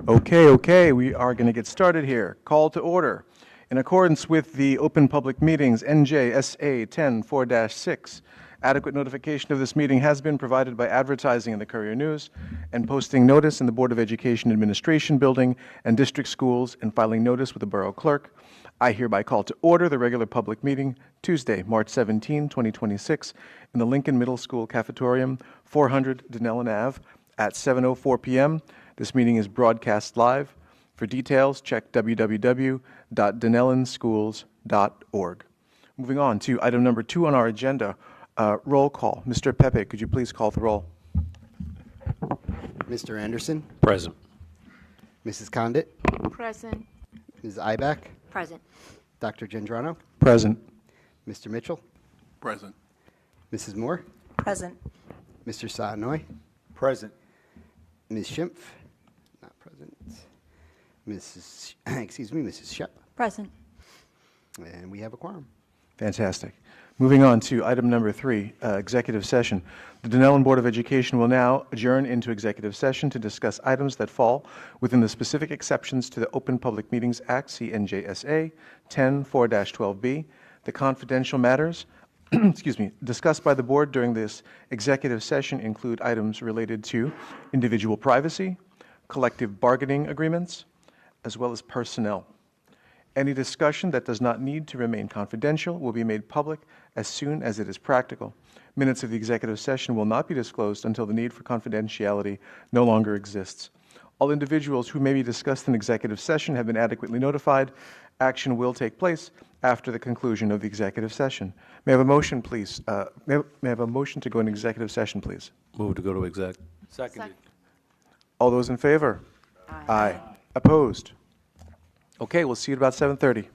Okay, we are going to get started here. Call to order. In accordance with the Open Public Meetings NJSA 10-4-6, adequate notification of this meeting has been provided by advertising in the Courier News and posting notice in the Board of Education Administration Building and district schools and filing notice with the Borough Clerk. I hereby call to order the regular public meeting Tuesday, March 17, 2026, in the Lincoln Middle School Cafetorium, 400 Dunellen Ave, at 7:04 p.m. This meeting is broadcast live. For details, check www.dunellenschools.org. Moving on to item number 2 on our agenda, roll call. Mr. Pepe, could you please call the roll? Mr. Anderson? Present. Mrs. Condit? Present. Ms. Ibach? Present. Dr. Gendrano? Present. Mr. Mitchell? Present. Mrs. Moore? Present. Mr. Sahanoy? Present. Ms. Schimpf? Not present. Mrs. Shep? Present. And we have a quorum. Fantastic. Moving on to item number 3, executive session. The Dunellen Board of Education will now adjourn into executive session to discuss items that fall within the specific exceptions to the Open Public Meetings Act, CNJSA 10-4-12B. The confidential matters discussed by the board during this executive session include items related to individual privacy, collective bargaining agreements, as well as personnel. Any discussion that does not need to remain confidential will be made public as soon as it is practical. Minutes of the executive session will not be disclosed until the need for confidentiality no longer exists. All individuals who may be discussed in executive session have been adequately notified. Action will take place after the conclusion of the executive session. May I have a motion, please? May I have a motion to go into executive session, please? Move to go to exec. Seconded. All those in favor? Aye. Opposed? Okay, we'll see you at about 7:30.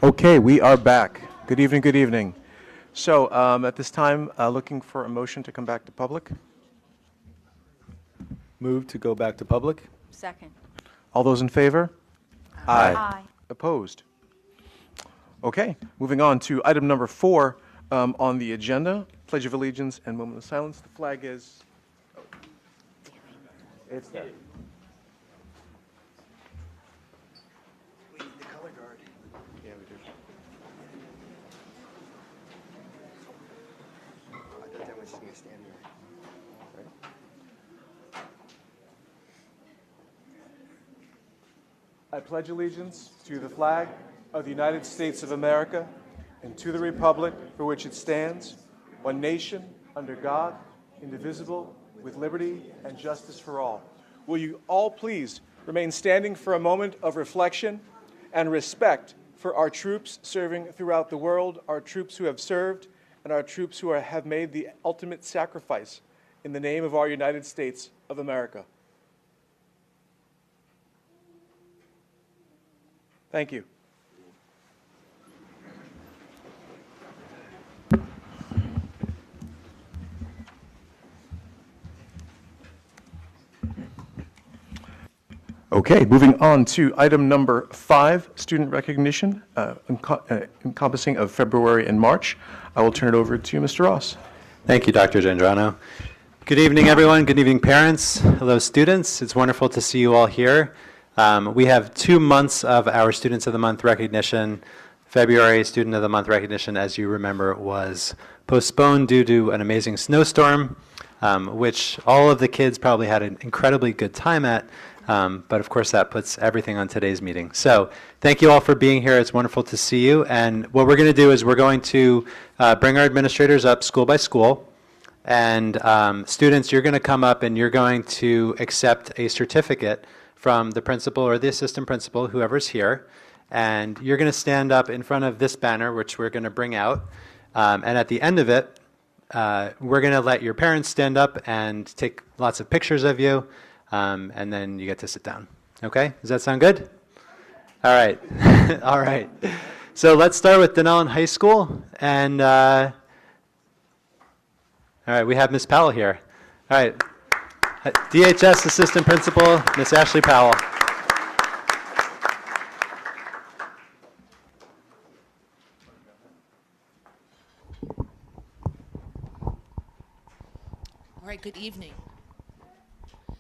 Okay, we are back. Good evening, good evening. So at this time, looking for a motion to come back to public. Move to go back to public? Second. All those in favor? Aye. Opposed? Okay, moving on to item number 4 on the agenda, Pledge of Allegiance and moment of silence. The flag is... It's there. We need the color guard. Yeah, we do. I thought that was just going to stand there. I pledge allegiance to the flag of the United States of America and to the republic for which it stands, one nation, under God, indivisible, with liberty and justice for all. Will you all please remain standing for a moment of reflection and respect for our troops serving throughout the world, our troops who have served, and our troops who have made the ultimate sacrifice in the name of our United States of America. Thank you. Okay, moving on to item number 5, student recognition, encompassing of February and March. I will turn it over to Mr. Ross. Thank you, Dr. Gendrano. Good evening, everyone. Good evening, parents. Hello, students. It's wonderful to see you all here. We have 2 months of our Students of the Month recognition. February Student of the Month recognition, as you remember, was postponed due to an amazing snowstorm, which all of the kids probably had an incredibly good time at. But of course, that puts everything on today's meeting. So thank you all for being here. It's wonderful to see you. And what we're going to do is we're going to bring our administrators up school by school. And students, you're going to come up and you're going to accept a certificate from the principal or the assistant principal, whoever's here. And you're going to stand up in front of this banner, which we're going to bring out. And at the end of it, we're going to let your parents stand up and take lots of pictures of you. And then you get to sit down. Okay? Does that sound good? All right. All right. So let's start with Dunellen High School. And all right, we have Miss Powell here. All right. DHS Assistant Principal, Miss Ashley Powell. All right, good evening.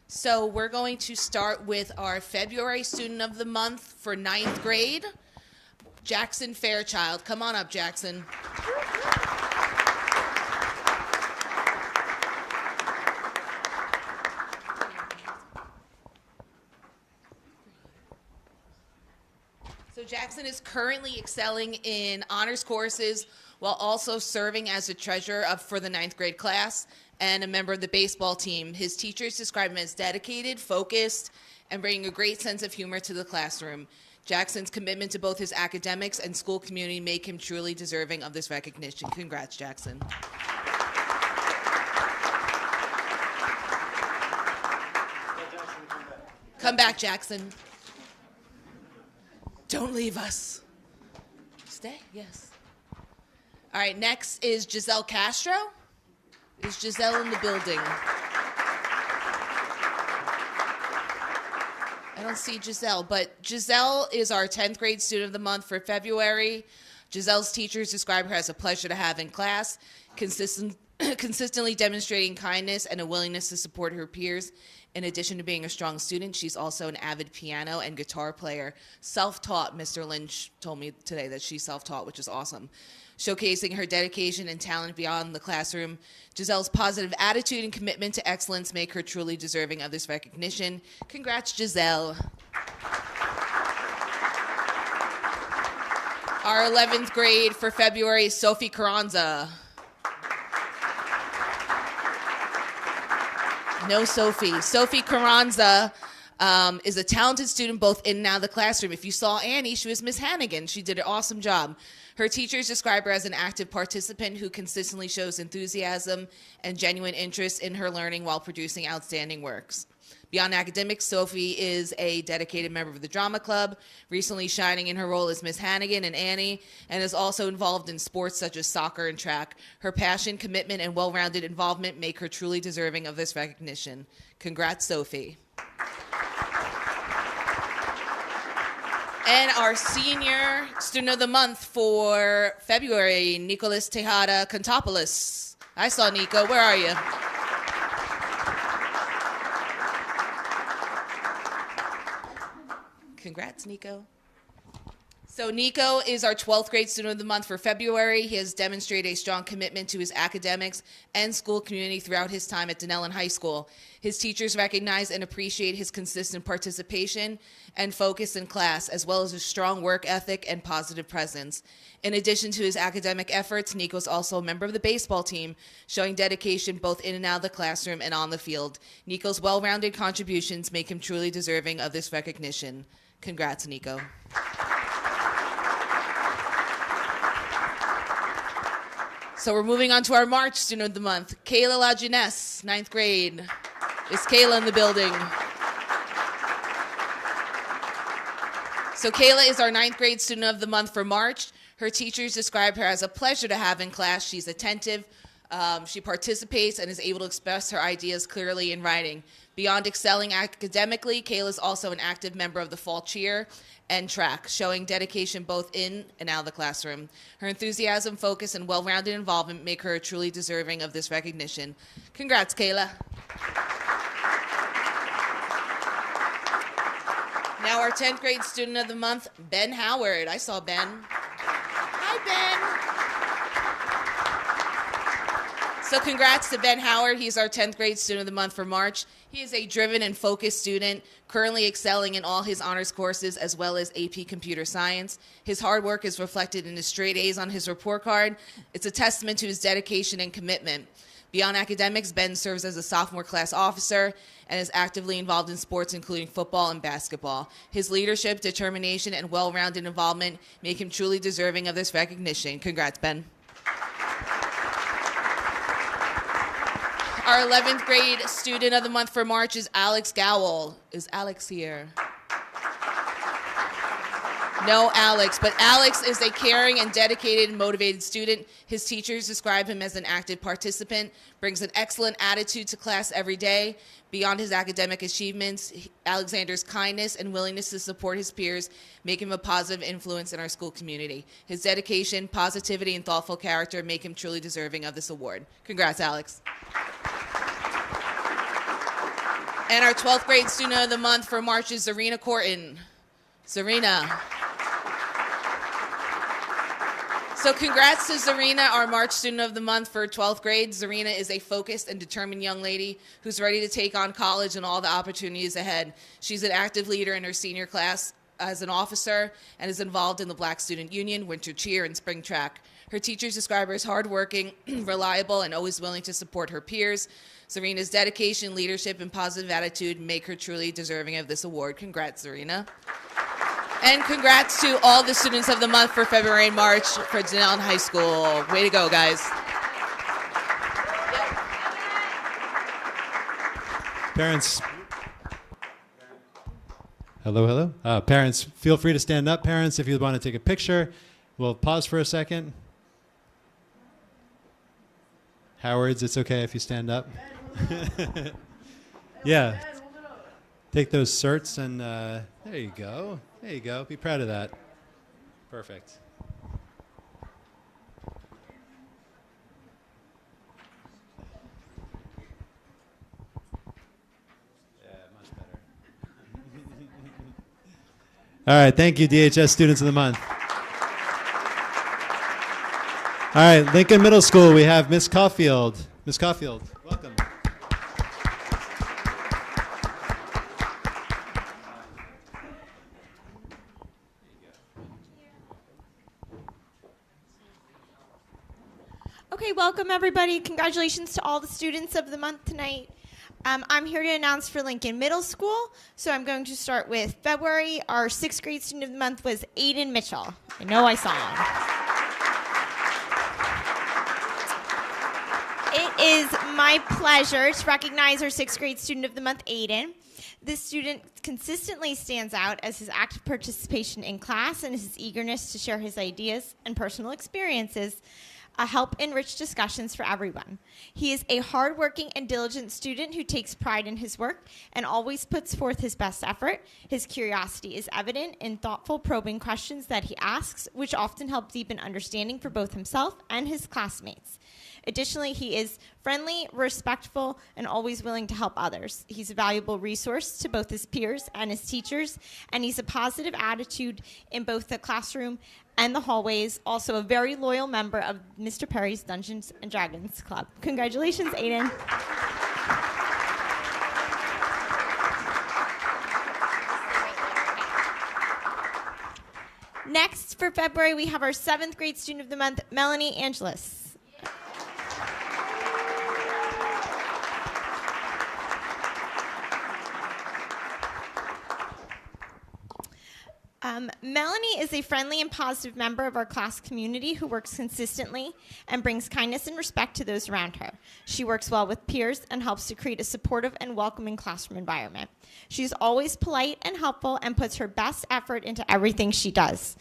So we're going to start with our February Student of the Month for 9th grade, Jackson Fairchild. Come on up, Jackson. So Jackson is currently excelling in honors courses while also serving as a treasurer for the 9th grade class and a member of the baseball team. His teachers describe him as dedicated, focused, and bringing a great sense of humor to the classroom. Jackson's commitment to both his academics and school community make him truly deserving of this recognition. Congrats, Jackson. Come back, Jackson. Don't leave us. Stay, yes. All right, next is Giselle Castro. Is Giselle in the building? I don't see Giselle, but Giselle is our 10th grade Student of the Month for February. Giselle's teachers describe her as a pleasure to have in class, consistently demonstrating kindness and a willingness to support her peers. In addition to being a strong student, she's also an avid piano and guitar player. Self-taught, Mr. Lynch told me today that she's self-taught, which is awesome. Showcasing her dedication and talent beyond the classroom, Giselle's positive attitude and commitment to excellence make her truly deserving of this recognition. Congrats, Giselle. Our 11th grade for February is Sophie Carranza. No Sophie. Sophie Carranza is a talented student both in and out of the classroom. If you saw Annie, she was Miss Hannigan. She did an awesome job. Her teachers describe her as an active participant who consistently shows enthusiasm and genuine interest in her learning while producing outstanding works. Beyond academics, Sophie is a dedicated member of the drama club, recently shining in her role as Miss Hannigan and Annie, and is also involved in sports such as soccer and track. Her passion, commitment, and well-rounded involvement make her truly deserving of this recognition. Congrats, Sophie. And our senior student of the month for February, Nicholas Tejada Contopoulos. I saw Nico. Where are you? Congrats, Nico. So Nico is our 12th grade student of the month for February. He has demonstrated a strong commitment to his academics and school community throughout his time at Dunellen High School. His teachers recognize and appreciate his consistent participation and focus in class, as well as his strong work ethic and positive presence. In addition to his academic efforts, Nico is also a member of the baseball team, showing dedication both in and out of the classroom and on the field. Nico's well-rounded contributions make him truly deserving of this recognition. Congrats, Nico. So we're moving on to our March student of the month, Kayla LaJeunesse, 9th grade. Is Kayla in the building? So Kayla is our 9th grade student of the month for March. Her teachers describe her as a pleasure to have in class. She's attentive, she participates, and is able to express her ideas clearly in writing. Beyond excelling academically, Kayla is also an active member of the fall cheer and track, showing dedication both in and out of the classroom. Her enthusiasm, focus, and well-rounded involvement make her truly deserving of this recognition. Congrats, Kayla. Now our 10th grade student of the month, Ben Howard. I saw Ben. Hi, Ben. So congrats to Ben Howard. He's our 10th grade student of the month for March. He is a driven and focused student, currently excelling in all his honors courses as well as AP Computer Science. His hard work is reflected in his straight A's on his report card. It's a testament to his dedication and commitment. Beyond academics, Ben serves as a sophomore class officer and is actively involved in sports, including football and basketball. His leadership, determination, and well-rounded involvement make him truly deserving of this recognition. Congrats, Ben. Our 11th grade student of the month for March is Alex Gowell. Is Alex here? No Alex, but Alex is a caring and dedicated and motivated student. His teachers describe him as an active participant, brings an excellent attitude to class every day. Beyond his academic achievements, Alexander's kindness and willingness to support his peers make him a positive influence in our school community. His dedication, positivity, and thoughtful character make him truly deserving of this award. Congrats, Alex. And our 12th grade student of the month for March is Zarina Corton. Zarina. So congrats to Zarina, our March student of the month for 12th grade. Zarina is a focused and determined young lady who's ready to take on college and all the opportunities ahead. She's an active leader in her senior class as an officer and is involved in the Black Student Union, winter cheer, and spring track. Her teachers describe her as hardworking, reliable, and always willing to support her peers. Zarina's dedication, leadership, and positive attitude make her truly deserving of this award. Congrats, Zarina. And congrats to all the students of the month for February and March for Dunellen High School. Way to go, guys. Parents. Hello. Parents, feel free to stand up. Parents, if you want to take a picture, we'll pause for a second. Howards, it's okay if you stand up. Yeah. Take those certs and there you go. There you go. Be proud of that. Perfect. Yeah, much better. All right. Thank you, DHS Students of the Month. All right. Lincoln Middle School, we have Miss Caulfield. Miss Caulfield, welcome. Okay, welcome everybody. Congratulations to all the students of the month tonight. I'm here to announce for Lincoln Middle School, so I'm going to start with February. Our 6th grade student of the month was Aiden Mitchell. I know I saw him. It is my pleasure to recognize our 6th grade student of the month, Aiden. This student consistently stands out as his active participation in class and his eagerness to share his ideas and personal experiences help enrich discussions for everyone. He is a hardworking and diligent student who takes pride in his work and always puts forth his best effort. His curiosity is evident in thoughtful, probing questions that he asks, which often help deepen understanding for both himself and his classmates. Additionally, he is friendly, respectful, and always willing to help others. He's a valuable resource to both his peers and his teachers, and he's a positive attitude in both the classroom and the hallways. Also a very loyal member of Mr. Perry's Dungeons and Dragons Club. Congratulations, Aiden. Next, for February, we have our 7th grade student of the month, Melanie Angelis. Melanie is a friendly and positive member of our class community who works consistently and brings kindness and respect to those around her. She works well with peers and helps to create a supportive and welcoming classroom environment. She's always polite and helpful and puts her best effort into everything she does.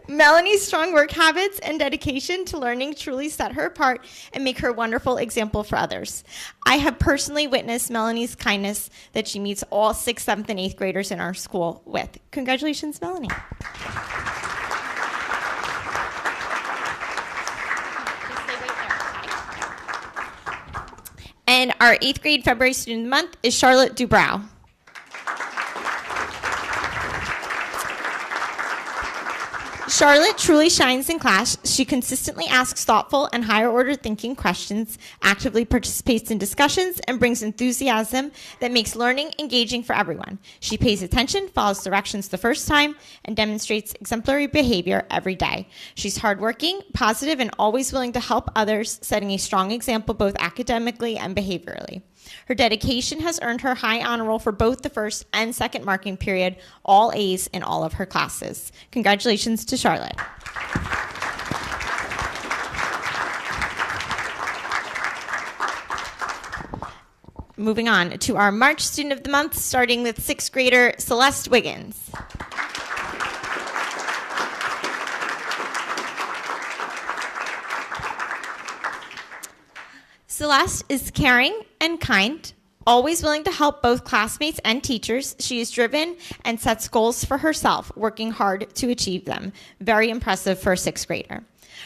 Melanie's strong work habits and dedication to learning truly set her apart and make her a wonderful example for others. I have personally witnessed Melanie's kindness that she meets all 6th, 7th, and 8th graders in our school with. Congratulations, Melanie. And our 8th grade February student of the month is Charlotte Dubrow. Charlotte truly shines in class. She consistently asks thoughtful and higher-order thinking questions, actively participates in discussions, and brings enthusiasm that makes learning engaging for everyone. She pays attention, follows directions the first time, and demonstrates exemplary behavior every day. She's hardworking, positive, and always willing to help others, setting a strong example both academically and behaviorally. Her dedication has earned her high honor roll for both the first and second marking period, all A's in all of her classes. Congratulations to Charlotte. Moving on to our March student of the month, starting with 6th grader Celeste Wiggins. Celeste is caring and kind, always willing to help both classmates and teachers. She is driven and sets goals for herself, working hard to achieve them. Very impressive for a 6th grader.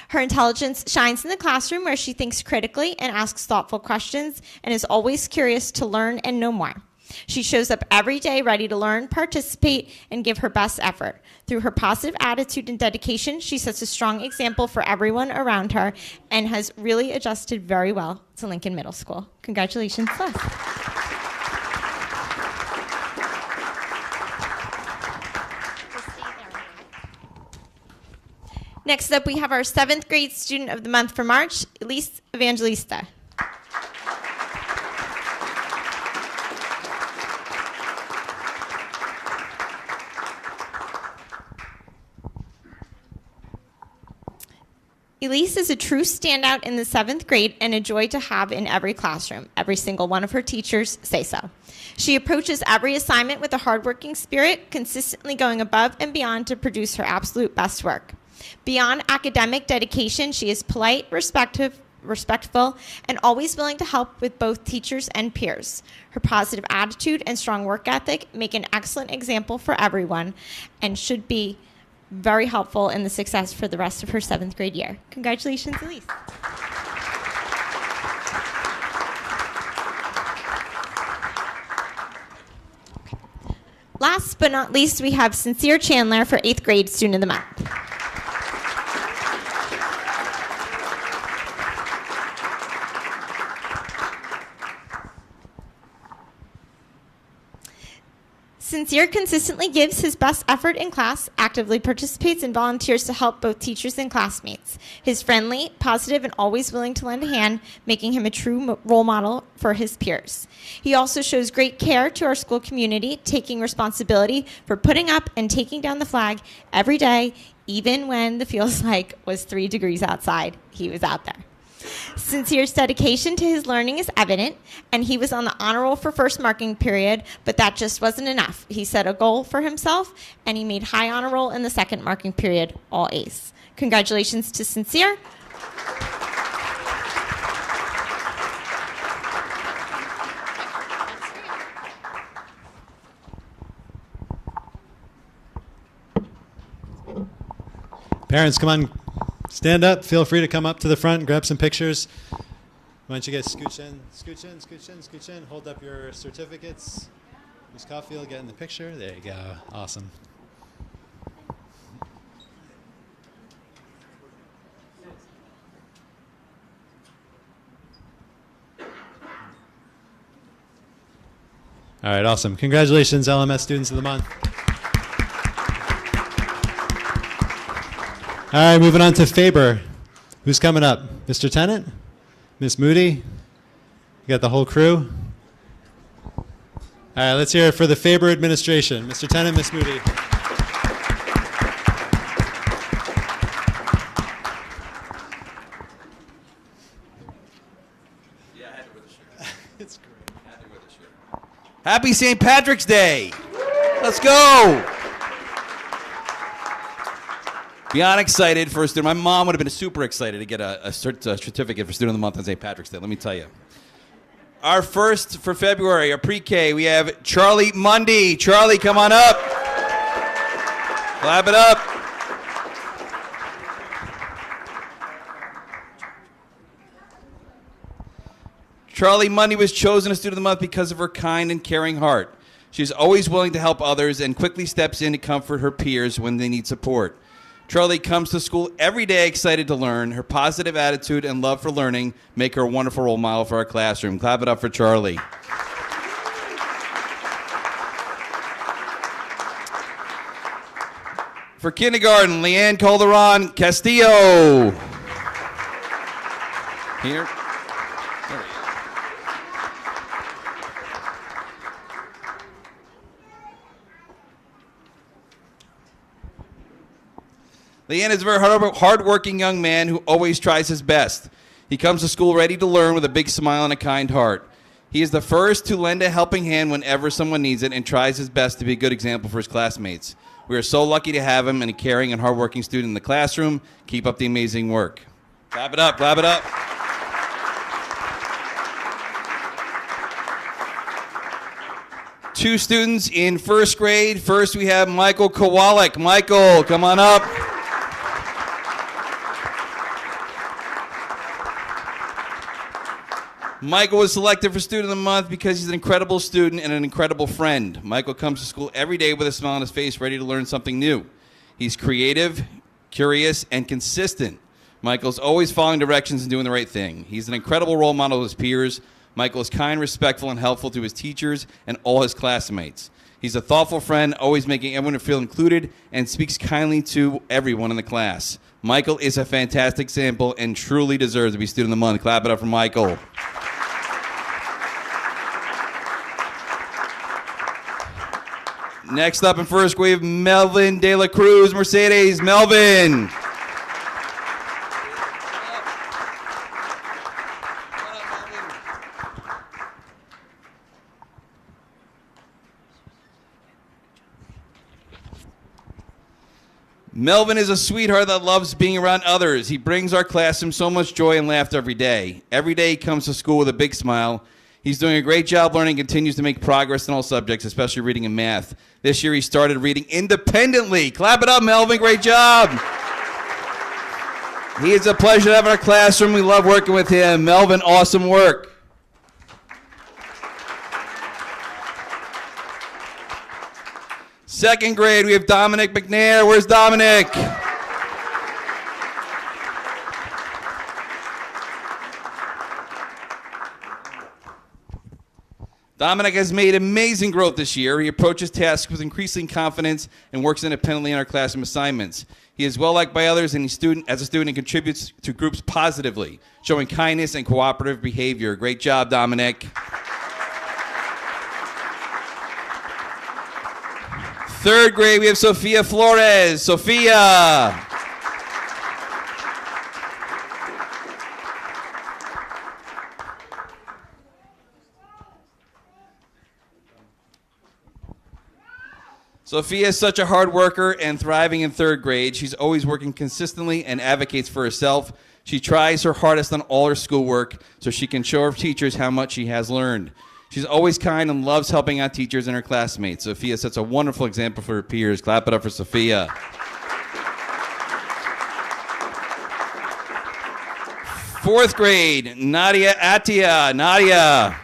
Her intelligence shines in the classroom where she thinks critically and asks thoughtful questions and is always curious to learn and know more. She shows up every day ready to learn, participate, and give her best effort. Through her positive attitude and dedication, she sets a strong example for everyone around her and has really adjusted very well to Lincoln Middle School. Congratulations, Celeste. Next up, we have our 7th grade student of the month for March, Elise Evangelista. Elise is a true standout in the 7th grade and a joy to have in every classroom. Every single one of her teachers say so. She approaches every assignment with a hardworking spirit, consistently going above and beyond to produce her absolute best work. Beyond academic dedication, she is polite, respectful, and always willing to help with both teachers and peers. Her positive attitude and strong work ethic make an excellent example for everyone and should be very helpful in the success for the rest of her 7th grade year. Congratulations, Elise. Last but not least, we have Sincere Chandler for 8th grade student of the month. Sincere consistently gives his best effort in class, actively participates and volunteers to help both teachers and classmates. He's friendly, positive, and always willing to lend a hand, making him a true role model for his peers. He also shows great care to our school community, taking responsibility for putting up and taking down the flag every day, even when the feels like was 3 degrees outside. He was out there. Sincere's dedication to his learning is evident, and he was on the honor roll for first marking period, but that just wasn't enough. He set a goal for himself, and he made high honor roll in the second marking period, all A's. Congratulations to Sincere. Parents, come on, stand up. Feel free to come up to the front and grab some pictures. Why don't you guys scooch in, scooch in, scooch in, scooch in. Hold up your certificates. Ms. Caulfield, get in the picture. There you go. Awesome. All right, awesome. Congratulations, LMS Students of the Month. All right, moving on to Faber. Who's coming up? Mr. Tennant? Miss Moody? You got the whole crew? All right, let's hear it for the Faber administration. Mr. Tennant, Miss Moody. It's great. Happy St. Patrick's Day. Let's go. Beyond excited for a student. My mom would have been super excited to get a certificate for Student of the Month on St. Patrick's Day, let me tell you. Our first for February, our pre-K, we have Charlie Mundy. Charlie, come on up. Clap it up. Charlie Mundy was chosen as Student of the Month because of her kind and caring heart. She's always willing to help others and quickly steps in to comfort her peers when they need support. Charlie comes to school every day excited to learn. Her positive attitude and love for learning make her a wonderful role model for our classroom. Clap it up for Charlie. For kindergarten, Leanne Calderon Castillo. Here. Leanne is a very hard-working young man who always tries his best. He comes to school ready to learn with a big smile and a kind heart. He is the first to lend a helping hand whenever someone needs it and tries his best to be a good example for his classmates. We are so lucky to have him and a caring and hardworking student in the classroom. Keep up the amazing work. Clap it up, clap it up. Two students in first grade. First we have Michael Kowalik. Michael, come on up. Michael was selected for Student of the Month because he's an incredible student and an incredible friend. Michael comes to school every day with a smile on his face, ready to learn something new. He's creative, curious, and consistent. Michael's always following directions and doing the right thing. He's an incredible role model to his peers. Michael is kind, respectful, and helpful to his teachers and all his classmates. He's a thoughtful friend, always making everyone feel included, and speaks kindly to everyone in the class. Michael is a fantastic example and truly deserves to be Student of the Month. Clap it up for Michael. Next up in first grade, we have Melvin De La Cruz Mercedes. Melvin. Melvin is a sweetheart that loves being around others. He brings our classroom so much joy and laughter every day. Every day he comes to school with a big smile. He's doing a great job learning and continues to make progress in all subjects, especially reading and math. This year he started reading independently. Clap it up, Melvin. Great job. He is a pleasure to have in our classroom. We love working with him. Melvin, awesome work. Second grade, we have Dominic McNair. Where's Dominic? Dominic has made amazing growth this year. He approaches tasks with increasing confidence and works independently in our classroom assignments. He is well liked by others, and as a student, he contributes to groups positively, showing kindness and cooperative behavior. Great job, Dominic. Third grade, we have Sophia Flores. Sophia. Sophia is such a hard worker and thriving in third grade. She's always working consistently and advocates for herself. She tries her hardest on all her schoolwork so she can show her teachers how much she has learned. She's always kind and loves helping out teachers and her classmates. Sophia sets a wonderful example for her peers. Clap it up for Sophia. Fourth grade, Nadia Atia. Nadia.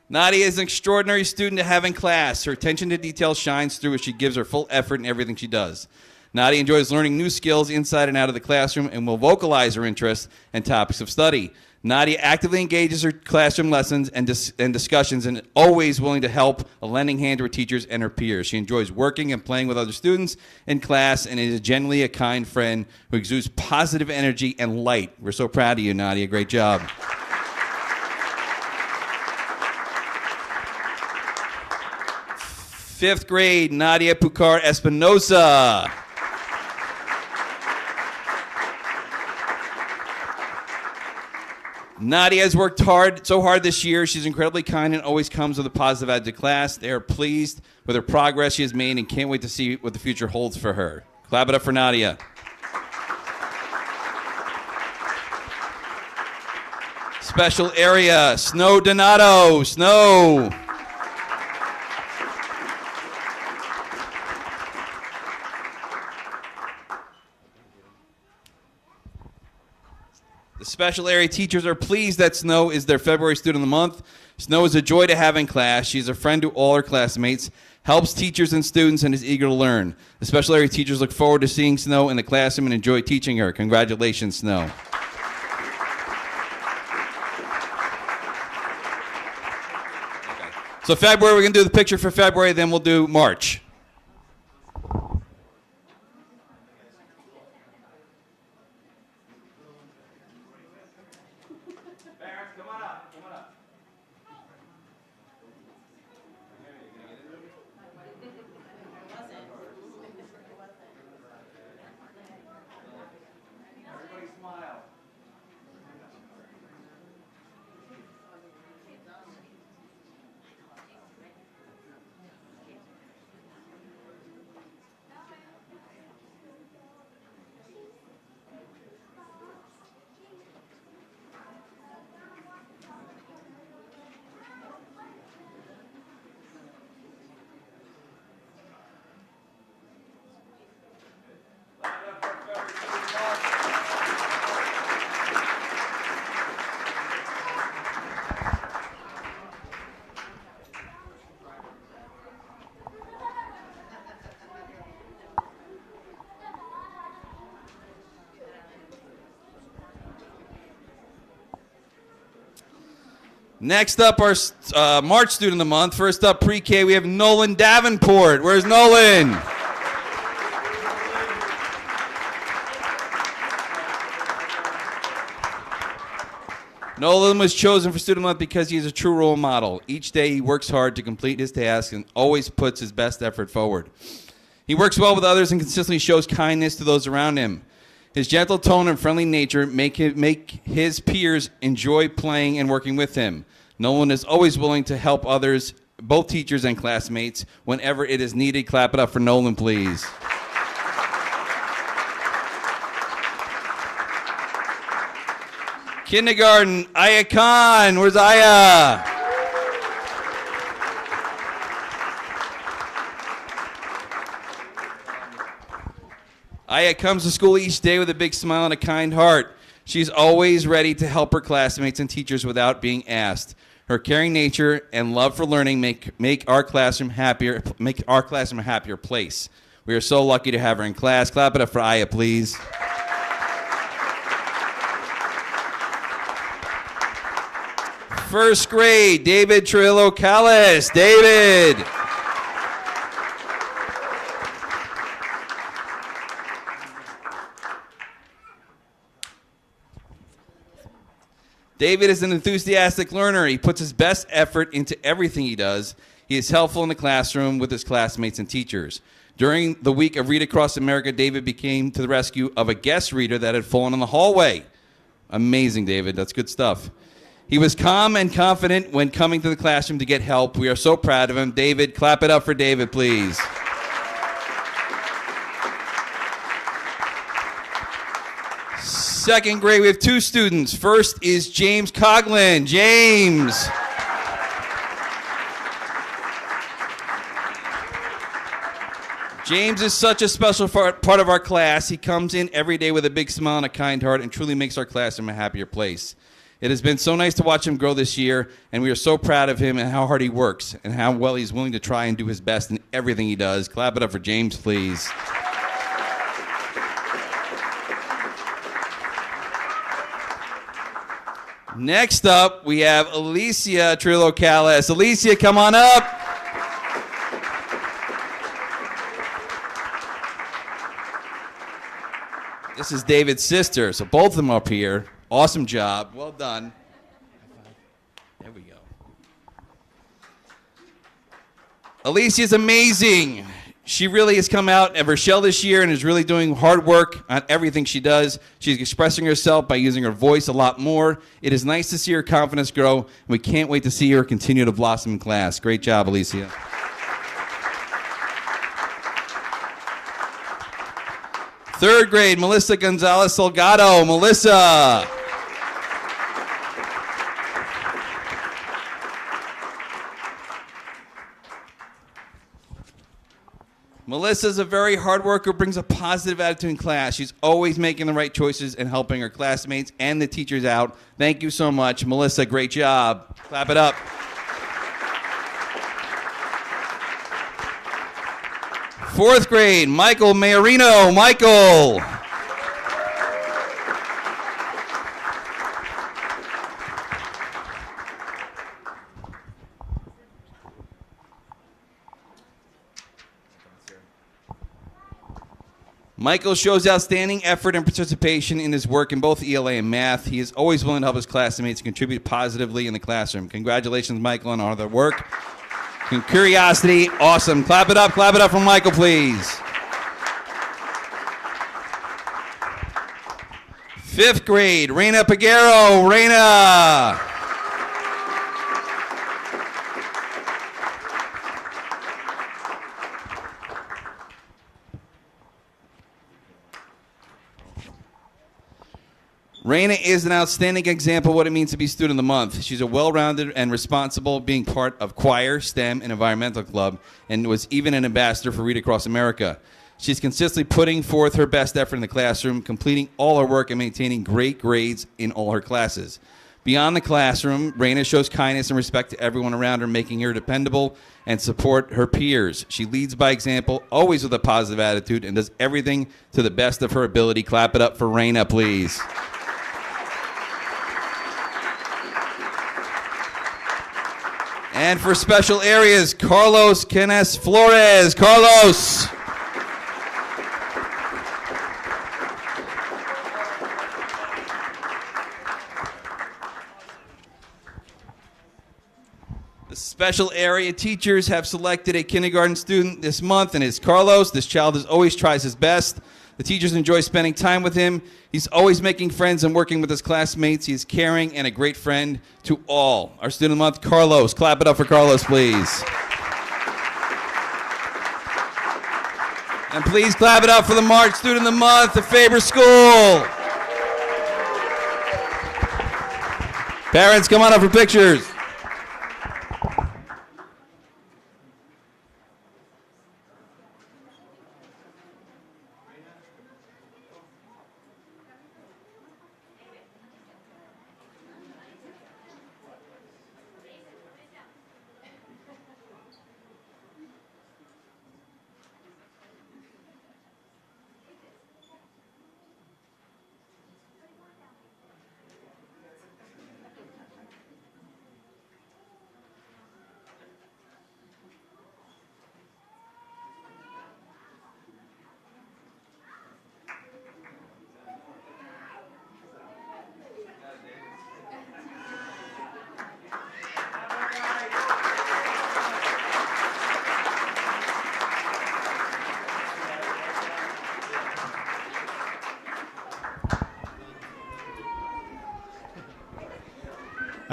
Nadia is an extraordinary student to have in class. Her attention to detail shines through as she gives her full effort in everything she does. Nadia enjoys learning new skills inside and out of the classroom and will vocalize her interests and topics of study. Nadia actively engages her classroom lessons and discussions and always willing to help, a lending hand to her teachers and her peers. She enjoys working and playing with other students in class and is generally a kind friend who exudes positive energy and light. We're so proud of you, Nadia. Great job. Fifth grade, Nadia Pucar Espinosa. Nadia has worked so hard this year. She's incredibly kind and always comes with a positive attitude to class. They are pleased with her progress she has made and can't wait to see what the future holds for her. Clap it up for Nadia. Special area, Snow Donato. Snow. The special area teachers are pleased that Snow is their February Student of the Month. Snow is a joy to have in class. She's a friend to all her classmates, helps teachers and students, and is eager to learn. The special area teachers look forward to seeing Snow in the classroom and enjoy teaching her. Congratulations, Snow. Okay. So February, we're going to do the picture for February, then we'll do March. Next up, our March Student of the Month. First up, pre-K, we have Nolan Davenport. Where's Nolan? Nolan was chosen for Student of the Month because he is a true role model. Each day he works hard to complete his tasks and always puts his best effort forward. He works well with others and consistently shows kindness to those around him. His gentle tone and friendly nature make his peers enjoy playing and working with him. Nolan is always willing to help others, both teachers and classmates, whenever it is needed. Clap it up for Nolan, please. Kindergarten, Aya Khan. Where's Aya? Aya comes to school each day with a big smile and a kind heart. She's always ready to help her classmates and teachers without being asked. Her caring nature and love for learning make our classroom a happier place. We are so lucky to have her in class. Clap it up for Aya, please. First grade, David Trillo Callis. David. David is an enthusiastic learner. He puts his best effort into everything he does. He is helpful in the classroom with his classmates and teachers. During the week of Read Across America, David came to the rescue of a guest reader that had fallen in the hallway. Amazing, David. That's good stuff. He was calm and confident when coming to the classroom to get help. We are so proud of him. David, clap it up for David, please. Second grade, we have two students. First is James Coughlin. James. James is such a special part of our class. He comes in every day with a big smile and a kind heart and truly makes our classroom a happier place. It has been so nice to watch him grow this year, and we are so proud of him and how hard he works and how well he's willing to try and do his best in everything he does. Clap it up for James, please. Next up, we have Alicia Trillo-Callis. Alicia, come on up. This is David's sister, so both of them up here. Awesome job. Well done. There we go. Alicia's amazing. She really has come out of her shell this year and is really doing hard work on everything she does. She's expressing herself by using her voice a lot more. It is nice to see her confidence grow, and we can't wait to see her continue to blossom in class. Great job, Alicia. Third grade, Melissa Gonzalez Salgado. Melissa. Melissa's a very hard worker, brings a positive attitude in class. She's always making the right choices and helping her classmates and the teachers out. Thank you so much. Melissa, great job. Clap it up. Fourth grade, Michael Mayorino. Michael. Michael shows outstanding effort and participation in his work in both ELA and math. He is always willing to help his classmates contribute positively in the classroom. Congratulations, Michael, on all their work. Curiosity, awesome. Clap it up for Michael, please. Fifth grade, Reina Peguero. Reina. Reina is an outstanding example of what it means to be student of the month. She's a well-rounded and responsible, being part of choir, STEM, and environmental club, and was even an ambassador for Read Across America. She's consistently putting forth her best effort in the classroom, completing all her work and maintaining great grades in all her classes. Beyond the classroom, Reina shows kindness and respect to everyone around her, making her dependable and support her peers. She leads by example, always with a positive attitude, and does everything to the best of her ability. Clap it up for Reina, please. And for special areas, Carlos Canes Flores. Carlos. The special area teachers have selected a kindergarten student this month, and it's Carlos. This child always tries his best. The teachers enjoy spending time with him. He's always making friends and working with his classmates. He's caring and a great friend to all. Our student of the month, Carlos. Clap it up for Carlos, please. And please clap it up for the March student of the month, the Faber School. Parents, come on up for pictures.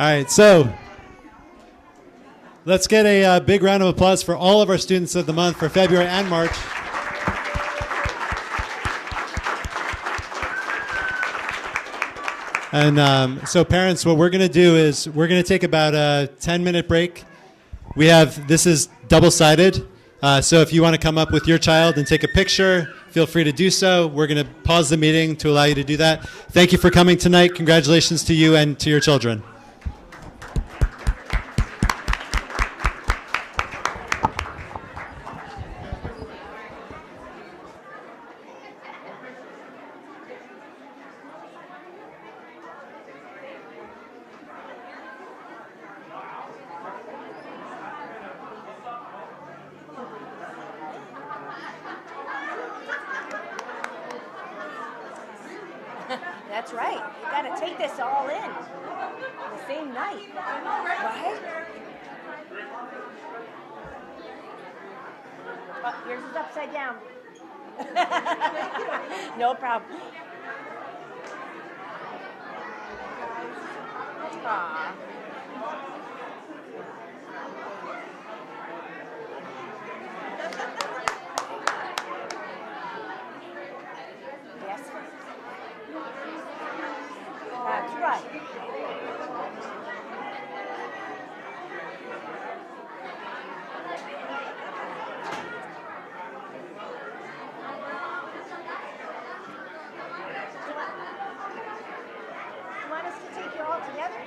All right, so let's get a big round of applause for all of our students of the month for February and March. And so parents, what we're going to do is we're going to take about a 10-minute break. This is double-sided, so if you want to come up with your child and take a picture, feel free to do so. We're going to pause the meeting to allow you to do that. Thank you for coming tonight. Congratulations to you and to your children. That's right. You got to take this all in the same night. Right? Oh, yours is upside down. No problem. Aw. Yes. That's right. You want us to take you all together?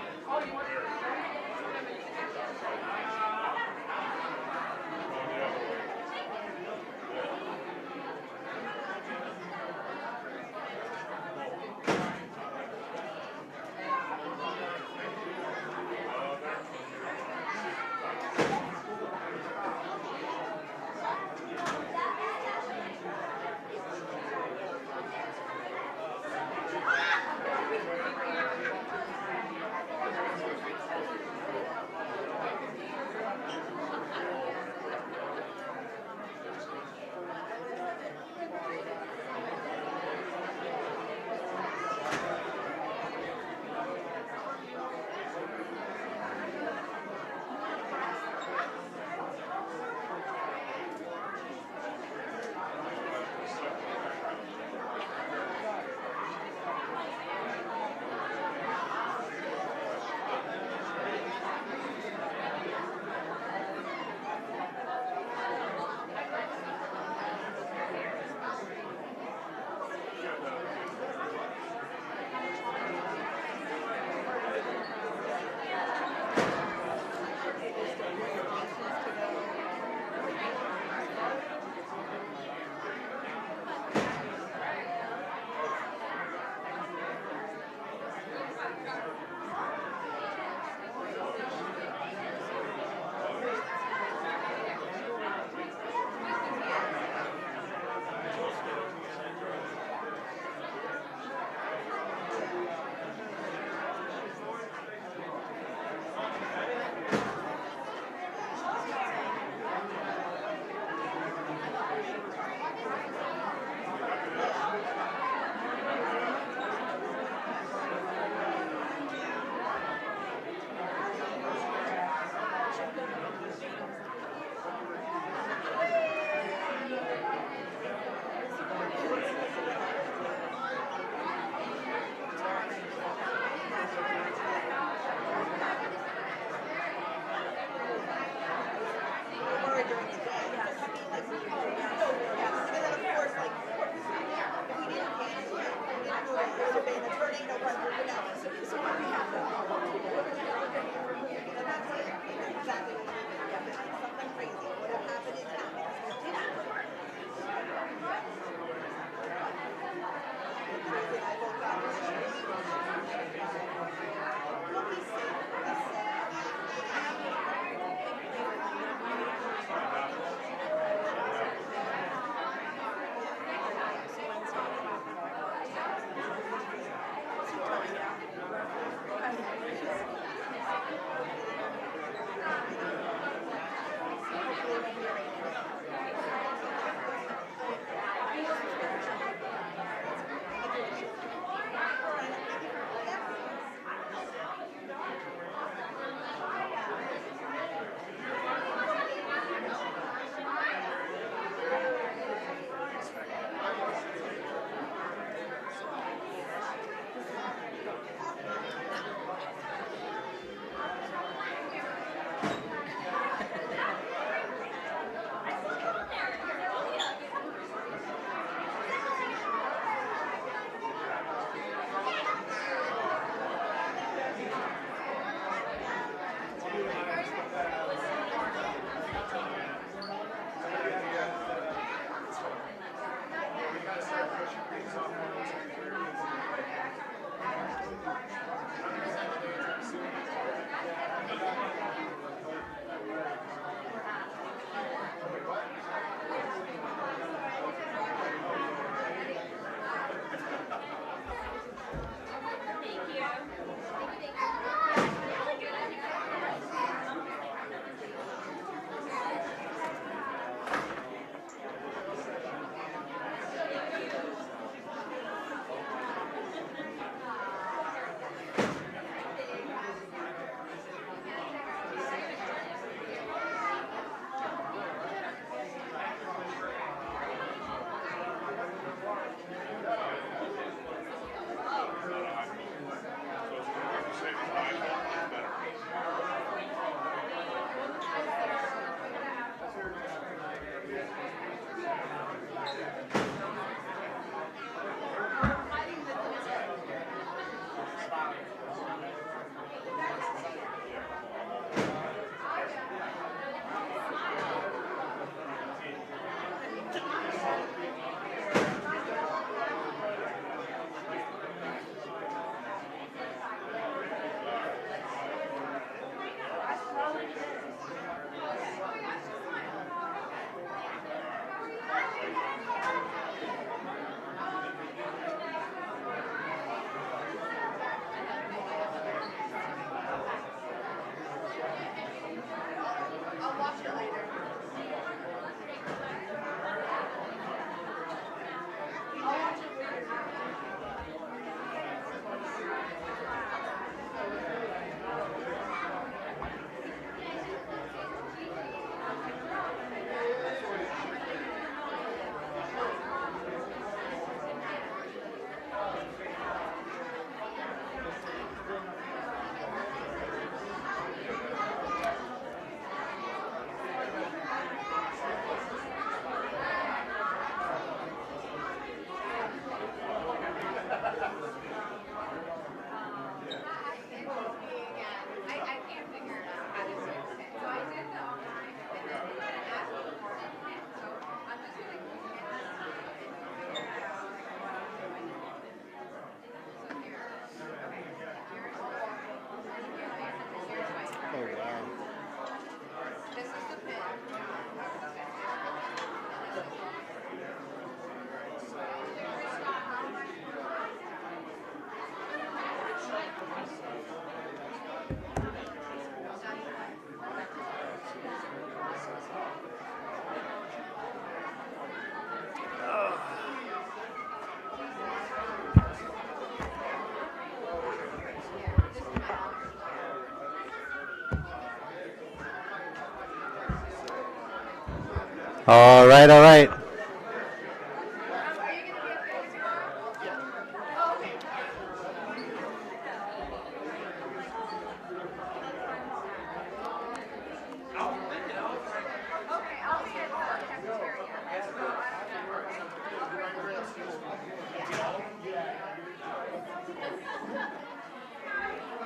All right, all right.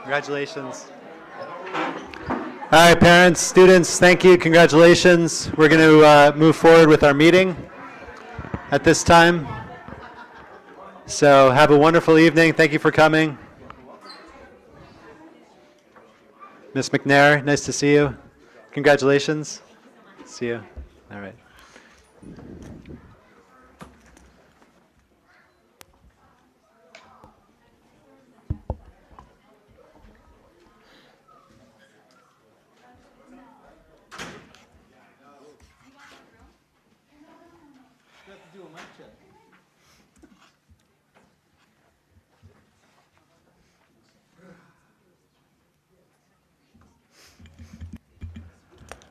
Congratulations. All right, parents, students, thank you. Congratulations. We're going to move forward with our meeting at this time. So have a wonderful evening. Thank you for coming. Ms. McNair, nice to see you. Congratulations. See you. All right.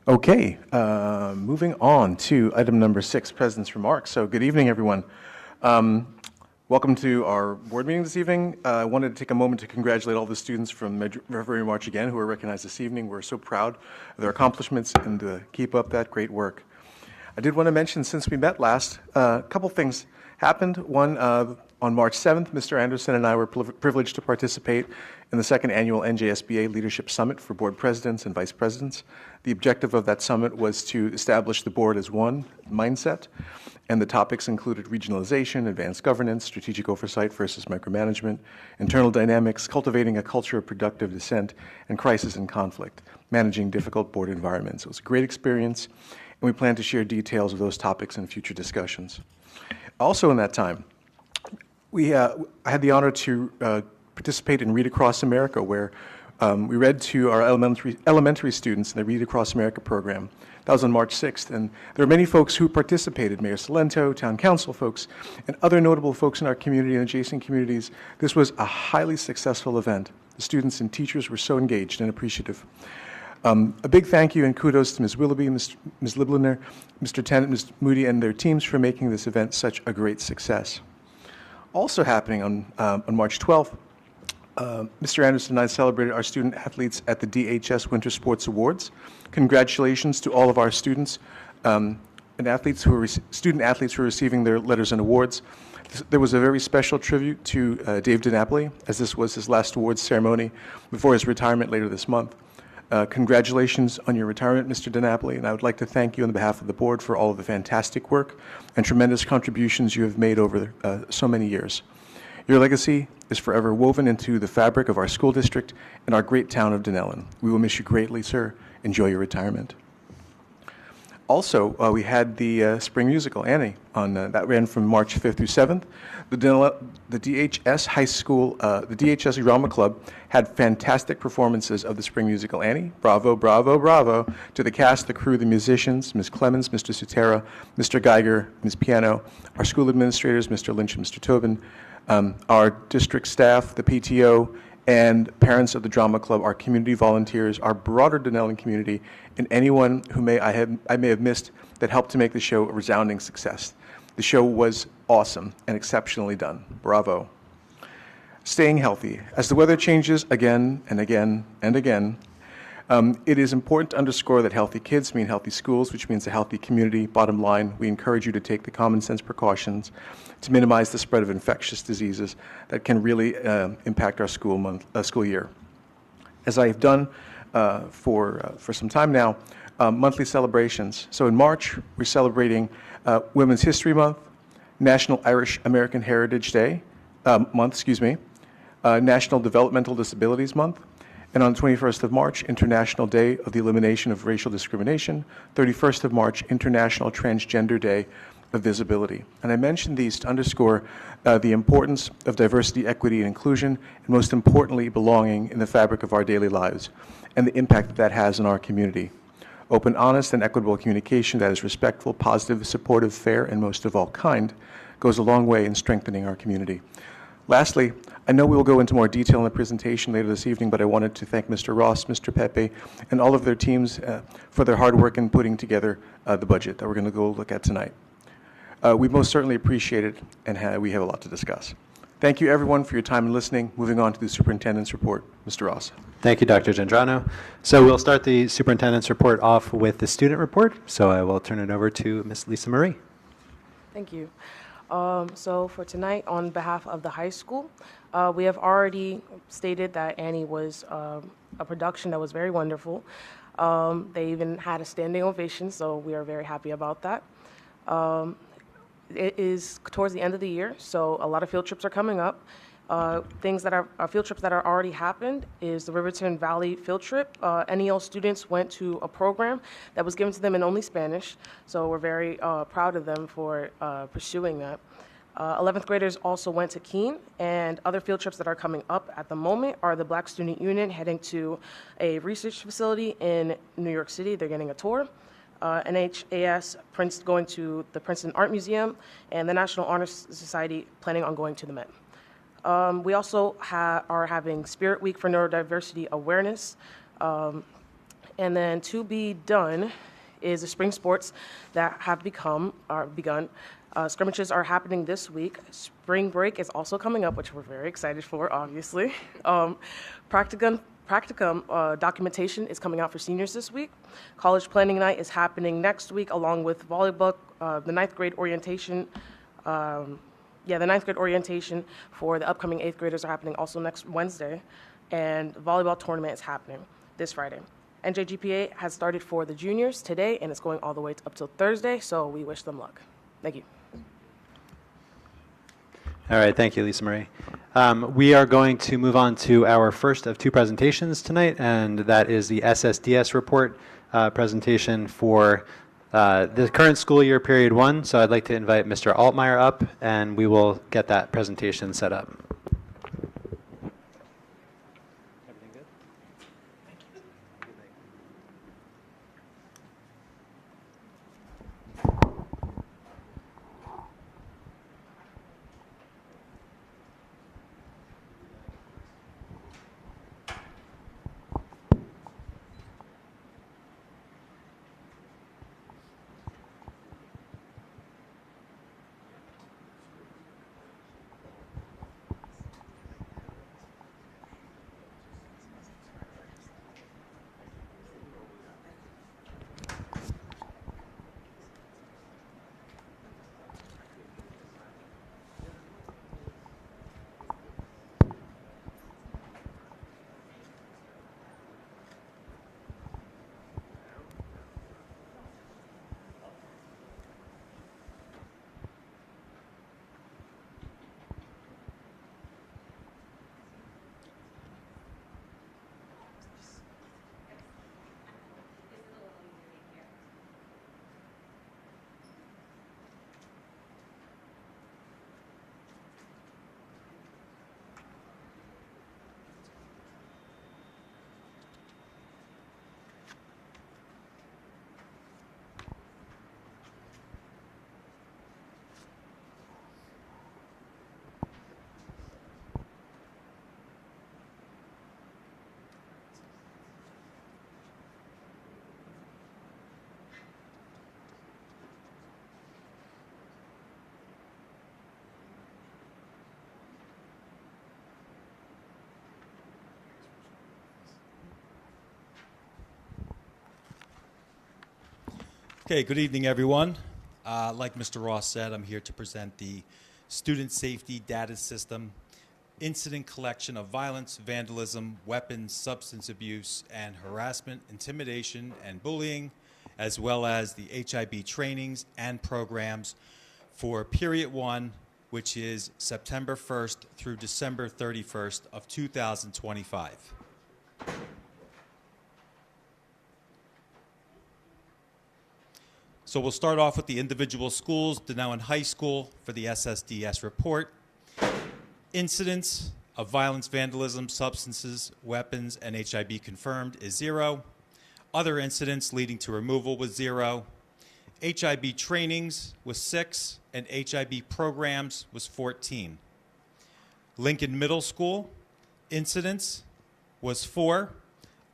Okay, moving on to item number 6, President's Remarks. So good evening, everyone. Welcome to our board meeting this evening. I wanted to take a moment to congratulate all the students from February March again who are recognized this evening. We're so proud of their accomplishments and to keep up that great work. I did want to mention, since we met last, a couple things happened. One, on March 7th, Mr. Anderson and I were privileged to participate in the second annual NJSBA Leadership Summit for board presidents and vice presidents. The objective of that summit was to establish the board as one mindset, and the topics included regionalization, advanced governance, strategic oversight versus micromanagement, internal dynamics, cultivating a culture of productive dissent, and crisis and conflict, managing difficult board environments. It was a great experience, and we plan to share details of those topics in future discussions. Also in that time, I had the honor to participate in Read Across America, where we read to our elementary students in the Read Across America program. That was on March 6th, and there were many folks who participated, Mayor Salento, town council folks, and other notable folks in our community and adjacent communities. This was a highly successful event. The students and teachers were so engaged and appreciative. A big thank you and kudos to Ms. Willoughby, Ms. Libliner, Mr. Tennant, Ms. Moody, and their teams for making this event such a great success. Also happening on March 12th, Mr. Anderson and I celebrated our student athletes at the DHS Winter Sports Awards. Congratulations to all of our students and athletes student athletes who are receiving their letters and awards. There was a very special tribute to Dave DiNapoli, as this was his last awards ceremony before his retirement later this month. Congratulations on your retirement, Mr. DiNapoli, and I would like to thank you on behalf of the board for all of the fantastic work and tremendous contributions you have made over so many years. Your legacy is forever woven into the fabric of our school district and our great town of Dunellen. We will miss you greatly, sir. Enjoy your retirement. Also, we had the spring musical, Annie, that ran from March 5th through 7th. The DHS High School, the DHS Drama Club had fantastic performances of the spring musical, Annie. Bravo, bravo, bravo to the cast, the crew, the musicians, Ms. Clemens, Mr. Sutera, Mr. Geiger, Ms. Piano, our school administrators, Mr. Lynch and Mr. Tobin, our district staff, the PTO, and parents of the drama club, our community volunteers, our broader Dunellen community, and anyone who I may have missed that helped to make the show a resounding success. The show was awesome and exceptionally done. Bravo. Staying healthy. As the weather changes again and again and again, it is important to underscore that healthy kids mean healthy schools, which means a healthy community. Bottom line, we encourage you to take the common sense precautions to minimize the spread of infectious diseases that can really impact our school year. As I have done for some time now, monthly celebrations. So in March, we're celebrating Women's History Month, National Irish American Heritage Day Month, National Developmental Disabilities Month, and on the 21st of March, International Day of the Elimination of Racial Discrimination, 31st of March, International Transgender Day of Visibility. And I mention these to underscore the importance of diversity, equity, and inclusion, and most importantly, belonging in the fabric of our daily lives, and the impact that has on our community. Open, honest, and equitable communication that is respectful, positive, supportive, fair, and most of all kind goes a long way in strengthening our community. Lastly, I know we will go into more detail in the presentation later this evening, but I wanted to thank Mr. Ross, Mr. Pepe, and all of their teams for their hard work in putting together the budget that we're going to go look at tonight. We most certainly appreciate it, and we have a lot to discuss. Thank you, everyone, for your time and listening. Moving on to the superintendent's report. Mr. Ross. Thank you, Dr. Gendrano. So we'll start the superintendent's report off with the student report. So I will turn it over to Ms. Lisa Marie. Thank you. So for tonight, on behalf of the high school, we have already stated that Annie was a production that was very wonderful. They even had a standing ovation, so we are very happy about that. It is towards the end of the year, so a lot of field trips are coming up. Things that are field trips that are already happened is the Riverton Valley field trip. NEL students went to a program that was given to them in only Spanish, so we're very proud of them for pursuing that. 11th graders also went to Keene, and other field trips that are coming up at the moment are the Black Student Union heading to a research facility in New York City. They're getting a tour. NHAS going to the Princeton Art Museum, and the National Honor Society planning on going to the Met. We also are having Spirit Week for Neurodiversity Awareness. And then to be done is the spring sports that have begun. Scrimmages are happening this week. Spring break is also coming up, which we're very excited for, obviously. Practicum documentation is coming out for seniors this week. College planning night is happening next week, along with volleyball, the ninth grade orientation. The ninth grade orientation for the upcoming 8th graders are happening also next Wednesday, and the volleyball tournament is happening this Friday. NJGPA has started for the juniors today, and it's going all the way up till Thursday, so we wish them luck. Thank you. All right, thank you, Lisa Marie. We are going to move on to our first of two presentations tonight, and that is the SSDS report presentation for the current school year, period 1. So I'd like to invite Mr. Altmeyer up, and we will get that presentation set up. Everything good? Okay, good evening, everyone. Like Mr. Ross said, I'm here to present the Student Safety Data System Incident Collection of Violence, Vandalism, Weapons, Substance Abuse, and Harassment, Intimidation, and Bullying, as well as the HIB trainings and programs for period 1, which is September 1st through December 31st of 2025. So we'll start off with the individual schools. Dunellen High School for the SSDS report. Incidents of violence, vandalism, substances, weapons, and HIB confirmed is 0. Other incidents leading to removal was 0. HIB trainings was 6, and HIB programs was 14. Lincoln Middle School, incidents was 4.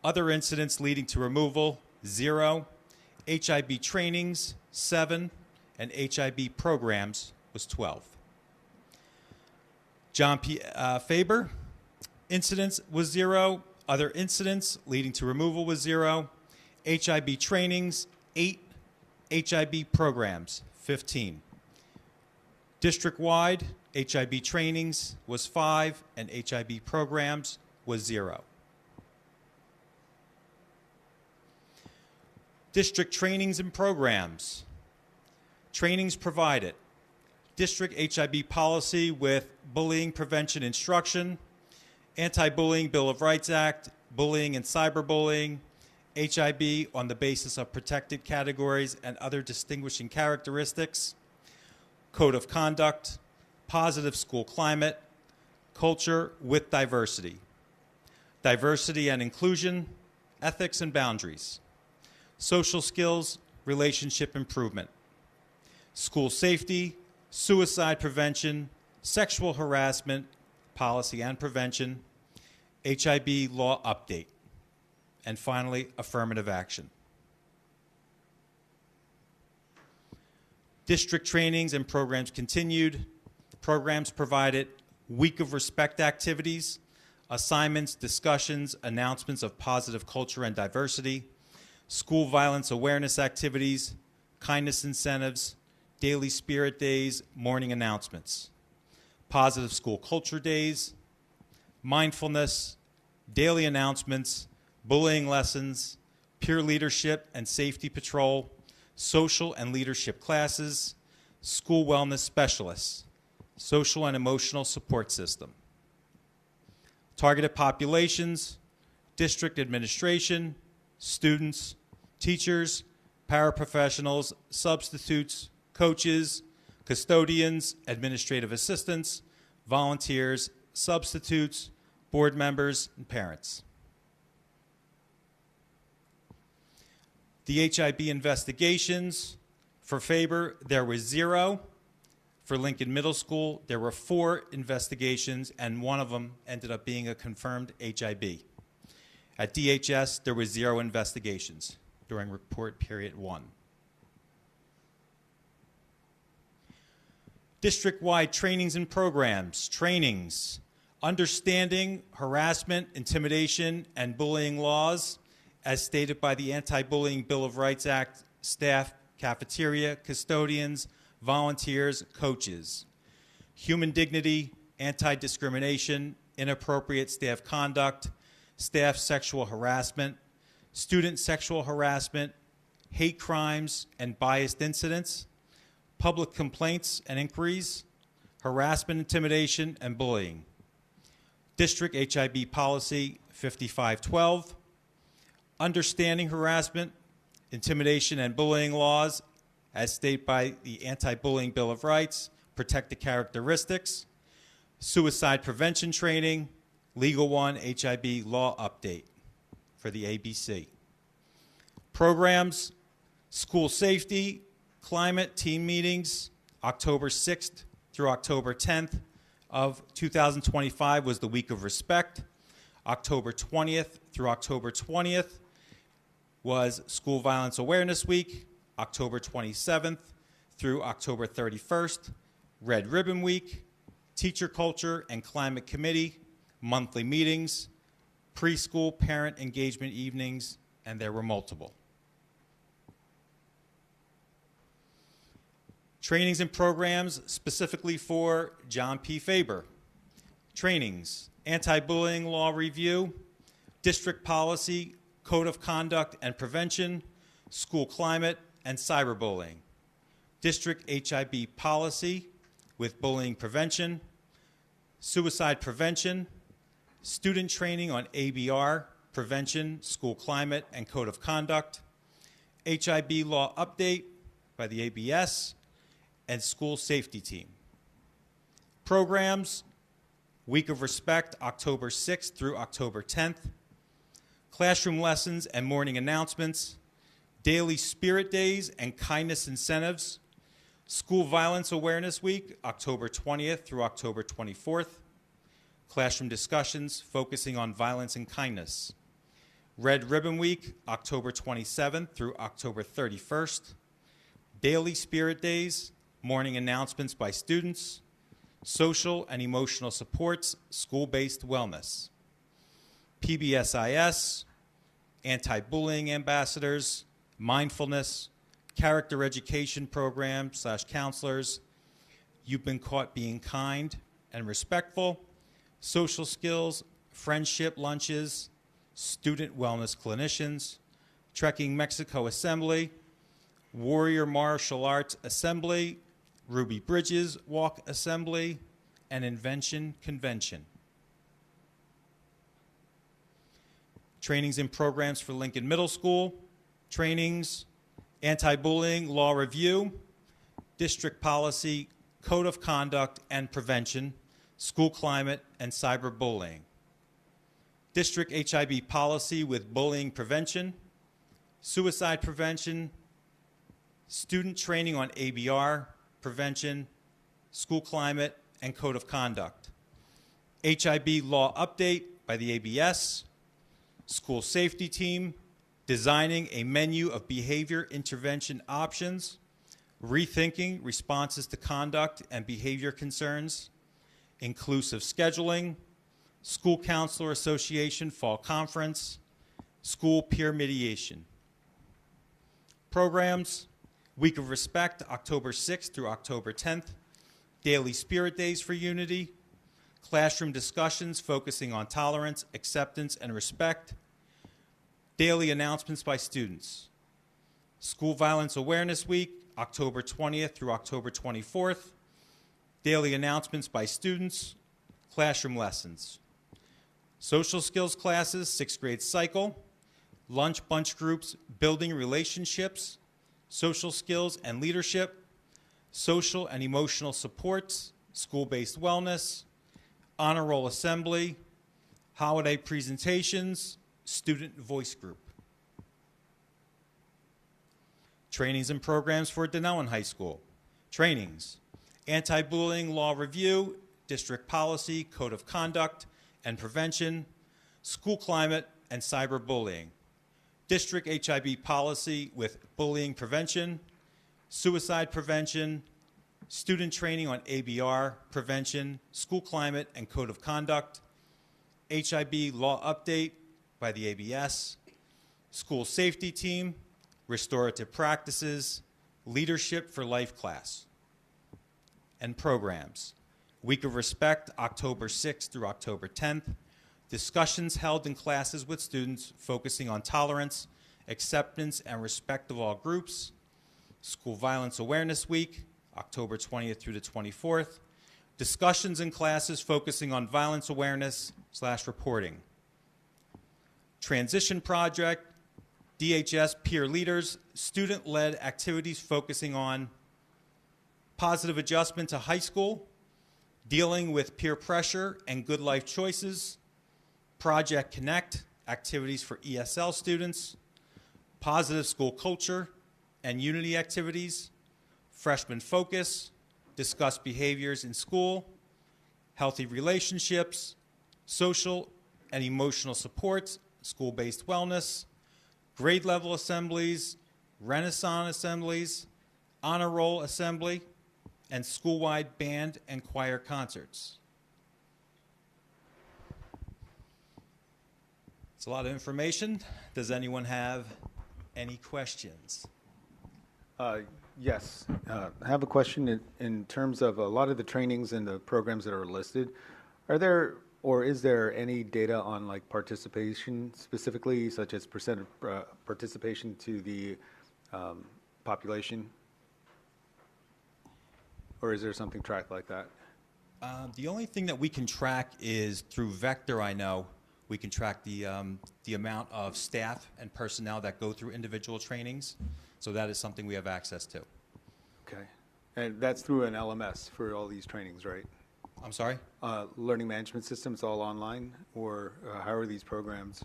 Other incidents leading to removal, 0. HIB trainings, 7. And HIB programs was 12. John P. Faber, incidents was 0. Other incidents leading to removal was 0. HIB trainings, 8. HIB programs, 15. District-wide, HIB trainings was 5, and HIB programs was 0. District trainings and programs. Trainings provided. District HIB policy with bullying prevention instruction, Anti-Bullying Bill of Rights Act, bullying and cyberbullying, HIB on the basis of protected categories and other distinguishing characteristics, code of conduct, positive school climate, culture with diversity, diversity and inclusion, ethics and boundaries, social skills, relationship improvement, school safety, suicide prevention, sexual harassment, policy and prevention, HIB law update, and finally, affirmative action. District trainings and programs continued. Programs provided Week of Respect activities, assignments, discussions, announcements of positive culture and diversity, school violence awareness activities, kindness incentives, daily spirit days, morning announcements, positive school culture days, mindfulness, daily announcements, bullying lessons, peer leadership and safety patrol, social and leadership classes, school wellness specialists, social and emotional support system. Targeted populations, district administration, students, teachers, paraprofessionals, substitutes, coaches, custodians, administrative assistants, volunteers, substitutes, board members, and parents. The HIB investigations, for Faber, there was 0. For Lincoln Middle School, there were 4 investigations, and one of them ended up being a confirmed HIB. At DHS, there was 0 investigations during report period 1. District-wide trainings and programs. Trainings, understanding harassment, intimidation, and bullying laws, as stated by the Anti-Bullying Bill of Rights Act, staff, cafeteria, custodians, volunteers, coaches. Human dignity, anti-discrimination, inappropriate staff conduct, staff sexual harassment, student sexual harassment, hate crimes and biased incidents, public complaints and inquiries, harassment, intimidation, and bullying. District HIB Policy 5512, understanding harassment, intimidation, and bullying laws, as stated by the Anti-Bullying Bill of Rights, protected characteristics, suicide prevention training, Legal One HIB law update for the ABC. Programs, school safety, climate team meetings, October 6th through October 10th of 2025 was the Week of Respect. October 20th through October 20th was School Violence Awareness Week. October 27th through October 31st, Red Ribbon Week, Teacher Culture and Climate Committee, monthly meetings, preschool parent engagement evenings, and there were multiple. Trainings and programs specifically for John P. Faber. Trainings, anti-bullying law review, district policy, code of conduct and prevention, school climate, and cyberbullying. District HIB policy with bullying prevention, suicide prevention, student training on ABR, prevention, school climate, and code of conduct, HIB law update by the ABS, and school safety team. Programs, Week of Respect, October 6th through October 10th, classroom lessons and morning announcements, daily spirit days and kindness incentives, School Violence Awareness Week, October 20th through October 24th, classroom discussions focusing on violence and kindness. Red Ribbon Week, October 27th through October 31st. Daily Spirit Days, morning announcements by students. Social and emotional supports, school-based wellness. PBSIS, anti-bullying ambassadors, mindfulness, character education program / counselors. You've been caught being kind and respectful. Social skills, friendship lunches, student wellness clinicians, Trekking Mexico Assembly, Warrior Martial Arts Assembly, Ruby Bridges Walk Assembly, and Invention Convention. Trainings and programs for Lincoln Middle School, trainings, anti-bullying law review, district policy, code of conduct and prevention, school climate, and cyberbullying. District HIB policy with bullying prevention, suicide prevention, student training on ABR, prevention, school climate, and code of conduct. HIB law update by the ABS, school safety team, designing a menu of behavior intervention options, rethinking responses to conduct and behavior concerns, inclusive scheduling, School Counselor Association Fall Conference, school peer mediation. Programs, Week of Respect, October 6th through October 10th, Daily Spirit Days for Unity, classroom discussions focusing on tolerance, acceptance, and respect, daily announcements by students. School Violence Awareness Week, October 20th through October 24th, daily announcements by students, classroom lessons. Social skills classes, 6th grade cycle, lunch bunch groups, building relationships, social skills and leadership, social and emotional supports, school-based wellness, honor roll assembly, holiday presentations, student voice group. Trainings and programs for Dunellen High School. Trainings, anti-bullying law review, district policy, code of conduct and prevention, school climate, and cyberbullying. District HIB policy with bullying prevention, suicide prevention, student training on ABR, prevention, school climate, and code of conduct, HIB law update by the ABS, school safety team, restorative practices, leadership for life class, and programs. Week of Respect, October 6th through October 10th. Discussions held in classes with students focusing on tolerance, acceptance, and respect of all groups. School Violence Awareness Week, October 20th through the 24th. Discussions in classes focusing on violence awareness / reporting. Transition Project, DHS peer leaders, student-led activities focusing on positive adjustment to high school, dealing with peer pressure and good life choices, Project Connect, activities for ESL students, positive school culture and unity activities, freshman focus, discuss behaviors in school, healthy relationships, social and emotional supports, school-based wellness, grade level assemblies, Renaissance assemblies, honor roll assembly, and school-wide band and choir concerts. It's a lot of information. Does anyone have any questions? Yes. I have a question in terms of a lot of the trainings and the programs that are listed. Are there or is there any data on like participation specifically, such as percent of participation to the population? Or is there something tracked like that? The only thing that we can track is through Vector, I know. We can track the amount of staff and personnel that go through individual trainings. So that is something we have access to. Okay. And that's through an LMS for all these trainings, right? I'm sorry? Learning management systems all online, or how are these programs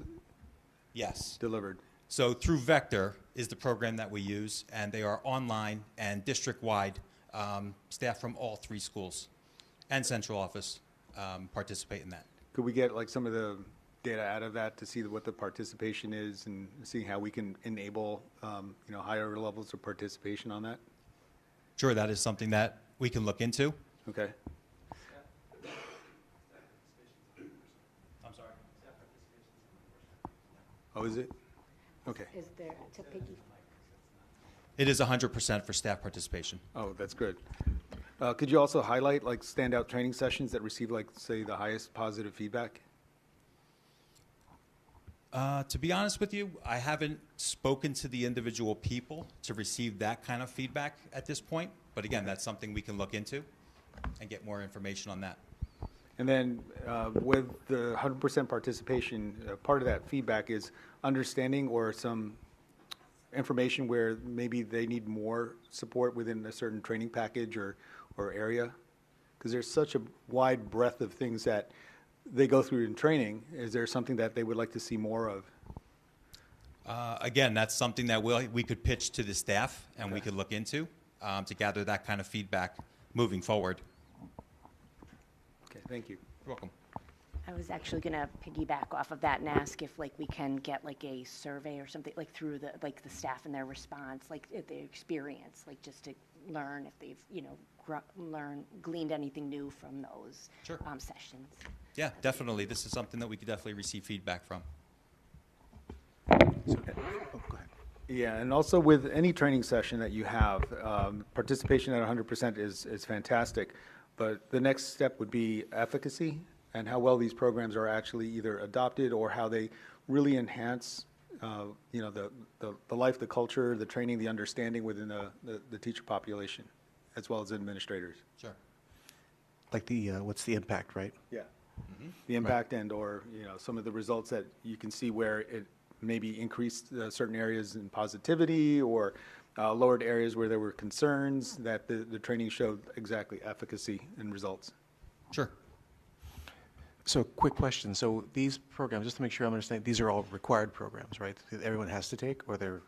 Yes. delivered? So through Vector is the program that we use, and they are online and district-wide. Staff from all 3 schools and central office participate in that. Could we get like some of the data out of that to see what the participation is and see how we can enable, higher levels of participation on that? Sure, that is something that we can look into. Okay. I'm sorry. Oh, is it? Okay. Is there, to piggy? It is 100% for staff participation. Oh, that's good. Could you also highlight like standout training sessions that receive like, say, the highest positive feedback? To be honest with you, I haven't spoken to the individual people to receive that kind of feedback at this point. But again, that's something we can look into and get more information on that. And then with the 100% participation, part of that feedback is understanding or some information where maybe they need more support within a certain training package or area? Because there's such a wide breadth of things that they go through in training. Is there something that they would like to see more of? Again, that's something that we could pitch to the staff and we could look into to gather that kind of feedback moving forward. Okay, thank you. You're welcome. I was actually going to piggyback off of that and ask if like we can get like a survey or something like through the staff and their response, like their experience, like just to learn if they've gleaned anything new from those Sure. Sessions. Yeah, definitely. This is something that we could definitely receive feedback from. Oh, go ahead. Yeah, and also with any training session that you have, participation at 100% is fantastic, but the next step would be efficacy and how well these programs are actually either adopted or how they really enhance, the life, the culture, the training, the understanding within the teacher population, as well as administrators. Sure. Like what's the impact, right? Yeah. Mm-hmm. The impact and or some of the results that you can see where it maybe increased certain areas in positivity or lowered areas where there were concerns that the training showed exactly efficacy and results. Sure. So quick question. So these programs, just to make sure I'm understanding, these are all required programs, right? That everyone has to take, or they're...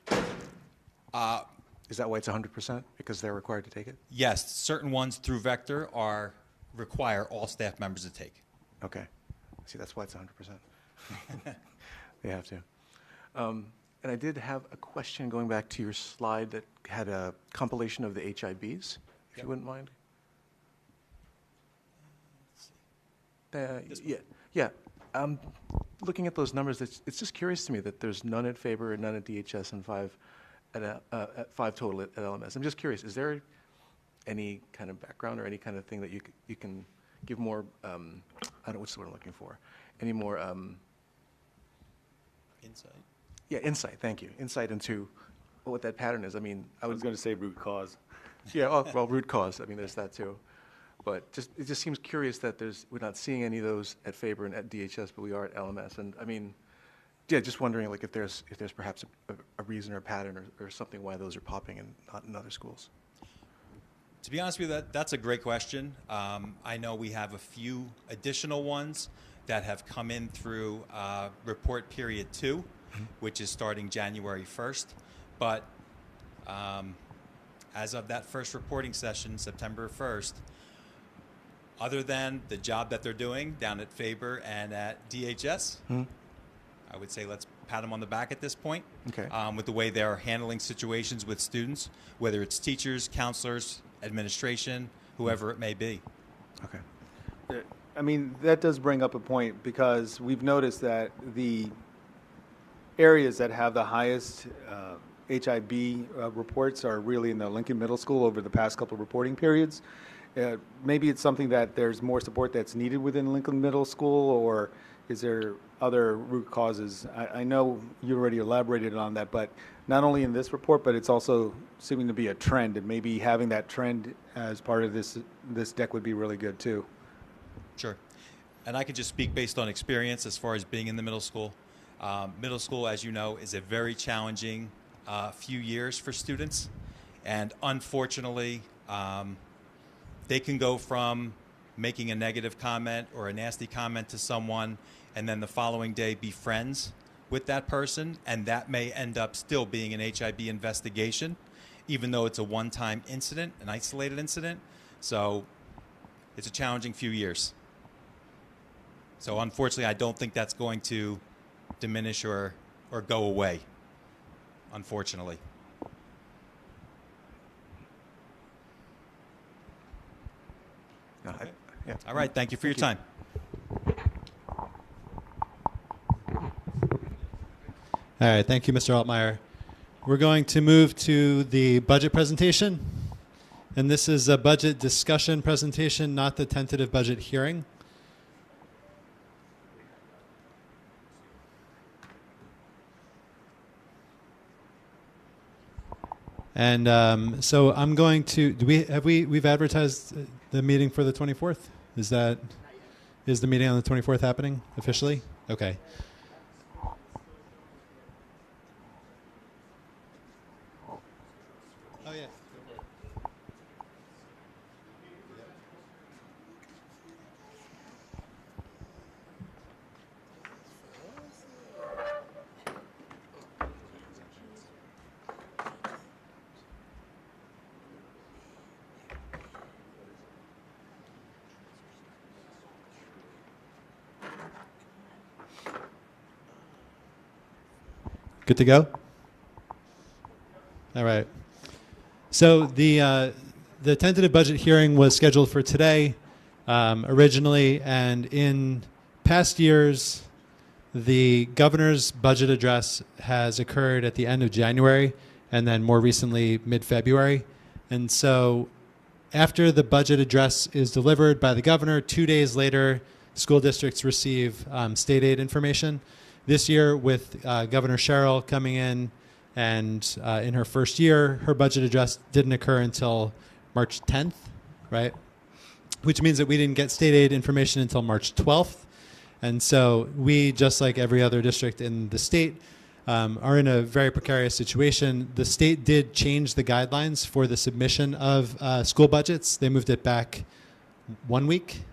is that why it's 100%? Because they're required to take it? Yes, certain ones through Vector require all staff members to take. Okay. See, that's why it's 100%. They have to. And I did have a question going back to your slide that had a compilation of the HIBs, if you wouldn't mind. Yeah. Looking at those numbers, it's just curious to me that there's none at Faber and none at DHS and five total at LMS. I'm just curious, is there any kind of background or any kind of thing that you can give more, I don't know what's the word I'm looking for, any more... Insight? Yeah, insight, thank you. Insight into what that pattern is. I mean, I was going to say root cause. Yeah, well, root cause, I mean, there's that too. But it just seems curious that we're not seeing any of those at Faber and at DHS, but we are at LMS. And I mean, yeah, just wondering like if there's perhaps a reason or a pattern or something why those are popping and not in other schools. To be honest with you, that's a great question. I know we have a few additional ones that have come in through report period 2, which is starting January 1st. But as of that first reporting session, September 1st, other than the job that they're doing down at Faber and at DHS, I would say let's pat them on the back at this point. Okay. With the way they're handling situations with students, whether it's teachers, counselors, administration, whoever it may be. Okay. I mean, that does bring up a point because we've noticed that the areas that have the highest HIB reports are really in the Lincoln Middle School over the past couple of reporting periods. Maybe it's something that there's more support that's needed within Lincoln Middle School, or is there other root causes? I know you already elaborated on that, but not only in this report, but it's also seeming to be a trend, and maybe having that trend as part of this deck would be really good too. Sure. And I can just speak based on experience as far as being in the middle school. Middle school, as you know, is a very challenging few years for students. And unfortunately, they can go from making a negative comment or a nasty comment to someone and then the following day be friends with that person, and that may end up still being an HIB investigation, even though it's a one-time incident, an isolated incident. So it's a challenging few years. So unfortunately, I don't think that's going to diminish or go away, unfortunately. Okay. Yeah. All right, thank you for your time. All right, thank you, Mr. Altmaier. We're going to move to the budget presentation. And this is a budget discussion presentation, not the tentative budget hearing. And so I'm going to, we've advertised the meeting for the 24th? Is the meeting on the 24th happening officially? Okay. Oh, yeah. Good to go? All right. So the tentative budget hearing was scheduled for today originally, and in past years, the governor's budget address has occurred at the end of January and then more recently mid-February. And so after the budget address is delivered by the governor, 2 days later, school districts receive state aid information. This year, with Governor Sherrill coming in, and in her first year, her budget address didn't occur until March 10th, right? Which means that we didn't get state aid information until March 12th. And so we, just like every other district in the state, are in a very precarious situation. The state did change the guidelines for the submission of school budgets. They moved it back 1 week.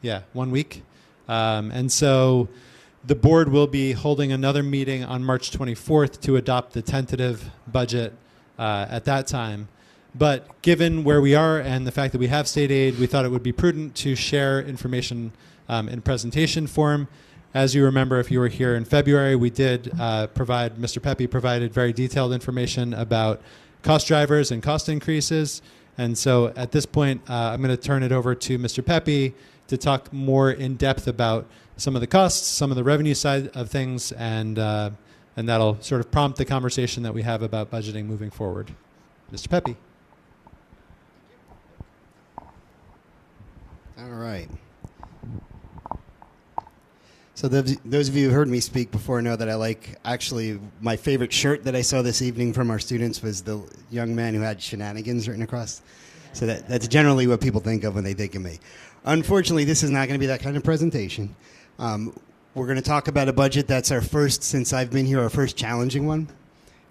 Yeah, 1 week. And so the board will be holding another meeting on March 24th to adopt the tentative budget at that time. But given where we are and the fact that we have state aid, we thought it would be prudent to share information in presentation form. As you remember, if you were here in February, we did Mr. Pepe provided very detailed information about cost drivers and cost increases. And so at this point, I'm going to turn it over to Mr. Pepe to talk more in depth about some of the costs, some of the revenue side of things, and that'll sort of prompt the conversation that we have about budgeting moving forward. Mr. Pepe. All right. So those of you who heard me speak before know that I like, actually, my favorite shirt that I saw this evening from our students was the young man who had shenanigans written across. So that's generally what people think of when they think of me. Unfortunately, this is not going to be that kind of presentation. We're going to talk about a budget that's our first, since I've been here, our first challenging one.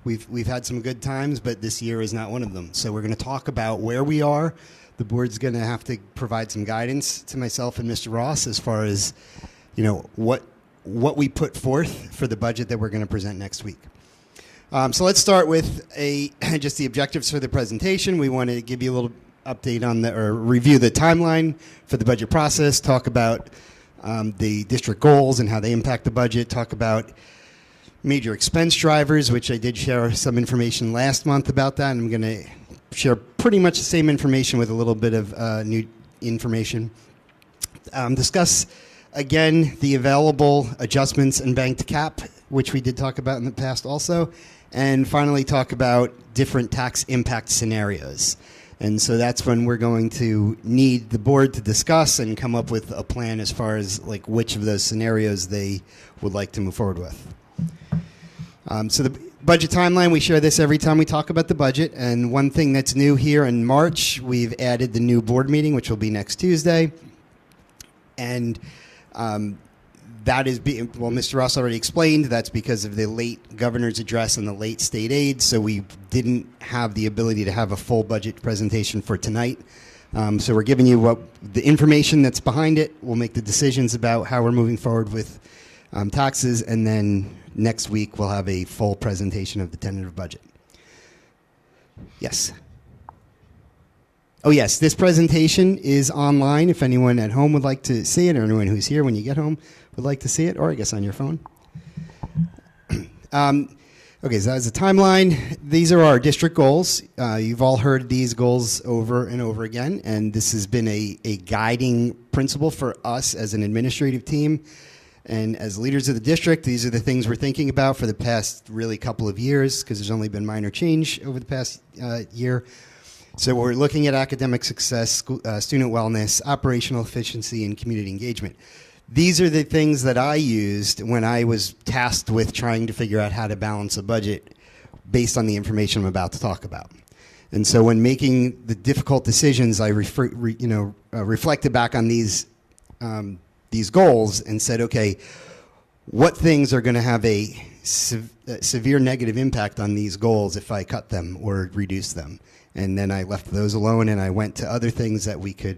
We've had some good times, but this year is not one of them. So we're going to talk about where we are. The board's going to have to provide some guidance to myself and Mr. Ross as far as, you know, what we put forth for the budget that we're going to present next week. So let's start with just the objectives for the presentation. We want to give you a little update on or review the timeline for the budget process, talk about the district goals and how they impact the budget, talk about major expense drivers, which I did share some information last month about that, and I'm going to share pretty much the same information with a little bit of new information. Discuss, again, the available adjustments and banked cap, which we did talk about in the past also, and finally talk about different tax impact scenarios. And so that's when we're going to need the board to discuss and come up with a plan as far as like which of those scenarios they would like to move forward with. So the budget timeline, we share this every time we talk about the budget. And one thing that's new here in March, we've added the new board meeting, which will be next Tuesday. And that is well, Mr. Ross already explained, that's because of the late governor's address and the late state aid, so we didn't have the ability to have a full budget presentation for tonight. So we're giving you what the information that's behind it. We'll make the decisions about how we're moving forward with taxes, and then next week we'll have a full presentation of the tentative budget. Yes? Oh, yes, this presentation is online if anyone at home would like to see it, or anyone who's here when you get home would like to see it, or I guess on your phone. Okay, so that's the timeline. These are our district goals. You've all heard these goals over and over again, and this has been a guiding principle for us as an administrative team. And as leaders of the district, these are the things we're thinking about for the past really couple of years, because there's only been minor change over the past year. So we're looking at academic success, student wellness, operational efficiency, and community engagement. These are the things that I used when I was tasked with trying to figure out how to balance a budget based on the information I'm about to talk about. And so when making the difficult decisions, I reflected back on these goals and said, okay, what things are going to have a severe negative impact on these goals if I cut them or reduce them? And then I left those alone, and I went to other things that we could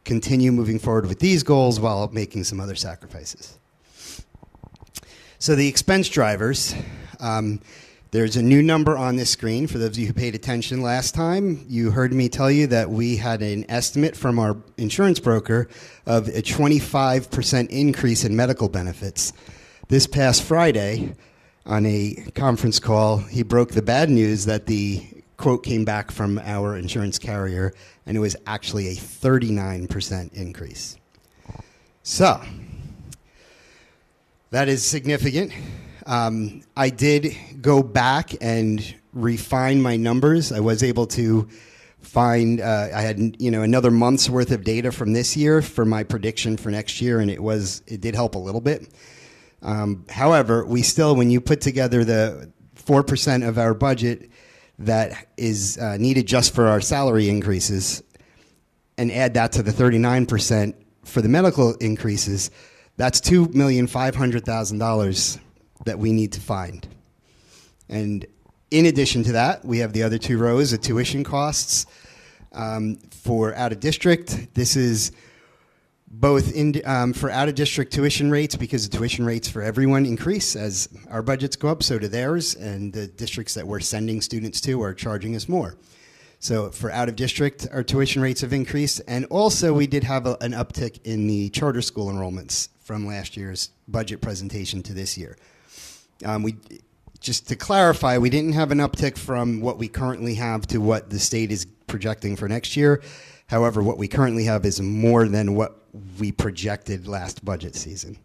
continue moving forward with these goals while making some other sacrifices. So the expense drivers, there's a new number on this screen. For those of you who paid attention last time, you heard me tell you that we had an estimate from our insurance broker of a 25% increase in medical benefits. This past Friday, on a conference call, he broke the bad news that the quote came back from our insurance carrier, and it was actually a 39% increase. So, that is significant. I did go back and refine my numbers. I was able to find, I had another month's worth of data from this year for my prediction for next year, and it did help a little bit. However, we still, when you put together the 4% of our budget that is needed just for our salary increases and add that to the 39% for the medical increases, that's $2,500,000 that we need to find. And in addition to that, we have the other two rows of tuition costs for out-of-district. This is both for out-of-district tuition rates, because the tuition rates for everyone increase as our budgets go up, so do theirs, and the districts that we're sending students to are charging us more. So for out-of-district, our tuition rates have increased, and also we did have an uptick in the charter school enrollments from last year's budget presentation to this year. Just to clarify, we didn't have an uptick from what we currently have to what the state is projecting for next year. However, what we currently have is more than what we projected last budget season.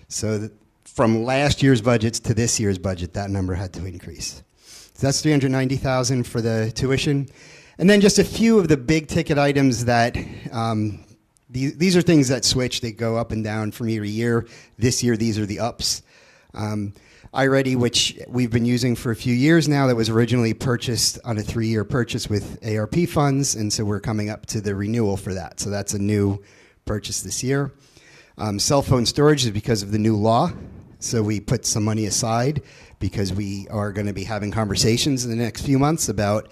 So from last year's budgets to this year's budget, that number had to increase. So that's $390,000 for the tuition. And then just a few of the big ticket items that, these are things that switch. They go up and down from year to year. This year, these are the ups. iReady, which we've been using for a few years now, that was originally purchased on a 3-year purchase with ARP funds, and so we're coming up to the renewal for that. So that's a new purchase this year. Cell phone storage is because of the new law, so we put some money aside because we are going to be having conversations in the next few months about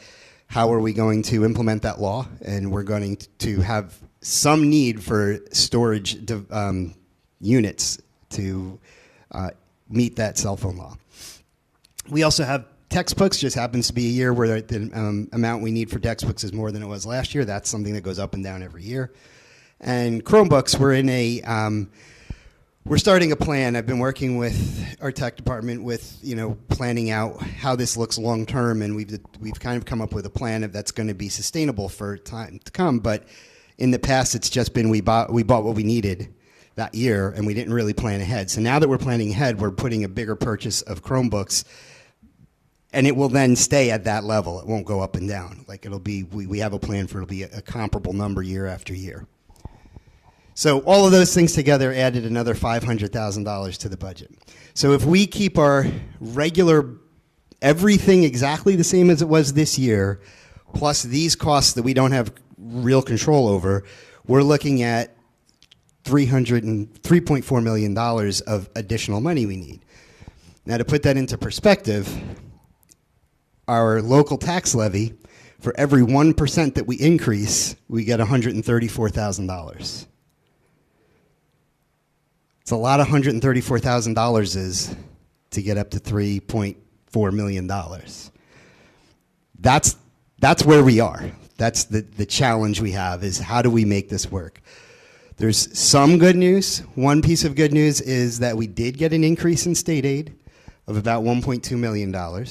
how are we going to implement that law, and we're going to have some need for storage units to meet that cell phone law. We also have textbooks. Just happens to be a year where the amount we need for textbooks is more than it was last year. That's something that goes up and down every year. And Chromebooks, we're starting a plan. I've been working with our tech department with planning out how this looks long term, and we've kind of come up with a plan that's going to be sustainable for time to come. But in the past, it's just been we bought what we needed that year, and we didn't really plan ahead. So now that we're planning ahead, we're putting a bigger purchase of Chromebooks, and it will then stay at that level. It won't go up and down. Like it'll be, we have a plan for it'll be a comparable number year after year. So all of those things together added another $500,000 to the budget. So if we keep our regular everything exactly the same as it was this year, plus these costs that we don't have real control over, we're looking at $3.4 million of additional money we need. Now, to put that into perspective, our local tax levy, for every 1% that we increase, we get $134,000. It's a lot of $134,000 is to get up to $3.4 million. That's that's where we are. That's the challenge we have, is how do we make this work? There's some good news. One piece of good news is that we did get an increase in state aid of about $1.2 million.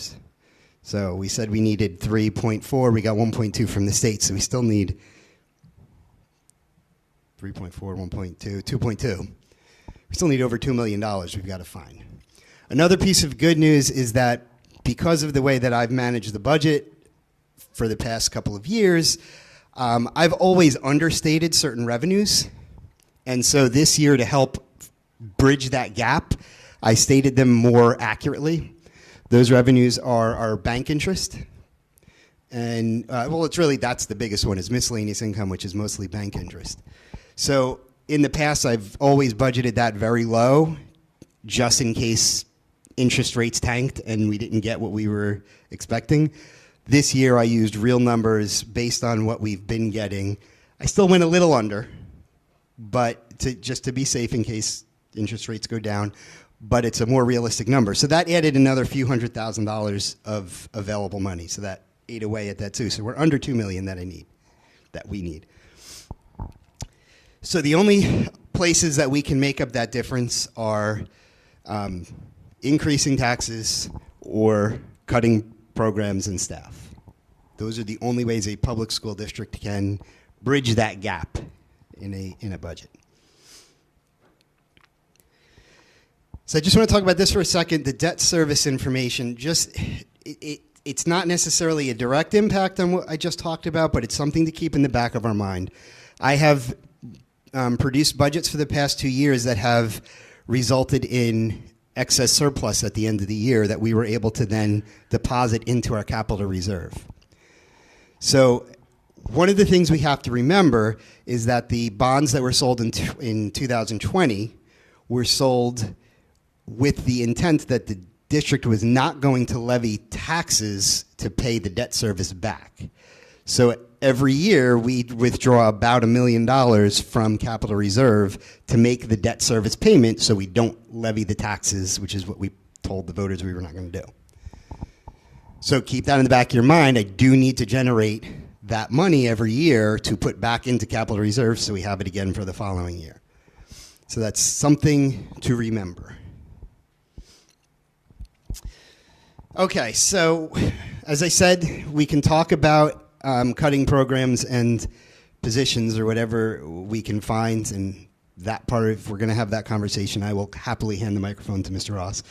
So we said we needed 3.4. We got 1.2 from the state, so we still need 3.4, 1.2, 2.2. We still need over $2 million we've got to find. Another piece of good news is that because of the way that I've managed the budget for the past couple of years, I've always understated certain revenues. And so this year, to help bridge that gap, I stated them more accurately. Those revenues are our bank interest. And, well, it's really, that's the biggest one, is miscellaneous income, which is mostly bank interest. So in the past, I've always budgeted that very low, just in case interest rates tanked and we didn't get what we were expecting. This year, I used real numbers based on what we've been getting. I still went a little under, but just to be safe in case interest rates go down, but it's a more realistic number. So that added another few $100,000 of available money. So that ate away at that too. So we're under $2 million that we need. So the only places that we can make up that difference are increasing taxes or cutting programs and staff. Those are the only ways a public school district can bridge that gap in a budget. So I just want to talk about this for a second. The debt service information, it's not necessarily a direct impact on what I just talked about, but it's something to keep in the back of our mind. I have produced budgets for the past 2 years that have resulted in excess surplus at the end of the year that we were able to then deposit into our capital reserve. So one of the things we have to remember is that the bonds that were sold in 2020 were sold with the intent that the district was not going to levy taxes to pay the debt service back. So every year we withdraw about $1 million from capital reserve to make the debt service payment so we don't levy the taxes, which is what we told the voters we were not going to do. So keep that in the back of your mind. I do need to generate that money every year to put back into capital reserve so we have it again for the following year. So that's something to remember. Okay, so as I said, we can talk about cutting programs and positions or whatever we can find, and that part, if we're going to have that conversation, I will happily hand the microphone to Mr. Ross.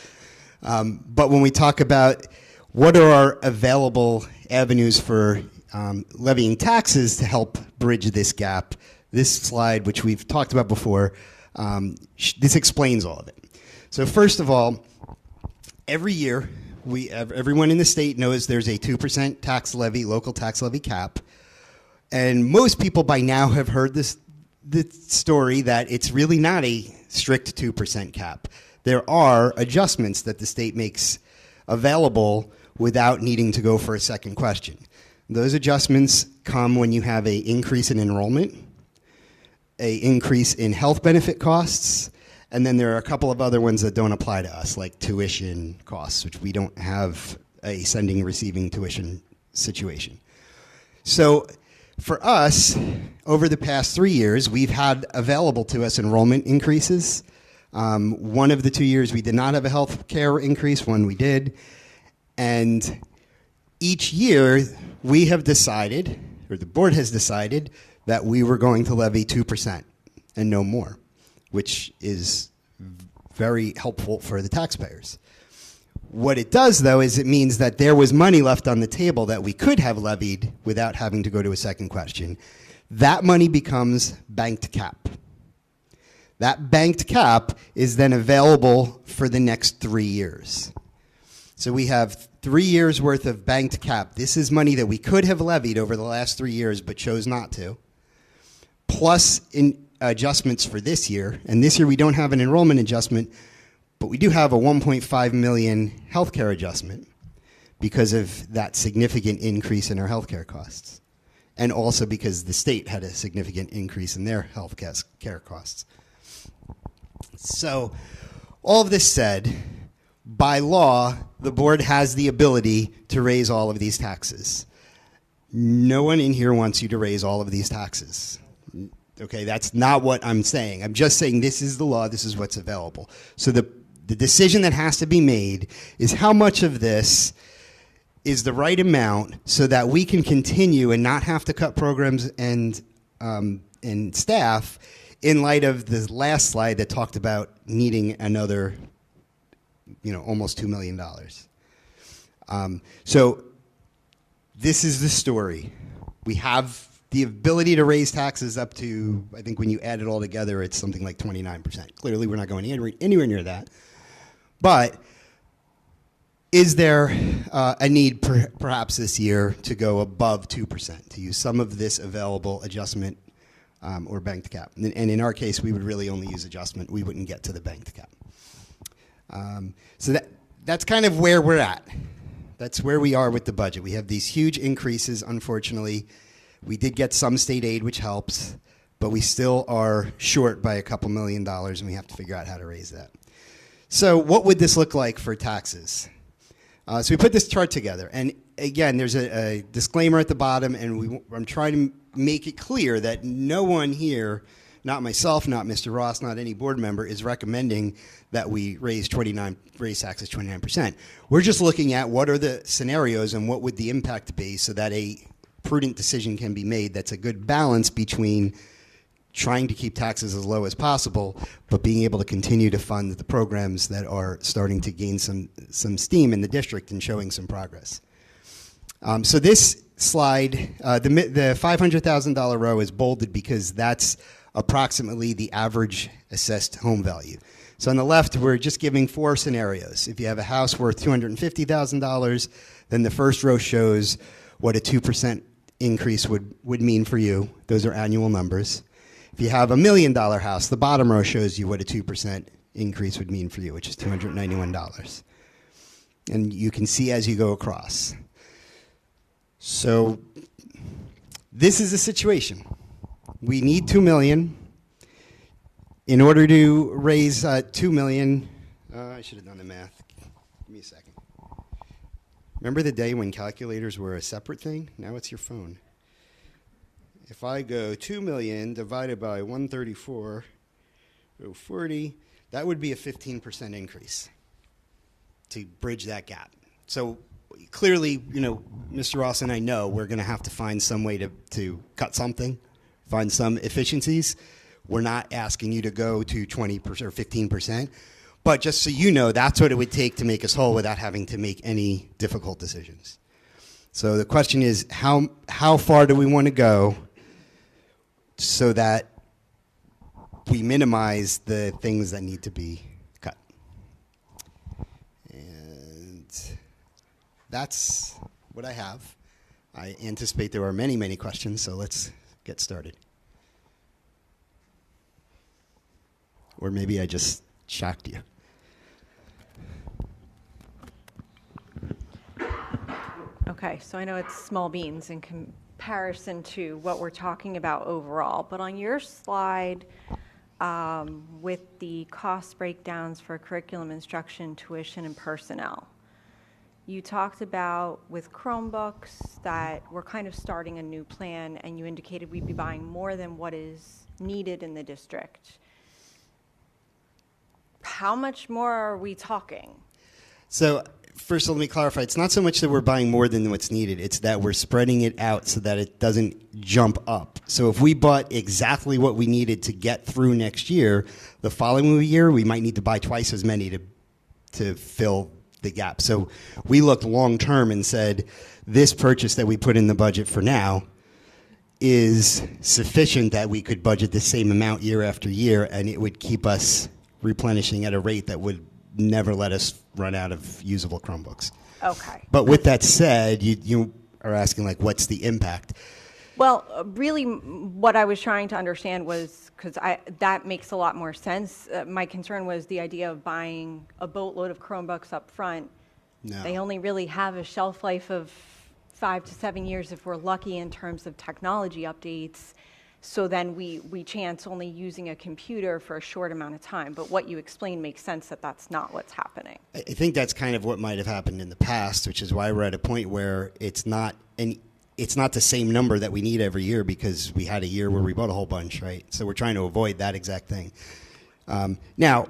But when we talk about what are our available avenues for levying taxes to help bridge this gap, this slide, which we've talked about before, this explains all of it. So first of all, every year, everyone in the state knows there's a 2% tax levy, local tax levy cap. And most people by now have heard the story that it's really not a strict 2% cap. There are adjustments that the state makes available without needing to go for a second question. Those adjustments come when you have an increase in enrollment, an increase in health benefit costs, and then there are a couple of other ones that don't apply to us, like tuition costs, which we don't have a sending and receiving tuition situation. So for us, over the past 3 years, we've had available to us enrollment increases. One of the 2 years we did not have a health care increase, one we did. And each year we have decided, or the board has decided, that we were going to levy 2% and no more, which is very helpful for the taxpayers. What it does, though, is it means that there was money left on the table that we could have levied without having to go to a second question. That money becomes banked cap. That banked cap is then available for the next 3 years. So we have 3 years worth of banked cap. This is money that we could have levied over the last 3 years but chose not to, plus in adjustments for this year. And this year we don't have an enrollment adjustment, but we do have a $1.5 million healthcare adjustment because of that significant increase in our healthcare costs. And also because the state had a significant increase in their healthcare costs. So all of this said, by law, the board has the ability to raise all of these taxes. No one in here wants you to raise all of these taxes. Okay, that's not what I'm saying. I'm just saying this is the law, this is what's available. So the decision that has to be made is how much of this is the right amount so that we can continue and not have to cut programs and staff in light of the last slide that talked about needing another, almost $2 million. So this is the story. We have the ability to raise taxes up to, I think when you add it all together, it's something like 29%. Clearly, we're not going anywhere near that. But is there a need perhaps this year to go above 2%, to use some of this available adjustment or banked cap? And in our case, we would really only use adjustment. We wouldn't get to the banked cap. So that's kind of where we're at. That's where we are with the budget. We have these huge increases, unfortunately. We did get some state aid, which helps, but we still are short by a couple $1 million, and we have to figure out how to raise that. So what would this look like for taxes? So we put this chart together, and again, there's a disclaimer at the bottom, and I'm trying to make it clear that no one here, not myself, not Mr. Ross, not any board member, is recommending that we raise taxes 29%. We're just looking at what are the scenarios and what would the impact be so that a prudent decision can be made that's a good balance between trying to keep taxes as low as possible, but being able to continue to fund the programs that are starting to gain some steam in the district and showing some progress. So this slide, the $500,000 row is bolded because that's approximately the average assessed home value. So on the left, we're just giving 4 scenarios. If you have a house worth $250,000, then the first row shows what a 2% increase would mean for you. Those are annual numbers. If you have $1 million house, the bottom row shows you what a 2% increase would mean for you, which is $291. And you can see as you go across. So this is the situation. We need $2 million. In order to raise $2 million, I should have done the math. Give me a second. Remember the day when calculators were a separate thing? Now it's your phone. If I go 2 million divided by 134, 40, that would be a 15% increase to bridge that gap. So clearly, Mr. Ross and I know we're going to have to find some way to cut something, find some efficiencies. We're not asking you to go to 20% or 15%, but just so you know, that's what it would take to make us whole without having to make any difficult decisions. So the question is, how far do we want to go so that we minimize the things that need to be cut? And that's what I have. I anticipate there are many, many questions, so let's get started. Or maybe I just shocked you. Okay, so I know it's small beans in comparison to what we're talking about overall, but on your slide with the cost breakdowns for curriculum, instruction, tuition, and personnel, you talked about with Chromebooks that we're kind of starting a new plan, and you indicated we'd be buying more than what is needed in the district. How much more are we talking? So first, let me clarify. It's not so much that we're buying more than what's needed. It's that we're spreading it out so that it doesn't jump up. So if we bought exactly what we needed to get through next year, the following year, we might need to buy twice as many to fill the gap. So we looked long term and said, this purchase that we put in the budget for now is sufficient that we could budget the same amount year after year, and it would keep us replenishing at a rate that would never let us run out of usable Chromebooks. Okay. But with that said, you are asking, like, what's the impact? Well, really, what I was trying to understand was, because that makes a lot more sense. My concern was the idea of buying a boatload of Chromebooks up front. No. They only really have a shelf life of 5 to 7 years if we're lucky in terms of technology updates. So then we chance only using a computer for a short amount of time. But what you explained makes sense that that's not what's happening. I think that's kind of what might have happened in the past, which is why we're at a point where it's not it's not the same number that we need every year because we had a year where we bought a whole bunch, right? So we're trying to avoid that exact thing. Now,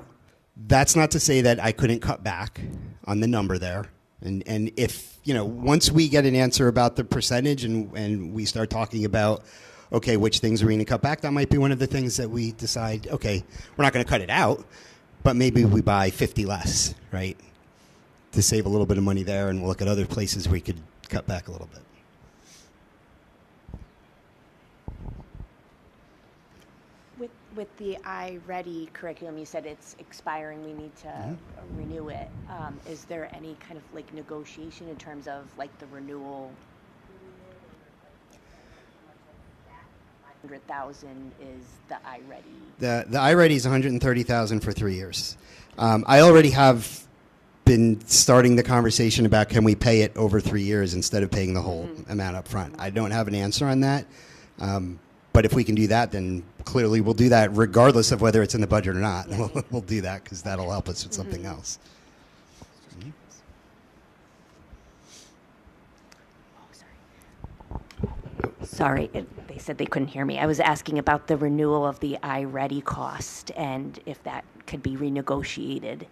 that's not to say that I couldn't cut back on the number there. And if, once we get an answer about the percentage and we start talking about, okay, which things are we going to cut back, that might be one of the things that we decide, okay, we're not going to cut it out, but maybe we buy 50 less, right? To save a little bit of money there, and we'll look at other places we could cut back a little bit. With the iReady curriculum, you said it's expiring, we need to renew it. Is there any kind of like negotiation in terms of like the renewal? 100,000 is the iReady. The iReady is 130,000 for 3 years. I already have been starting the conversation about can we pay it over 3 years instead of paying the whole amount up front. I don't have an answer on that. But if we can do that, then clearly we'll do that regardless of whether it's in the budget or not. We'll do that because that'll help us with something else. Sorry, they said they couldn't hear me. I was asking about the renewal of the iReady cost and if that could be renegotiated.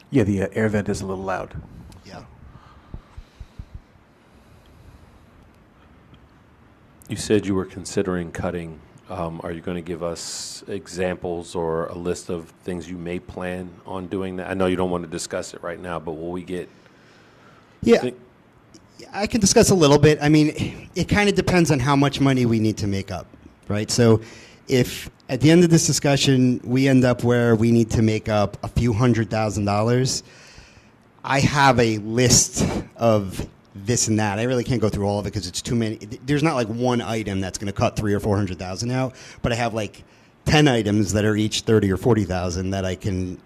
Yeah, the air vent is a little loud. Yeah. You said you were considering cutting. Are you going to give us examples or a list of things you may plan on doing that? I know you don't want to discuss it right now, but will we get... Yeah, I can discuss a little bit. I mean, it kind of depends on how much money we need to make up, right? So if at the end of this discussion we end up where we need to make up a few $100,000, I have a list of this and that. I really can't go through all of it because it's too many. There's not like one item that's going to cut 300,000 or 400,000 out, but I have like 10 items that are each 30,000 or 40,000 that I can,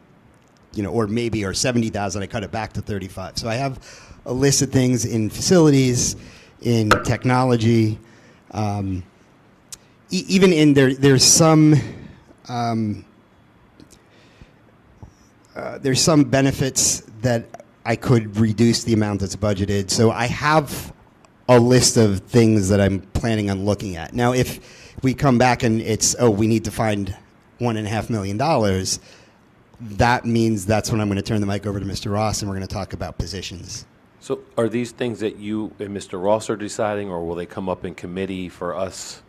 or maybe or 70,000. I cut it back to 35. So I have a list of things in facilities, in technology, even in there's some benefits that I could reduce the amount that's budgeted. So I have a list of things that I'm planning on looking at. Now, if we come back and it's, we need to find $1.5 million, that means that's when I'm going to turn the mic over to Mr. Ross and we're going to talk about positions. So are these things that you and Mr. Ross are deciding, or will they come up in committee for us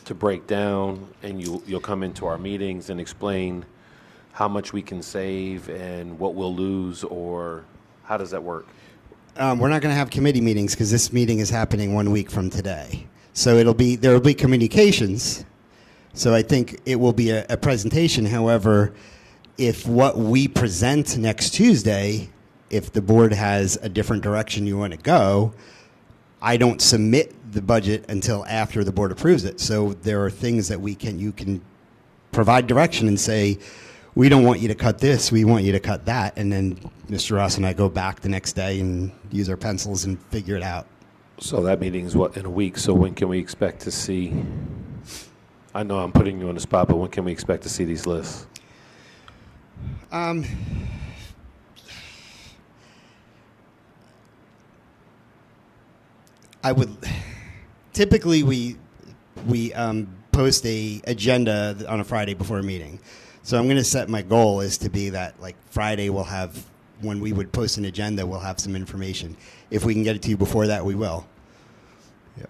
to break down, and you'll come into our meetings and explain how much we can save and what we'll lose, or how does that work? We're not going to have committee meetings because this meeting is happening 1 week from today. So there will be communications. So I think it will be a presentation. However, if what we present next Tuesday, if the board has a different direction you want to go, I don't submit the budget until after the board approves it. So there are things that you can provide direction and say, we don't want you to cut this, we want you to cut that. And then Mr. Ross and I go back the next day and use our pencils and figure it out. So that meeting is in a week. So when can we expect to see, I know I'm putting you on the spot, but when can we expect to see these lists? Typically we post a agenda on a Friday before a meeting. So I'm going to set my goal is to be that like Friday when we would post an agenda, we'll have some information. If we can get it to you before that, we will. Yeah.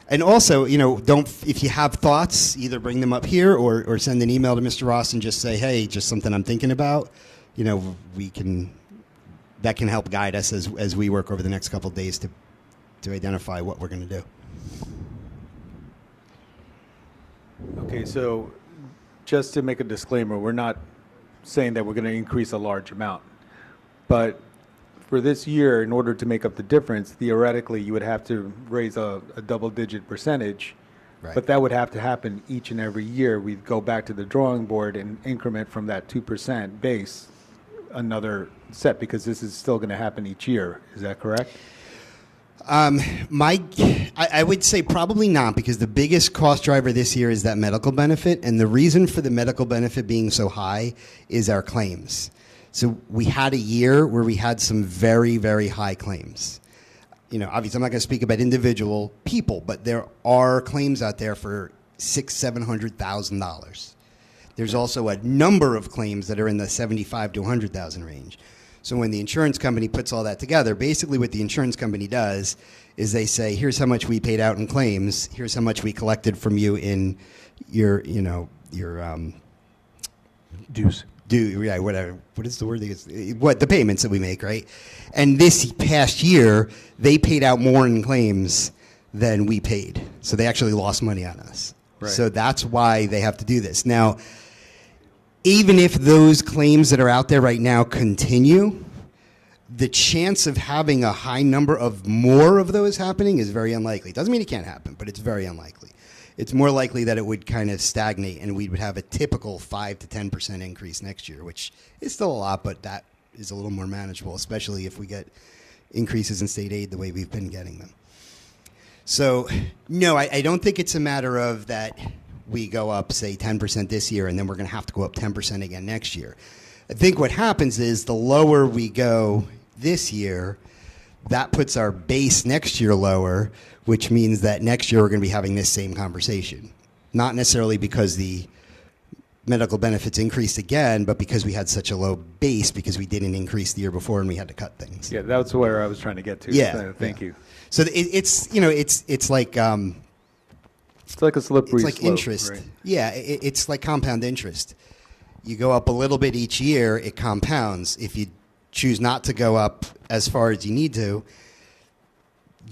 And also, if you have thoughts, either bring them up here or send an email to Mr. Ross and just say, hey, just something I'm thinking about. That can help guide us as we work over the next couple of days to identify what we're going to do. Okay, so just to make a disclaimer, we're not saying that we're going to increase a large amount. But for this year, in order to make up the difference, theoretically, you would have to raise a double-digit percentage. Right. But that would have to happen each and every year. We'd go back to the drawing board and increment from that 2% base another set, because this is still going to happen each year. Is that correct? I would say probably not, because the biggest cost driver this year is that medical benefit, and the reason for the medical benefit being so high is our claims. So we had a year where we had some very, very high claims. You know, obviously I'm not going to speak about individual people, but there are claims out there for $600,000-$700,000. There's also a number of claims that are in the $75,000 to $100,000 range. So when the insurance company puts all that together, basically what the insurance company does is they say, here's how much we paid out in claims, here's how much we collected from you in your, you know, your Dues. yeah, whatever. What is the word? What the payments that we make, right? And this past year, they paid out more in claims than we paid, so they actually lost money on us. Right. So that's why they have to do this now. Even if those claims that are out there right now continue, the chance of having a high number of more of those happening is very unlikely. Doesn't mean it can't happen, but it's very unlikely. It's more likely that it would kind of stagnate and we would have a typical 5 to 10% increase next year, which is still a lot, but that is a little more manageable, especially if we get increases in state aid the way we've been getting them. So, no, I don't think it's a matter of that we go up, say, 10% this year and then we're going to have to go up 10% again next year. I think what happens is the lower we go this year, that puts our base next year lower, which means that next year we're going to be having this same conversation. Not necessarily because the medical benefits increased again, but because we had such a low base because we didn't increase the year before and we had to cut things. Yeah, that's where I was trying to get to. Yeah. So thank you. So it's you know it's like It's like a slippery it's like slope, interest. right? Yeah, it's like compound interest. You go up a little bit each year, it compounds. If you choose not to go up as far as you need to,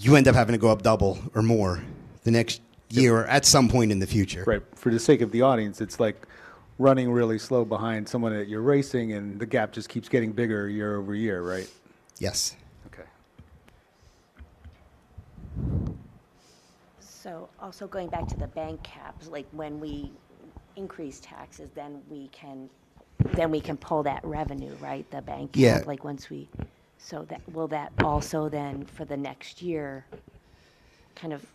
you end up having to go up double or more the next year or at some point in the future. Right. For the sake of the audience, it's like running really slow behind someone that you're racing, and the gap just keeps getting bigger year over year, right? Yes. Okay. So also going back to the bank caps, like when we increase taxes, then we can pull that revenue, right? The bank cap, Yeah. like once we, so that, will that also then for the next year kind of,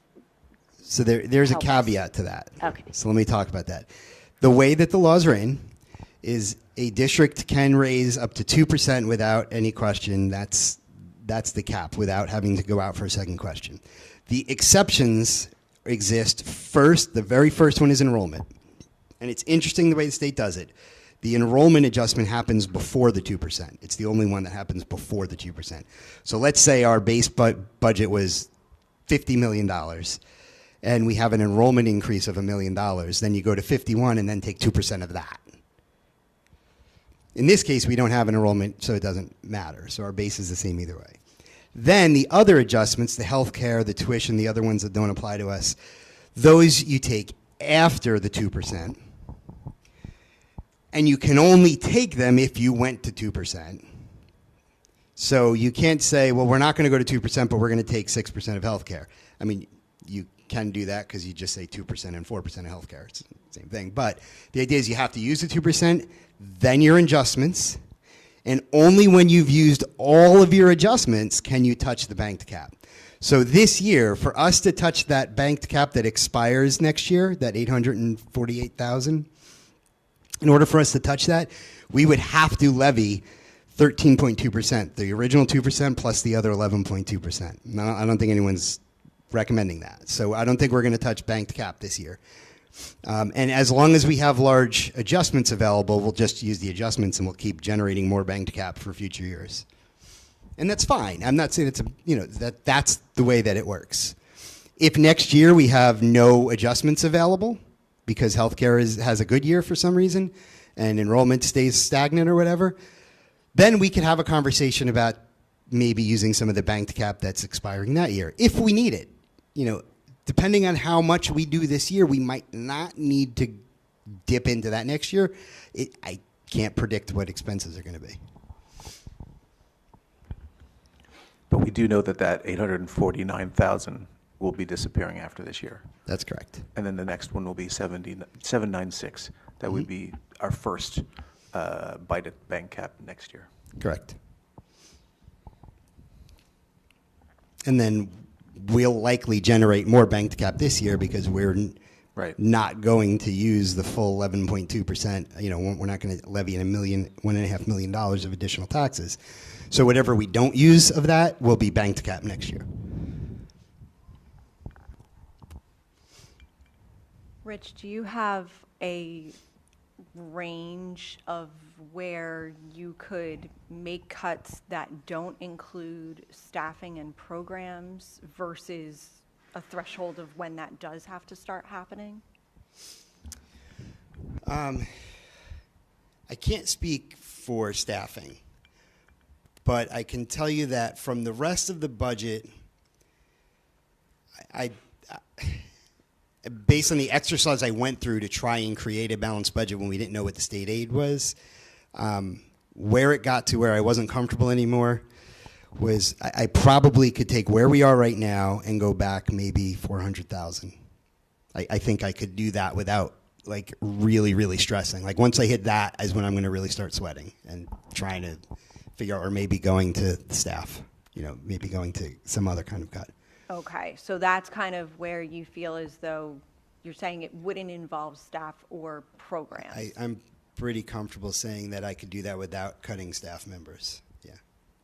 So there's a help us? caveat to that. Okay. So let me talk about that. The way that the laws are in is a district can raise up to 2% without any question. That's the cap, without having to go out for a second question. The exceptions exist first. The very first one is enrollment. And it's interesting the way the state does it. The enrollment adjustment happens before the 2%. It's the only one that happens before the 2%. So let's say our base budget was $50 million, and we have an enrollment increase of $1 million. Then you go to 51 and then take 2% of that. In this case, we don't have an enrollment, so it doesn't matter. So our base is the same either way. Then the other adjustments, the health care, the tuition, the other ones that don't apply to us, those you take after the 2%. And you can only take them if you went to 2%. So you can't say, well, we're not going to go to 2%, but we're going to take 6% of health care. I mean, you can do that because you just say 2% and 4% of health care. It's the same thing. But the idea is you have to use the 2%, then your adjustments, and only when you've used all of your adjustments can you touch the banked cap. So this year, for us to touch that banked cap that expires next year, that $848,000, in order for us to touch that, we would have to levy 13.2%, the original 2% plus the other 11.2%. Now, I don't think anyone's recommending that. So I don't think we're going to touch banked cap this year. And as long as we have large adjustments available, we'll just use the adjustments and we'll keep generating more banked cap for future years. And that's fine. I'm not saying it's that's the way that it works. If next year we have no adjustments available because healthcare has a good year for some reason and enrollment stays stagnant or whatever, then we could have a conversation about maybe using some of the banked cap that's expiring that year if we need it. Depending on how much we do this year, we might not need to dip into that next year. I can't predict what expenses are going to be. But we do know that $849,000 will be disappearing after this year. That's correct. And then the next one will be 796. That would be our first bite at bank cap next year. Correct. And then we'll likely generate more banked cap this year because we're Right. not going to use the full 11.2%. You know, we're not going to levy $1.5 million of additional taxes. So whatever we don't use of that will be banked cap next year. Rich, do you have a range of where you could make cuts that don't include staffing and programs versus a threshold of when that does have to start happening? I can't speak for staffing, but I can tell you that from the rest of the budget, based on the exercise I went through to try and create a balanced budget when we didn't know what the state aid was, where it got to where I wasn't comfortable anymore was I probably could take where we are right now and go back maybe 400,000. I think I could do that without like really, really stressing. Like once I hit that is when I'm going to really start sweating and trying to figure out, or maybe going to the staff, you know, maybe going to some other kind of cut. Okay, so that's kind of where you feel as though you're saying it wouldn't involve staff or programs. I'm pretty comfortable saying that I could do that without cutting staff members, yeah.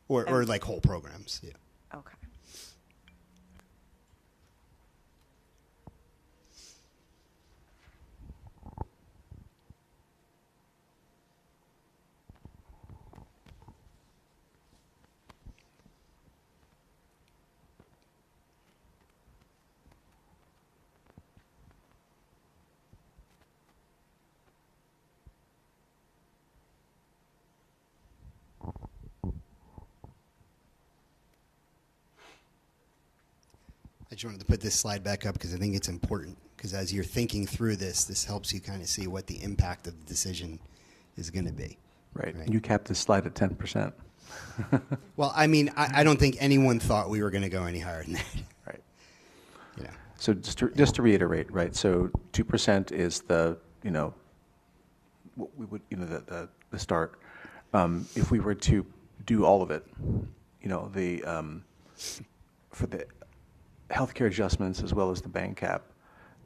Or like whole programs, yeah. Okay. I just wanted to put this slide back up because I think it's important, because as you're thinking through this helps you kind of see what the impact of the decision is going to be. Right. You capped this slide at 10%. Well, I mean, I don't think anyone thought we were going to go any higher than that. Right. Yeah. So just to reiterate, right? So 2% is the, you know, what we would, you know, the start. If we were to do all of it, you know, the for the healthcare adjustments as well as the bank cap,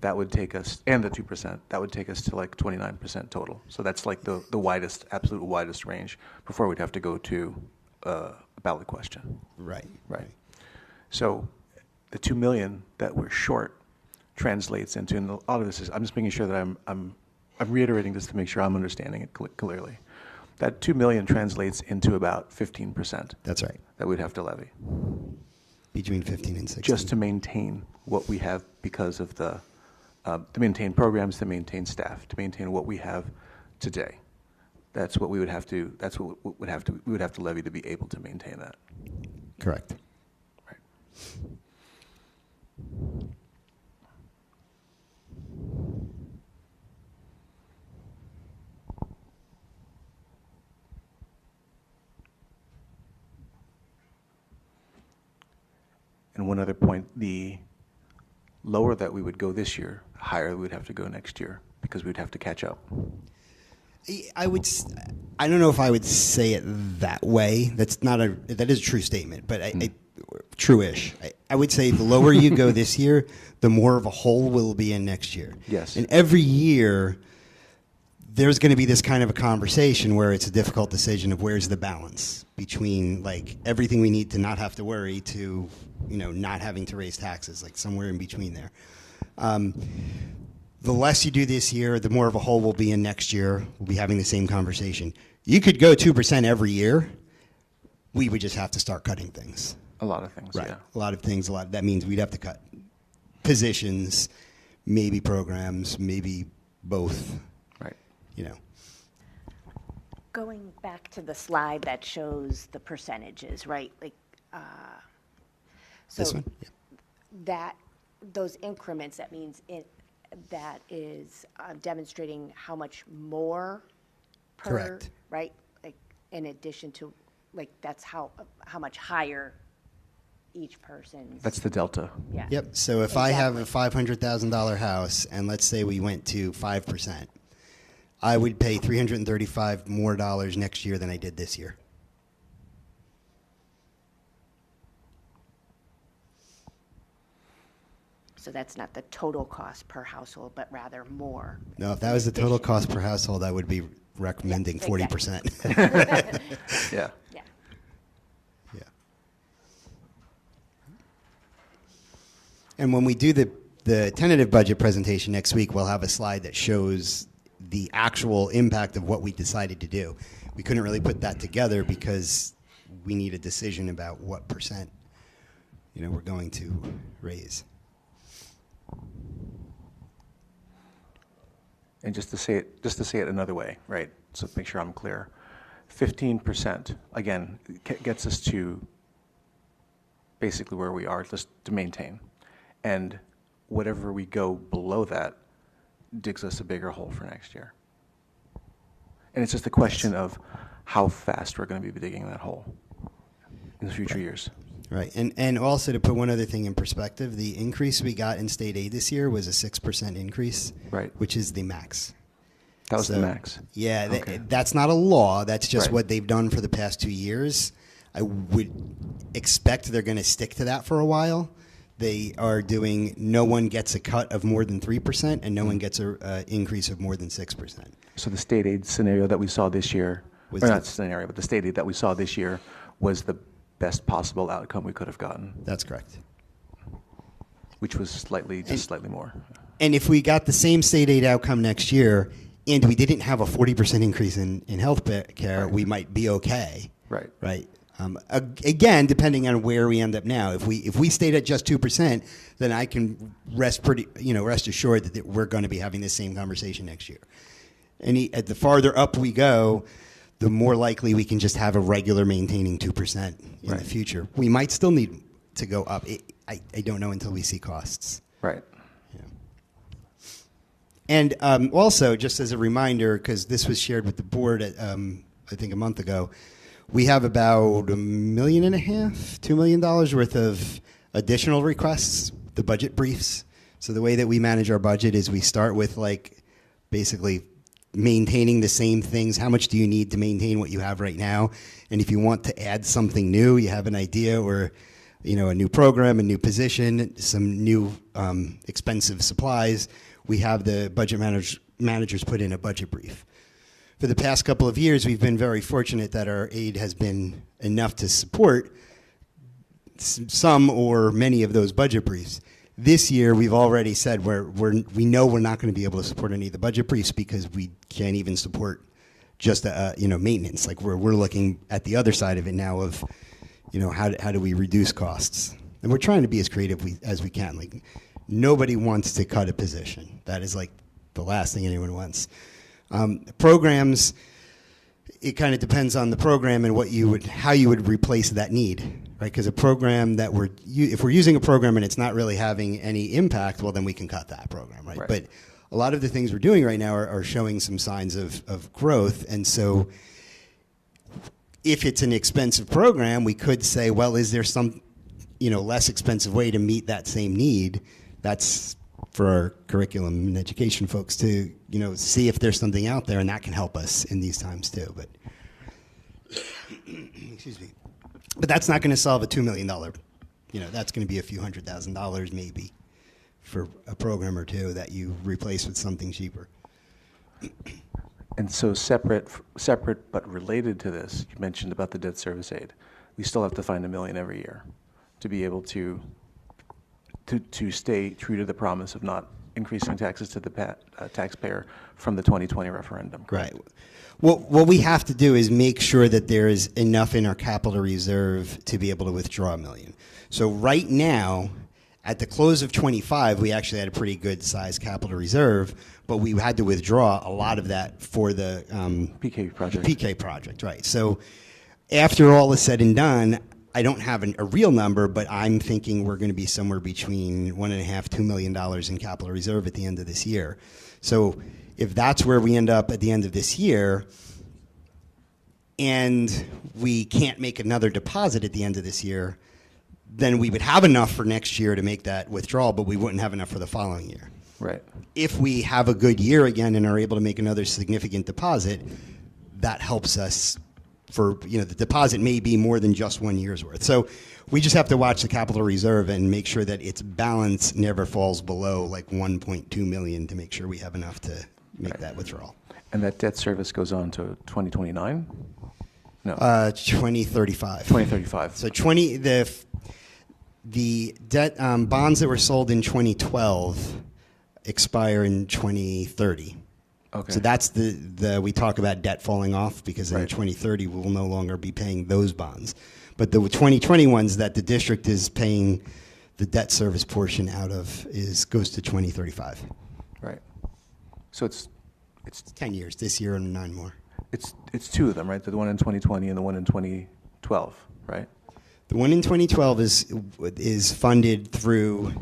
that would take us, and the 2%, that would take us to like 29% total. So that's like the widest, absolute widest range before we'd have to go to a ballot question. Right. Right. So the 2 million that we're short translates into, and a lot of this is, I'm just making sure that I'm reiterating this to make sure I'm understanding it clearly. That 2 million translates into about 15%. That's right. That we'd have to levy. Between 15 and 16. Just to maintain what we have because of the, to maintain programs, to maintain staff, to maintain what we have today. That's what we would have to, that's what we would have to levy to be able to maintain that. Correct. Right. And one other point, the lower that we would go this year, higher we would have to go next year because we'd have to catch up. I don't know if I would say it that way. That is a true statement, but true-ish. I would say the lower you go this year, the more of a hole we'll be in next year. Yes. And every year, there's going to be this kind of a conversation where it's a difficult decision of where's the balance between like everything we need to not have to worry to, you know, not having to raise taxes, like somewhere in between there. The less you do this year, the more of a hole we'll be in next year. We'll be having the same conversation. You could go 2% every year. We would just have to start cutting things. A lot of things, Right. yeah. A lot of things. That means we'd have to cut positions, maybe programs, maybe both. Right. You know. Going back to the slide that shows the percentages, right? Like, so This one? Yeah. that those increments, that means that is demonstrating how much more per, Correct. right? Like in addition to, like that's how much higher each person's. That's the delta. Yeah. Yep. So if I have a $500,000 house, and let's say we went to 5%, I would pay $335 more next year than I did this year. So that's not the total cost per household, but rather more. No, if that was the total cost per household, I would be recommending 40%. Yeah. Yeah. Yeah. And when we do the tentative budget presentation next week, we'll have a slide that shows the actual impact of what we decided to do. We couldn't really put that together because we need a decision about what percent, we're going to raise. And just to say it another way, right? So make sure I'm clear. 15%, again, gets us to basically where we are, just to maintain. And whatever we go below that digs us a bigger hole for next year. And it's just a question of how fast we're going to be digging that hole in the future years. Right, and also to put one other thing in perspective, the increase we got in state aid this year was a 6% increase, right? Which is the max. That was the max. Yeah, okay. That's not a law. That's just Right. what they've done for the past 2 years. I would expect they're going to stick to that for a while. They are doing no one gets a cut of more than 3%, and no one gets an increase of more than 6%. So the state aid scenario that we saw this year, Was or the- not scenario, but the state aid that we saw this year was the best possible outcome we could have gotten, That's correct. which was slightly more. And if we got the same state aid outcome next year, and we didn't have a 40% increase in health care, we might be okay. Right. Right. Again, depending on where we end up now, if we stayed at just 2%, then I can rest assured that we're going to be having the same conversation next year. And the farther up we go, the more likely we can just have a regular maintaining 2% in the future. We might still need to go up. I don't know until we see costs. Right. And also, just as a reminder, because this was shared with the board, I think a month ago, we have about $1.5 million, $2 million worth of additional requests, the budget briefs. So the way that we manage our budget is we start with basically maintaining the same things. How much do you need to maintain what you have right now? And if you want to add something new, you have an idea or a new program, a new position, some new expensive supplies, we have the budget managers put in a budget brief. For the past couple of years, we've been very fortunate that our aid has been enough to support some or many of those budget briefs. This year, we've already said we know we're not going to be able to support any of the budget briefs because we can't even support just maintenance. We're looking at the other side of it now of how do we reduce costs, and we're trying to be as creative as we can. Nobody wants to cut a position. That is the last thing anyone wants. Programs, it kind of depends on the program and how you would replace that need, right? Because a program if we're using a program and it's not really having any impact, well, then we can cut that program, right? But a lot of the things we're doing right now are showing some signs of growth, and so if it's an expensive program, we could say, well, is there some less expensive way to meet that same need? That's for our curriculum and education folks to, see if there's something out there, and that can help us in these times too. But, excuse me. But that's not going to solve a $2 million. That's going to be a few $100,000 maybe for a program or two that you replace with something cheaper. And so separate but related to this, you mentioned about the debt service aid. We still have to find $1 million every year to be able to stay true to the promise of not increasing taxes to the taxpayer from the 2020 referendum. Right. Well, what we have to do is make sure that there is enough in our capital reserve to be able to withdraw $1 million. So right now, at the close of 25, we actually had a pretty good sized capital reserve, but we had to withdraw a lot of that for the PK project. The PK project, right. So after all is said and done, I don't have a real number, but I'm thinking we're going to be somewhere between $1.5 $2 million in capital reserve at the end of this year. So if that's where we end up at the end of this year, and we can't make another deposit at the end of this year, then we would have enough for next year to make that withdrawal, but we wouldn't have enough for the following year. Right. If we have a good year again and are able to make another significant deposit, that helps us for, the deposit may be more than just 1 year's worth. So we just have to watch the capital reserve and make sure that its balance never falls below like 1.2 million to make sure we have enough to make that withdrawal. And that debt service goes on to 2029? No. 2035. 2035. So the debt bonds that were sold in 2012 expire in 2030. Okay. So that's we talk about debt falling off because in 2030 we will no longer be paying those bonds. But the 2020 ones that the district is paying the debt service portion out of goes to 2035. Right. So it's 10 years, this year and 9 more. It's two of them, right? The one in 2020 and the one in 2012, right? The one in 2012 is funded through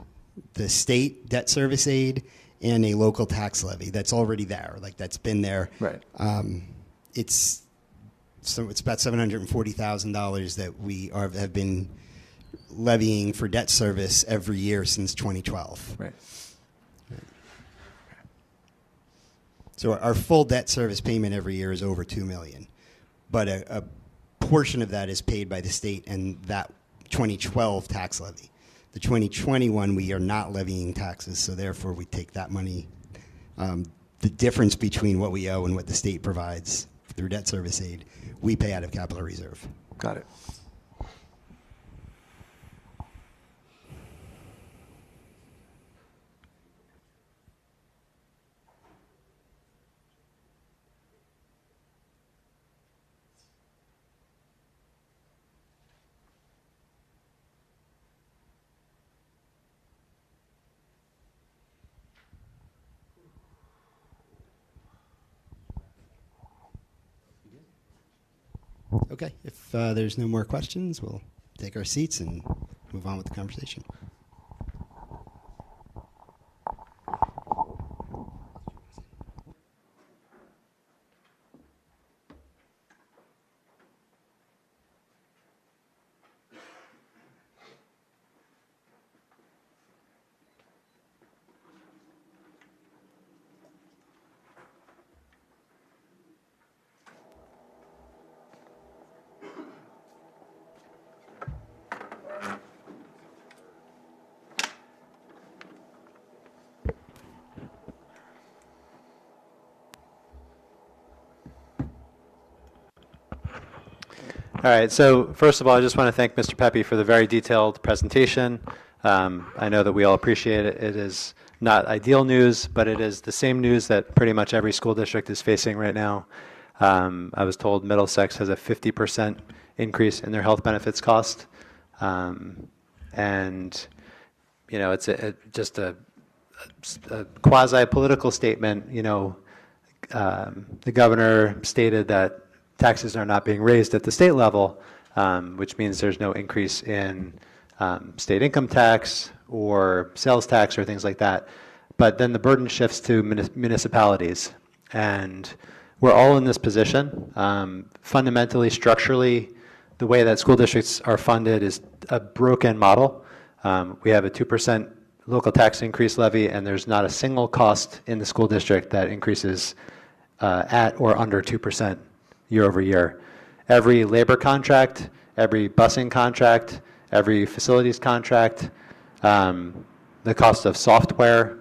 the state debt service aid and a local tax levy that's already there, like that's been there. Right. It's about $740,000 that we have been levying for debt service every year since 2012. Right. So our full debt service payment every year is over $2 million, but a portion of that is paid by the state and that 2012 tax levy. The 2021, we are not levying taxes, so therefore we take that money. The difference between what we owe and what the state provides through debt service aid, we pay out of capital reserve. Got it. Okay, if there's no more questions, we'll take our seats and move on with the conversation. All right, so first of all, I just want to thank Mr. Pepe for the very detailed presentation. I know that we all appreciate it. It is not ideal news, but it is the same news that pretty much every school district is facing right now. I was told Middlesex has a 50% increase in their health benefits cost. And, it's just a quasi-political statement. The governor stated that taxes are not being raised at the state level, which means there's no increase in state income tax or sales tax or things like that. But then the burden shifts to municipalities. And we're all in this position. Fundamentally, structurally, the way that school districts are funded is a broken model. We have a 2% local tax increase levy, and there's not a single cost in the school district that increases at or under 2%. Year over year. Every labor contract, every busing contract, every facilities contract, the cost of software,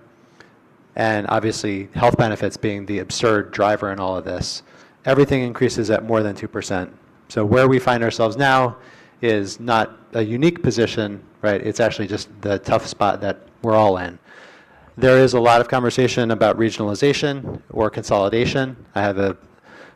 and obviously health benefits being the absurd driver in all of this, everything increases at more than 2%. So where we find ourselves now is not a unique position, right? It's actually just the tough spot that we're all in. There is a lot of conversation about regionalization or consolidation. I have a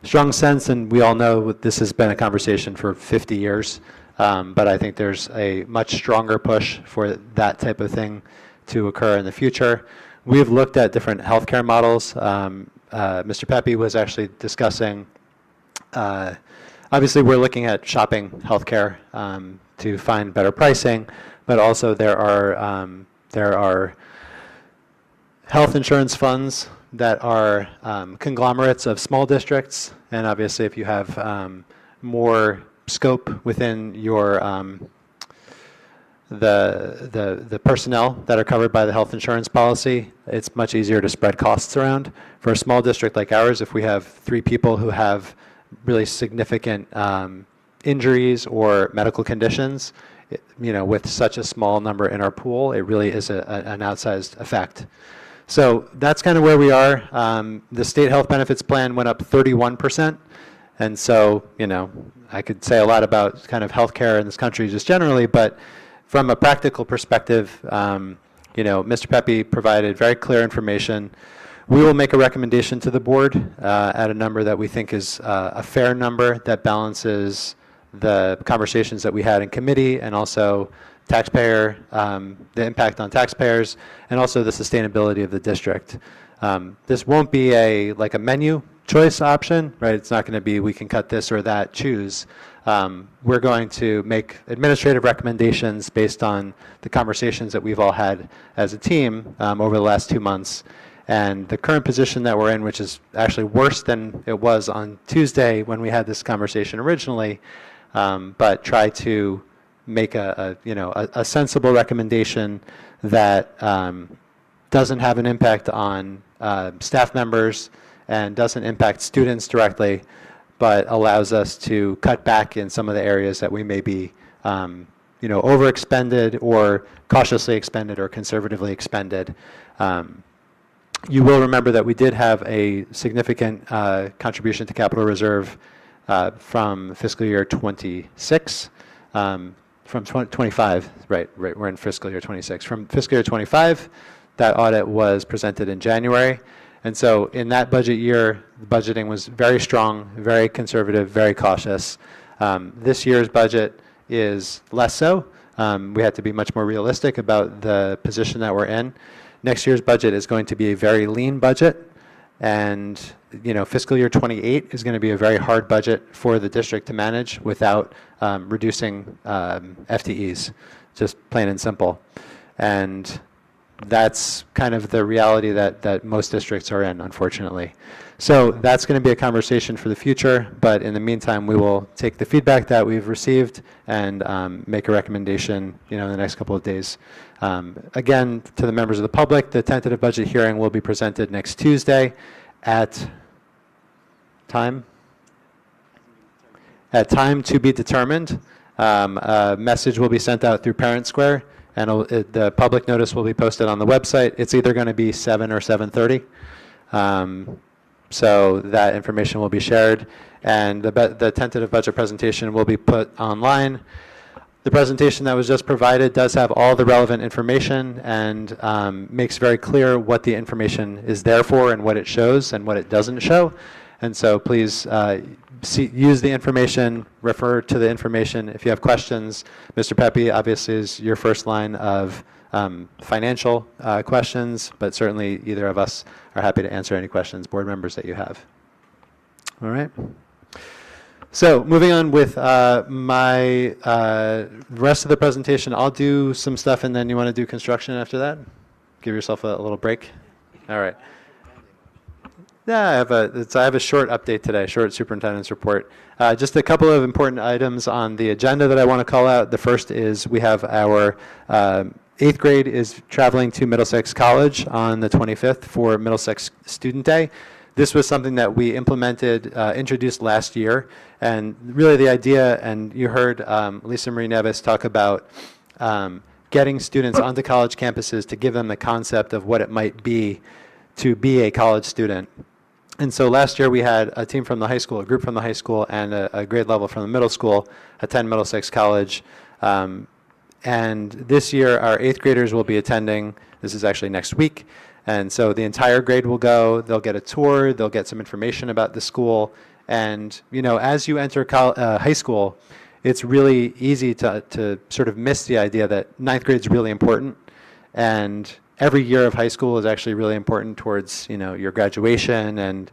strong sense, and we all know this has been a conversation for 50 years, but I think there's a much stronger push for that type of thing to occur in the future. We've looked at different healthcare models. Mr. Pepe was actually discussing, obviously we're looking at shopping healthcare to find better pricing, but also there are health insurance funds that are conglomerates of small districts, and obviously if you have more scope within your the personnel that are covered by the health insurance policy, it's much easier to spread costs around. For a small district like ours, if we have 3 people who have really significant injuries or medical conditions, with such a small number in our pool, it really is an outsized effect. So that's kind of where we are. The state health benefits plan went up 31%. And so, I could say a lot about kind of healthcare in this country just generally, but from a practical perspective, Mr. Pepe provided very clear information. We will make a recommendation to the board at a number that we think is a fair number that balances the conversations that we had in committee and also taxpayer, the impact on taxpayers, and also the sustainability of the district. This won't be a menu choice option, right? It's not going to be we can cut this or that, choose. We're going to make administrative recommendations based on the conversations that we've all had as a team over the last 2 months. And the current position that we're in, which is actually worse than it was on Tuesday when we had this conversation originally, but try to make a sensible recommendation that doesn't have an impact on staff members and doesn't impact students directly, but allows us to cut back in some of the areas that we may be overexpended or cautiously expended or conservatively expended. You will remember that we did have a significant contribution to capital reserve from fiscal year 26, from 25, right, we're in fiscal year 26. From fiscal year 25, that audit was presented in January. And so in that budget year, the budgeting was very strong, very conservative, very cautious. This year's budget is less so. We had to be much more realistic about the position that we're in. Next year's budget is going to be a very lean budget. And fiscal year 28 is going to be a very hard budget for the district to manage without reducing FTEs, just plain and simple. And that's kind of the reality that most districts are in, unfortunately. So that's going to be a conversation for the future, but in the meantime, we will take the feedback that we've received and make a recommendation, in the next couple of days. Again, to the members of the public, the tentative budget hearing will be presented next Tuesday at time to be determined. A message will be sent out through Parent Square, and the public notice will be posted on the website. It's either going to be 7 or 7:30. So that information will be shared, and the tentative budget presentation will be put online. The presentation that was just provided does have all the relevant information and makes very clear what the information is there for and what it shows and what it doesn't show. And so please use the information, refer to the information. If you have questions, Mr. Pepe obviously is your first line of financial questions, but certainly either of us are happy to answer any questions, board members, that you have. All right. So moving on with my rest of the presentation, I'll do some stuff and then you want to do construction after that? Give yourself a little break? All right. Yeah, I have a short update today, short superintendent's report. Just a couple of important items on the agenda that I want to call out. The first is we have our 8th grade is traveling to Middlesex College on the 25th for Middlesex Student Day. This was something that we introduced last year, and really the idea, and you heard Lisa Marie Nevis talk about getting students onto college campuses to give them the concept of what it might be to be a college student. And so last year we had a team from the high school, a group from the high school, and a grade level from the middle school attend Middlesex College. And this year our 8th graders will be attending, this is actually next week, and so the entire grade will go, they'll get a tour, they'll get some information about the school, and as you enter high school, it's really easy to sort of miss the idea that 9th grade is really important, and every year of high school is actually really important towards your graduation, and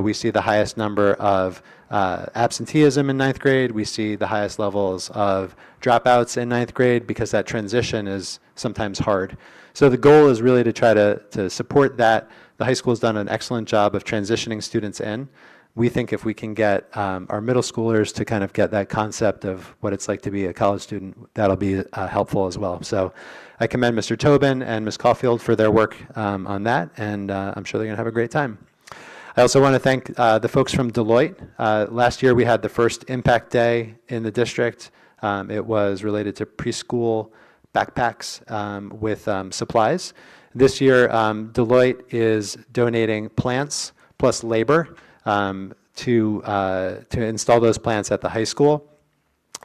we see the highest number of absenteeism in 9th grade. We see the highest levels of dropouts in 9th grade because that transition is sometimes hard. So the goal is really to try to support that. The high school has done an excellent job of transitioning students in. We think if we can get our middle schoolers to kind of get that concept of what it's like to be a college student, that'll be helpful as well. So I commend Mr. Tobin and Ms. Caulfield for their work on that, and I'm sure they're going to have a great time. I also want to thank the folks from Deloitte. Last year we had the first Impact Day in the district. It was related to preschool backpacks with supplies. This year, Deloitte is donating plants plus labor to install those plants at the high school.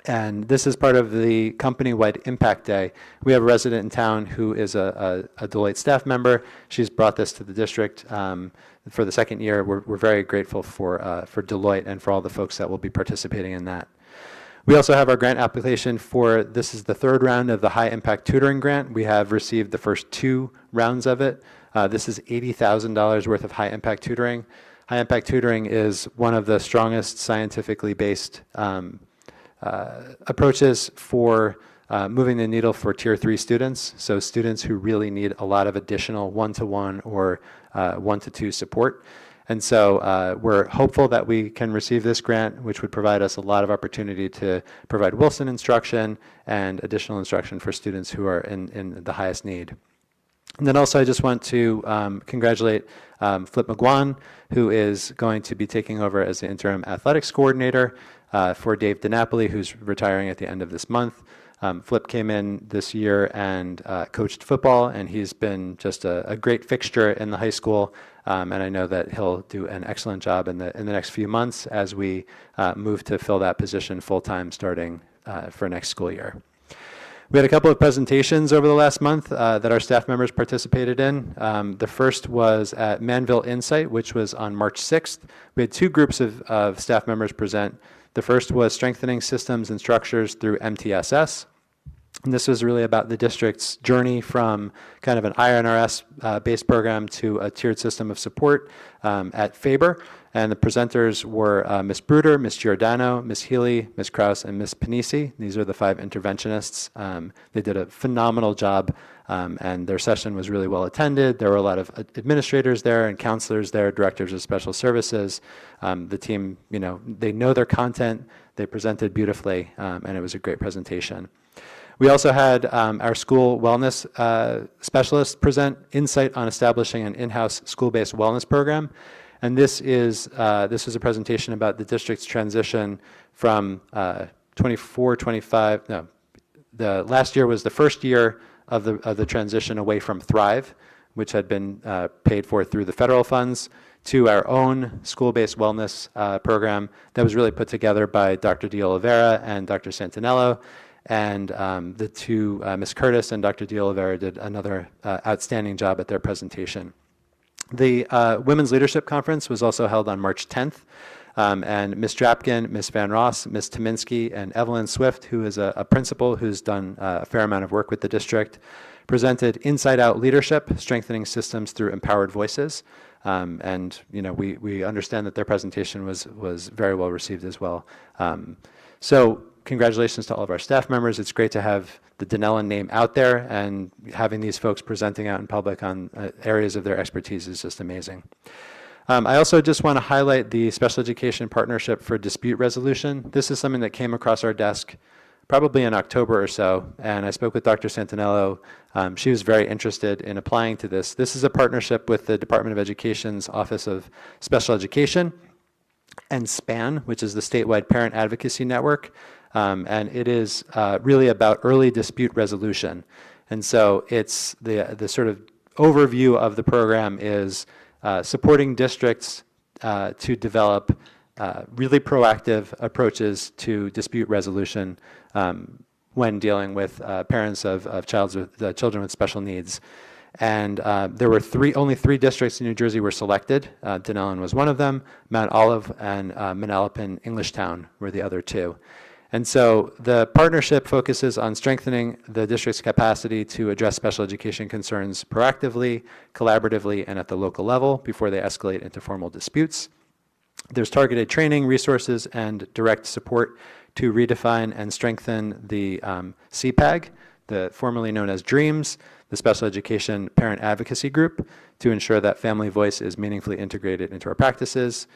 And this is part of the company-wide Impact Day. We have a resident in town who is a Deloitte staff member. She's brought this to the district for the second year. We're very grateful for Deloitte and for all the folks that will be participating in that. We also have our grant application for, this is the third round of the High Impact Tutoring Grant. We have received the first 2 rounds of it. This is $80,000 worth of high impact tutoring. High impact tutoring is one of the strongest scientifically based approaches for moving the needle for Tier 3 students, so students who really need a lot of additional one-to-one or one-to-2 support. And so we're hopeful that we can receive this grant, which would provide us a lot of opportunity to provide Wilson instruction and additional instruction for students who are in the highest need. And then also I just want to congratulate Flip McGuan, who is going to be taking over as the interim athletics coordinator for Dave DiNapoli, who's retiring at the end of this month. Flip came in this year and coached football, and he's been just a great fixture in the high school. And I know that he'll do an excellent job in the next few months as we move to fill that position full-time starting for next school year. We had a couple of presentations over the last month that our staff members participated in. The first was at Manville Insight, which was on March 6th. We had 2 groups of staff members present. The first was strengthening systems and structures through MTSS. And this was really about the district's journey from kind of an INRS-based program to a tiered system of support at Faber. And the presenters were Ms. Bruder, Ms. Giordano, Ms. Healy, Ms. Krause, and Ms. Panisi. These are the 5 interventionists. They did a phenomenal job, and their session was really well attended. There were a lot of administrators there and counselors there, directors of special services. The team, they know their content. They presented beautifully, and it was a great presentation. We also had our school wellness specialist present insight on establishing an in-house school-based wellness program. And this was a presentation about the district's transition from 24-25. No, the last year was the first year of the transition away from Thrive, which had been paid for through the federal funds, to our own school-based wellness program that was really put together by Dr. De Oliveira and Dr. Santinello. And the 2, Ms. Curtis and Dr. De Oliveira, did another outstanding job at their presentation. The Women's Leadership Conference was also held on March 10th, and Ms. Drapkin, Ms. Van Ross, Ms. Tominski, and Evelyn Swift, who is a principal who's done a fair amount of work with the district, presented Inside Out Leadership, Strengthening Systems Through Empowered Voices. And we understand that their presentation was very well received as well. So congratulations to all of our staff members. It's great to have the Dunellen name out there, and having these folks presenting out in public on areas of their expertise is just amazing. I also just want to highlight the Special Education Partnership for Dispute Resolution. This is something that came across our desk probably in October or so, and I spoke with Dr. Santinello. She was very interested in applying to this. This is a partnership with the Department of Education's Office of Special Education and SPAN, which is the statewide parent advocacy network. And it is really about early dispute resolution. And so it's the sort of overview of the program is supporting districts to develop really proactive approaches to dispute resolution when dealing with parents of children with special needs. And there were only 3 districts in New Jersey were selected. Dunellen was one of them. Mount Olive and Manalapan Englishtown were the other 2. And so the partnership focuses on strengthening the district's capacity to address special education concerns proactively, collaboratively, and at the local level before they escalate into formal disputes. There's targeted training, resources, and direct support to redefine and strengthen the CPAG, formerly known as DREAMS, the Special Education Parent Advocacy Group, to ensure that family voice is meaningfully integrated into our practices.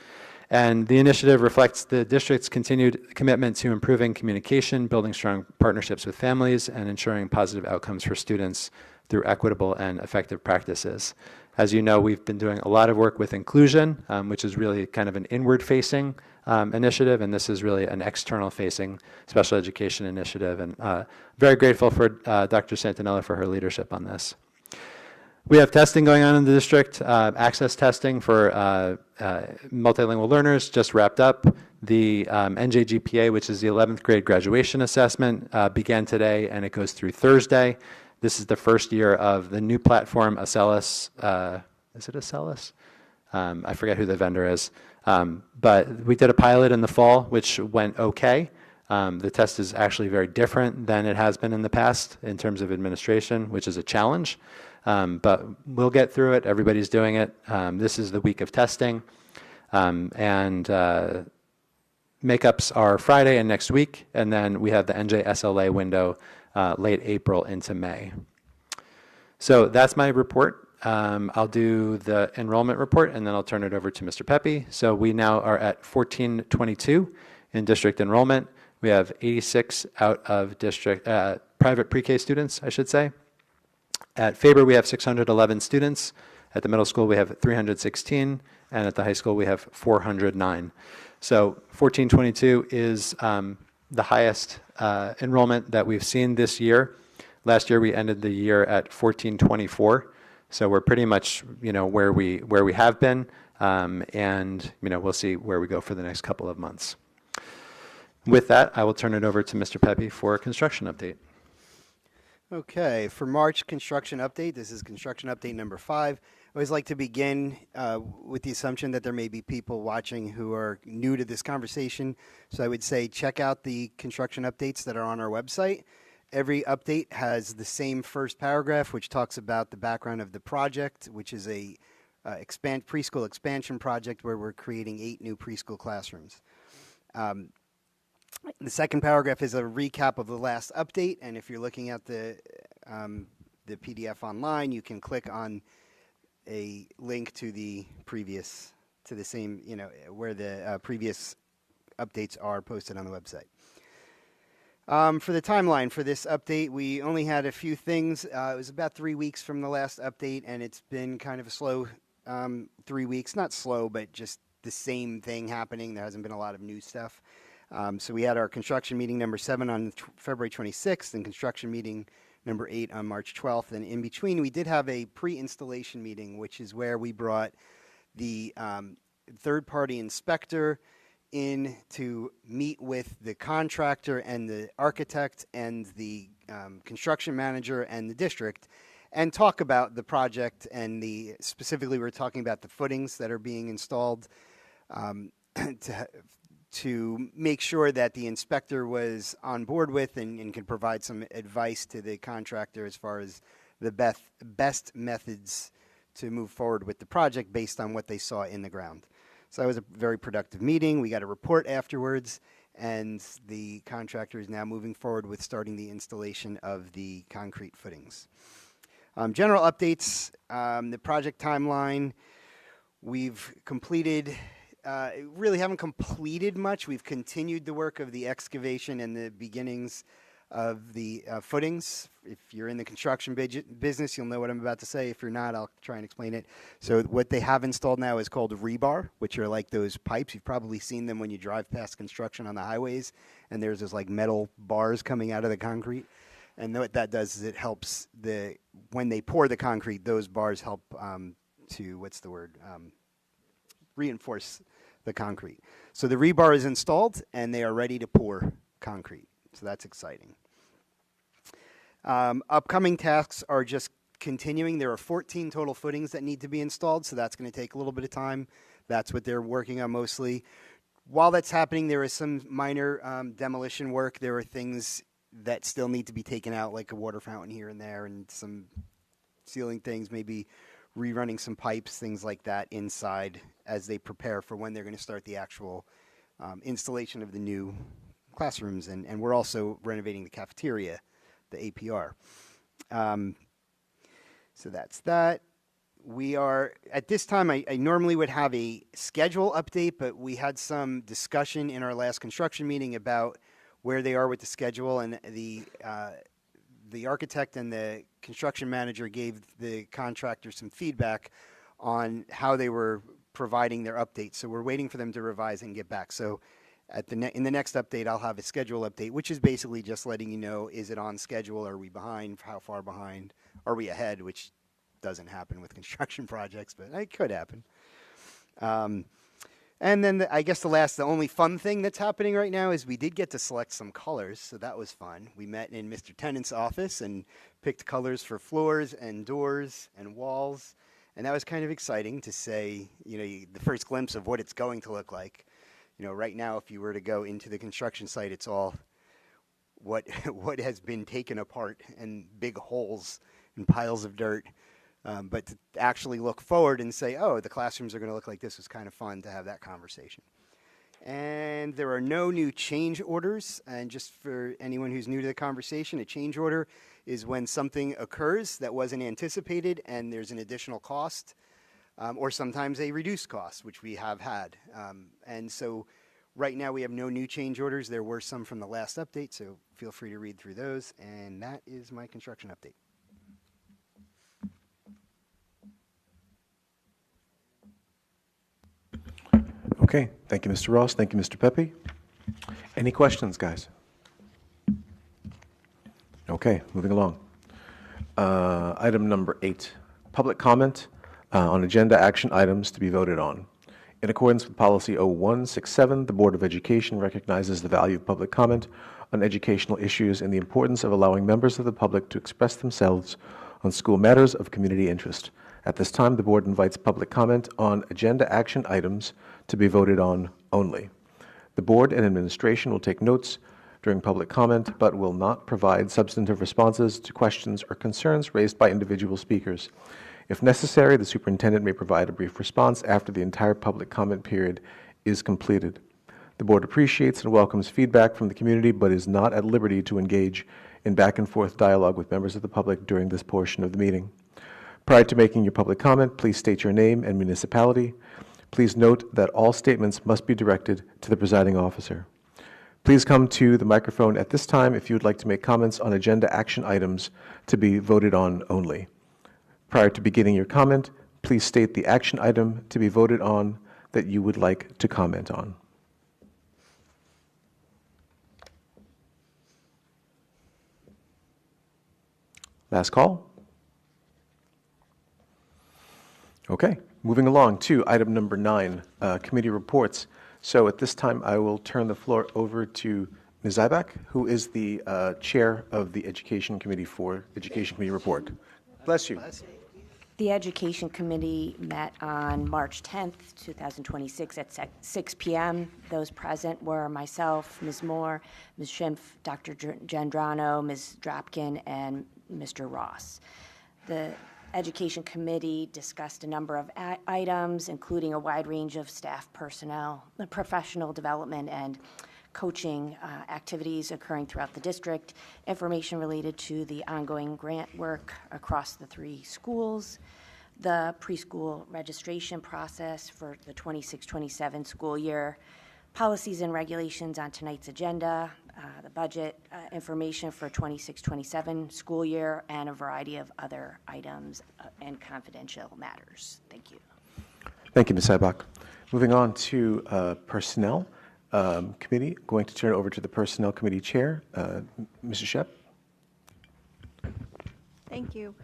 And the initiative reflects the district's continued commitment to improving communication, building strong partnerships with families, and ensuring positive outcomes for students through equitable and effective practices. As you know, we've been doing a lot of work with inclusion, which is really kind of an inward-facing initiative, and this is really an external-facing special education initiative. And very grateful for Dr. Santinella for her leadership on this. We have testing going on in the district, access testing for multilingual learners just wrapped up. The NJGPA, which is the 11th grade graduation assessment, began today and it goes through Thursday. This is the first year of the new platform, Acellus. Is it Acellus? I forget who the vendor is. But we did a pilot in the fall, which went okay. The test is actually very different than it has been in the past in terms of administration, which is a challenge. But we'll get through it. Everybody's doing it. This is the week of testing. And makeups are Friday and next week. And then we have the NJSLA window late April into May. So that's my report. I'll do the enrollment report and then I'll turn it over to Mr. Pepe. So we now are at 1422 in district enrollment. We have 86 out of district private pre-K students, I should say. At Faber, we have 611 students. At the middle school, we have 316. And at the high school, we have 409. So 1422 is the highest enrollment that we've seen this year. Last year, we ended the year at 1424. So we're pretty much, where we have been. And, we'll see where we go for the next couple of months. With that, I will turn it over to Mr. Pepe for a construction update. Okay, for March construction update, this is construction update number 5. I always like to begin with the assumption that there may be people watching who are new to this conversation. So I would say check out the construction updates that are on our website. Every update has the same first paragraph, which talks about the background of the project, which is a preschool expansion project where we're creating 8 new preschool classrooms. The second paragraph is a recap of the last update, and if you're looking at the PDF online, you can click on a link to the previous, to the same, where the previous updates are posted on the website. For the timeline for this update, we only had a few things. It was about 3 weeks from the last update, and it's been kind of a slow 3 weeks. Not slow, but just the same thing happening. There hasn't been a lot of new stuff. So we had our construction meeting number 7 on February 26th and construction meeting number 8 on March 12th. And in between, we did have a pre-installation meeting, which is where we brought the third-party inspector in to meet with the contractor and the architect and the construction manager and the district and talk about the project and specifically we're talking about the footings that are being installed to make sure that the inspector was on board with and could provide some advice to the contractor as far as the best methods to move forward with the project based on what they saw in the ground. So that was a very productive meeting. We got a report afterwards, and the contractor is now moving forward with starting the installation of the concrete footings. General updates, the project timeline, we've completed really haven't completed much. We've continued the work of the excavation and the beginnings of the footings. If you're in the construction business, you'll know what I'm about to say. If you're not, I'll try and explain it. So what they have installed now is called rebar, which are like those pipes. You've probably seen them when you drive past construction on the highways, and there's those like metal bars coming out of the concrete. And what that does is it helps when they pour the concrete, those bars help reinforce the concrete. So the rebar is installed and they are ready to pour concrete. So that's exciting. Upcoming tasks are just continuing. There are 14 total footings that need to be installed, so that's going to take a little bit of time. That's what they're working on mostly. While that's happening, there is some minor demolition work. There are things that still need to be taken out, like a water fountain here and there, and some ceiling things, maybe rerunning some pipes, things like that inside as they prepare for when they're going to start the actual installation of the new classrooms. And we're also renovating the cafeteria, the APR. So that's that. We are, at this time, I normally would have a schedule update, but we had some discussion in our last construction meeting about where they are with the schedule, and the architect and the construction manager gave the contractor some feedback on how they were providing their updates. So we're waiting for them to revise and get back. So at in the next update, I'll have a schedule update, which is basically just letting you know, is it on schedule? Are we behind? How far behind? Are we ahead? Which doesn't happen with construction projects, but it could happen. And then I guess the only fun thing that's happening right now is we did get to select some colors, so that was fun. We met in Mr. Tennant's office and picked colors for floors and doors and walls, and that was kind of exciting to say, the first glimpse of what it's going to look like. Right now, if you were to go into the construction site, it's all what has been taken apart and big holes and piles of dirt. But to actually look forward and say, oh, the classrooms are going to look like this was kind of fun to have that conversation. And there are no new change orders. And just for anyone who's new to the conversation, a change order is when something occurs that wasn't anticipated and there's an additional cost, or sometimes a reduced cost, which we have had. And so right now we have no new change orders. There were some from the last update, so feel free to read through those. And that is my construction update. Okay, thank you, Mr. Ross. Thank you, Mr. Pepe. Any questions, guys? Okay, moving along. Item number 8, public comment on agenda action items to be voted on. In accordance with Policy 0167, the Board of Education recognizes the value of public comment on educational issues and the importance of allowing members of the public to express themselves on school matters of community interest. At this time, the Board invites public comment on agenda action items to be voted on only. The Board and Administration will take notes during public comment, but will not provide substantive responses to questions or concerns raised by individual speakers. If necessary, the Superintendent may provide a brief response after the entire public comment period is completed. The Board appreciates and welcomes feedback from the community, but is not at liberty to engage in back-and-forth dialogue with members of the public during this portion of the meeting. Prior to making your public comment, please state your name and municipality. Please note that all statements must be directed to the presiding officer. Please come to the microphone at this time if you would like to make comments on agenda action items to be voted on only. Prior to beginning your comment, please state the action item to be voted on that you would like to comment on. Last call. Okay, moving along to item number 9, committee reports. So at this time, I will turn the floor over to Ms. Zybak, who is the chair of the Education Committee for Education Committee Report. Bless you. The Education Committee met on March 10th, 2026 at 6 p.m. Those present were myself, Ms. Moore, Ms. Schimpf, Dr. Gendrano, Ms. Dropkin, and Mr. Ross. The Education Committee discussed a number of items, including a wide range of staff personnel, professional development, and coaching activities occurring throughout the district, information related to the ongoing grant work across the 3 schools, the preschool registration process for the 26-27 school year, policies and regulations on tonight's agenda, the budget information for 26-27 school year, and a variety of other items and confidential matters. Thank you. Thank you, Ms. Zybak. Moving on to Personnel Committee, going to turn it over to the Personnel Committee Chair, Mrs. Shep. Thank you.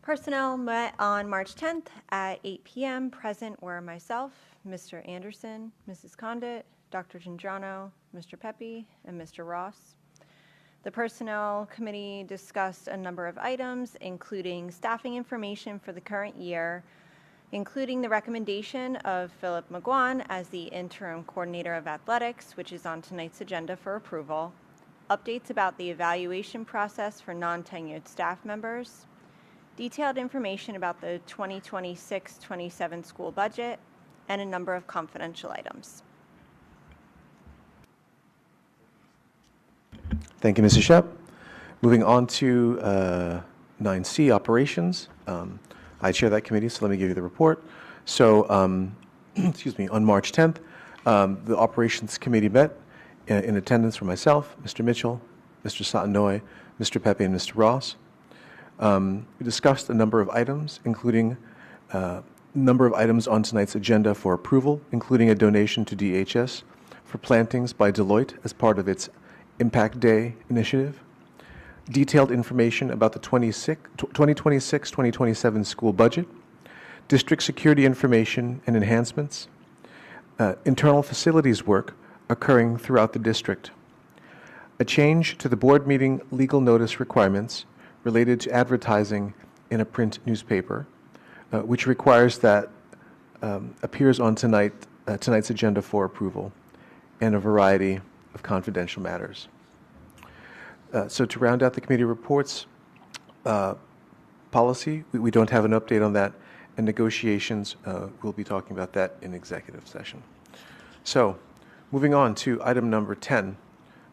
Personnel met on March 10th at 8 p.m. Present were myself, Mr. Anderson, Mrs. Condit, Dr. Gendrano, Mr. Pepe, and Mr. Ross. The Personnel Committee discussed a number of items, including staffing information for the current year, including the recommendation of Philip McGuan as the Interim Coordinator of Athletics, which is on tonight's agenda for approval, updates about the evaluation process for non-tenured staff members, detailed information about the 2026-27 school budget, and a number of confidential items. Thank you, Mrs. Shep. Moving on to 9C, Operations. I chair that committee, so let me give you the report. So, excuse me, on March 10th, the Operations Committee met. In attendance for myself, Mr. Mitchell, Mr. Satanoy, Mr. Pepe and Mr. Ross. We discussed a number of items, including a number of items on tonight's agenda for approval, including a donation to DHS for plantings by Deloitte as part of its Impact Day initiative, detailed information about the 2026-2027 school budget, district security information and enhancements, internal facilities work occurring throughout the district, a change to the board meeting legal notice requirements related to advertising in a print newspaper, which requires that appears on tonight's agenda for approval, and a variety of confidential matters. So to round out the committee reports, policy, we don't have an update on that, and negotiations, we'll be talking about that in executive session. So moving on to item number 10,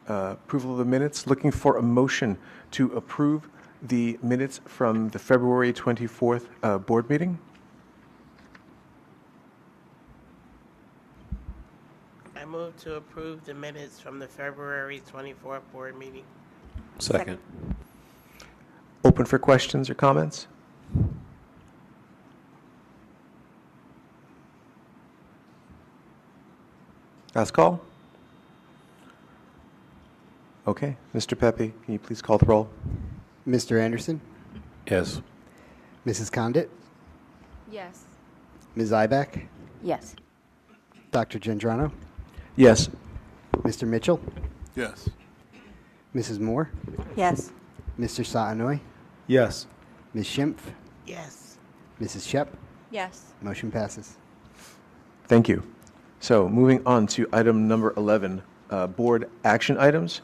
approval of the minutes. Looking for a motion to approve the minutes from the February 24th board meeting. I move to approve the minutes from the February 24th board meeting. Second. Open for questions or comments? Last call? Okay. Mr. Pepe, can you please call the roll? Mr. Anderson? Yes. Mrs. Condit? Yes. Ms. Ibach? Yes. Dr. Gendrano? Yes. Mr. Mitchell? Yes. Mrs. Moore? Yes. Mr. Satinoy? Yes. Ms. Schimpf? Yes. Mrs. Shep? Yes. Motion passes. Thank you. So moving on to item number 11, board action items.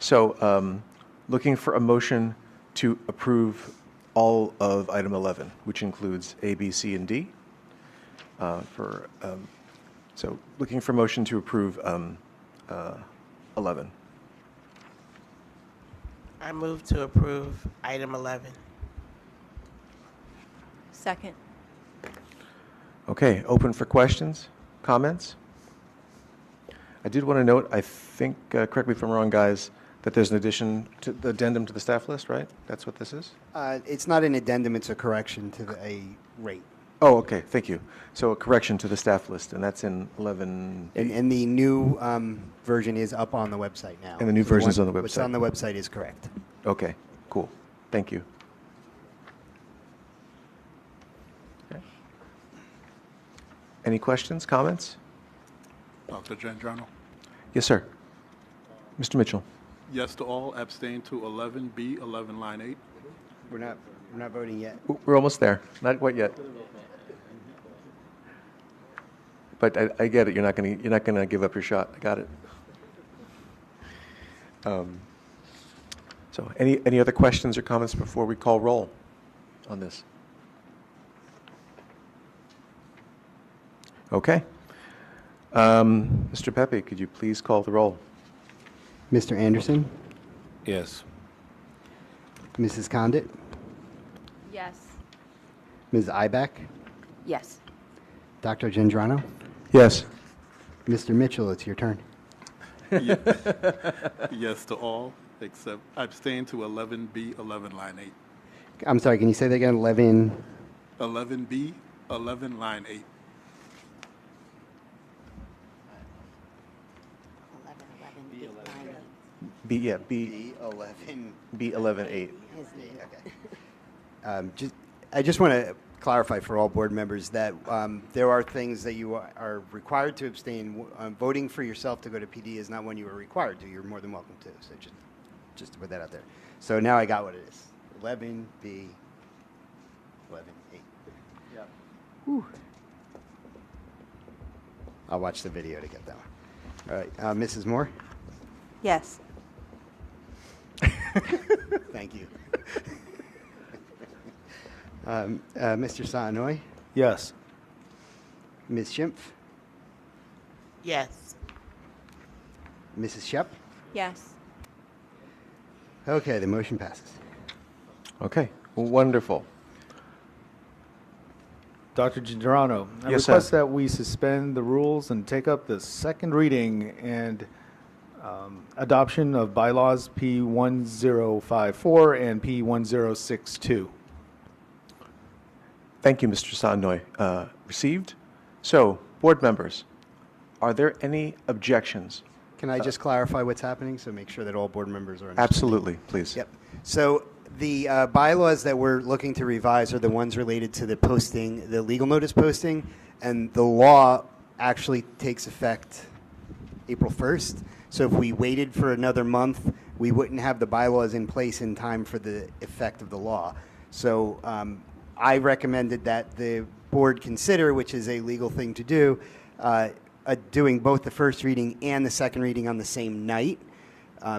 So looking for a motion to approve all of item 11, which includes A, B, C, and D. So looking for motion to approve 11. I move to approve item 11. Second. Okay, open for questions, comments? I did want to note, I think, correct me if I'm wrong, guys, that there's an addition to the addendum to the staff list, right? That's what this is? It's not an addendum, it's a correction to a rate. Oh, okay, thank you. So a correction to the staff list, and that's in 11. And the new version is up on the website now. And the new version is on the What's website. on the website is correct. Okay, cool. Thank you. Okay. Any questions, comments? Dr. Gendrano? Yes, sir. Mr. Mitchell? Yes to all, abstain to 11B, 11 line 8. We're not voting yet. We're almost there. Not quite yet. But I get it. You're not gonna give up your shot. I got it. So any other questions or comments before we call roll on this? Okay. Mr. Pepe, could you please call the roll? Mr. Anderson? Yes. Mrs. Condit? Yes. Ms. Ibach? Yes. Dr. Gendrano? Yes. Mr. Mitchell, it's your turn. Yes to all, except abstain to 11B, 11 line 8. I'm sorry, can you say that again? 11? 11B, 11 line 8. 11, B11 8. Okay. I just want to clarify for all board members that there are things that you are required to abstain. Voting for yourself to go to PD is not one you are required to. You're more than welcome to. So just to put that out there. So now I got what it is. 11B, 11 8. Yeah. Whew. I'll watch the video to get that one. All right, Mrs. Moore. Yes. Thank you. Mr. Satinoy. Yes. Ms. Schimpf. Yes. Mrs. Shep. Yes. Okay, the motion passes. Okay, wonderful. Dr. Gendrano, I Yes, sir. request that we suspend the rules and take up the second reading and Adoption of bylaws P1054 and P1062. Thank you, Mr. Sanoy. Received. So, board members, are there any objections? Can I just clarify what's happening, so make sure that all board members are understanding? Absolutely, please. Yep. So the bylaws that we're looking to revise are the ones related to the posting, the legal notice posting, and the law actually takes effect April 1st. So if we waited for another month, we wouldn't have the bylaws in place in time for the effect of the law. So I recommended that the board consider, which is a legal thing to do, doing both the first reading and the second reading on the same night.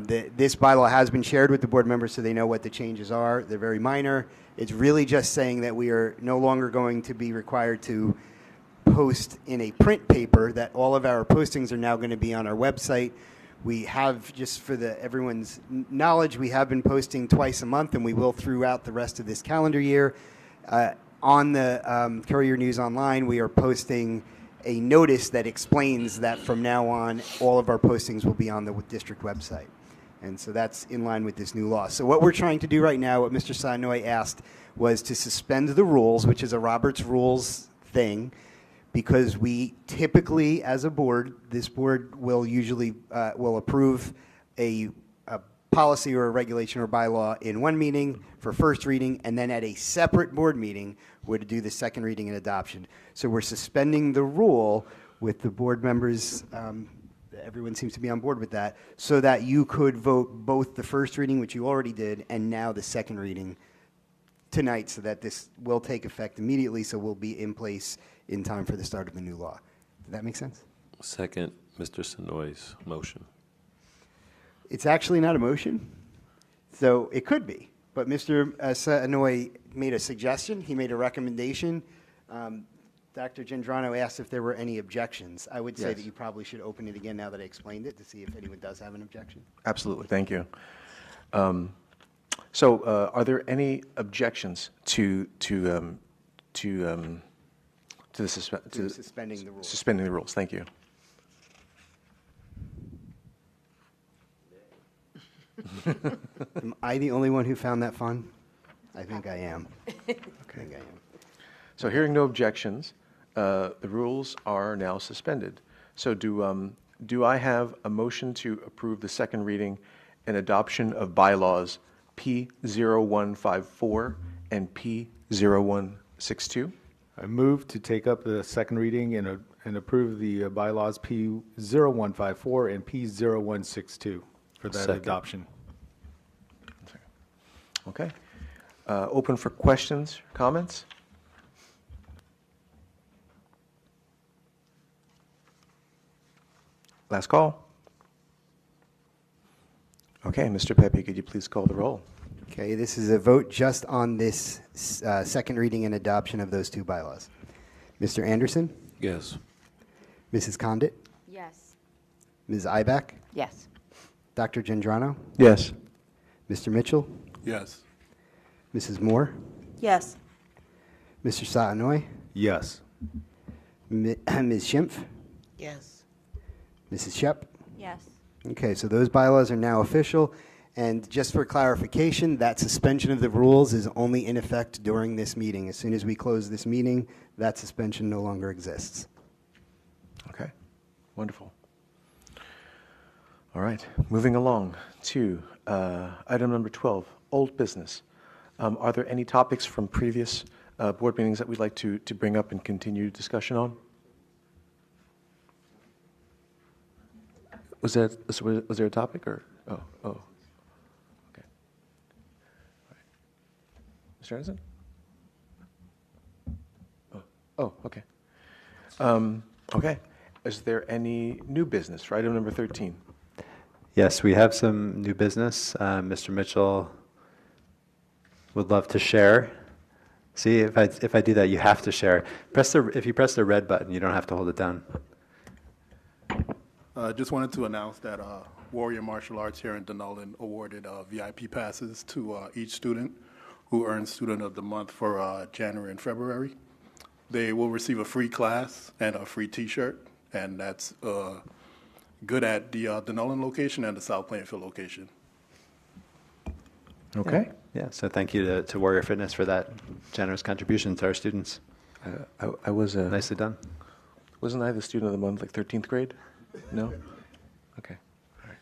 This bylaw has been shared with the board members so they know what the changes are. They're very minor. It's really just saying that we are no longer going to be required to post in a print paper, that all of our postings are now going to be on our website. We have, just for everyone's knowledge, we have been posting twice a month, and we will throughout the rest of this calendar year. On the Courier News Online, we are posting a notice that explains that from now on, all of our postings will be on the district website. And so that's in line with this new law. So what we're trying to do right now, what Mr. Sanoy asked, was to suspend the rules, which is a Robert's Rules thing, because we typically, as a board, this board will usually will approve a policy or a regulation or bylaw in one meeting for first reading, and then at a separate board meeting would do the second reading and adoption. So we're suspending the rule with the board members, everyone seems to be on board with that, so that you could vote both the first reading, which you already did, and now the second reading tonight, so that this will take effect immediately, so we'll be in place in time for the start of the new law. Does that make sense? Second, Mr. Sanoy's motion. It's actually not a motion, so it could be. But Mr. Sanoy made a suggestion. He made a recommendation. Dr. Gendrano asked if there were any objections. I would say Yes. that you probably should open it again now that I explained it, to see if anyone does have an objection. Absolutely, thank you. Are there any objections to suspending the rules? Suspending the rules, thank you. Am I the only one who found that fun? I think I am. Okay. So hearing no objections, the rules are now suspended. So do I have a motion to approve the second reading and adoption of bylaws P0154 and P0162? I move to take up the second reading and approve the bylaws P0154 and P0162 for that Second. adoption. Okay. Open for questions, comments? Last call. Okay, Mr. Pepe, could you please call the roll? Okay, this is a vote just on this second reading and adoption of those two bylaws. Mr. Anderson? Yes. Mrs. Condit? Yes. Ms. Ibach? Yes. Dr. Gendrano? Yes. Mr. Mitchell? Yes. Mrs. Moore? Yes. Mr. Satinoy? Yes. Ms. Schimpf? Yes. Mrs. Shep? Yes. Okay, so those bylaws are now official. And just for clarification, that suspension of the rules is only in effect during this meeting. As soon as we close this meeting, that suspension no longer exists. Okay, wonderful. All right, moving along to item number 12, old business. Are there any topics from previous board meetings that we'd like to bring up and continue discussion on? Was there a topic or? Oh. Okay. All right. Mr. Anderson? Oh, okay. Okay. Is there any new business for item number 13? Yes, we have some new business. Mr. Mitchell would love to share. See, if I do that, you have to share. If you press the red button, you don't have to hold it down. Just wanted to announce that Warrior Martial Arts here in Dunellen awarded VIP passes to each student who earned Student of the Month for January and February. They will receive a free class and a free T-shirt, and that's good at the Dunellen location and the South Plainfield location. Okay. Yeah, so thank you to Warrior Fitness for that generous contribution to our students. I was Nicely done. Wasn't I the student of the month, like 13th grade? No? Okay. All right.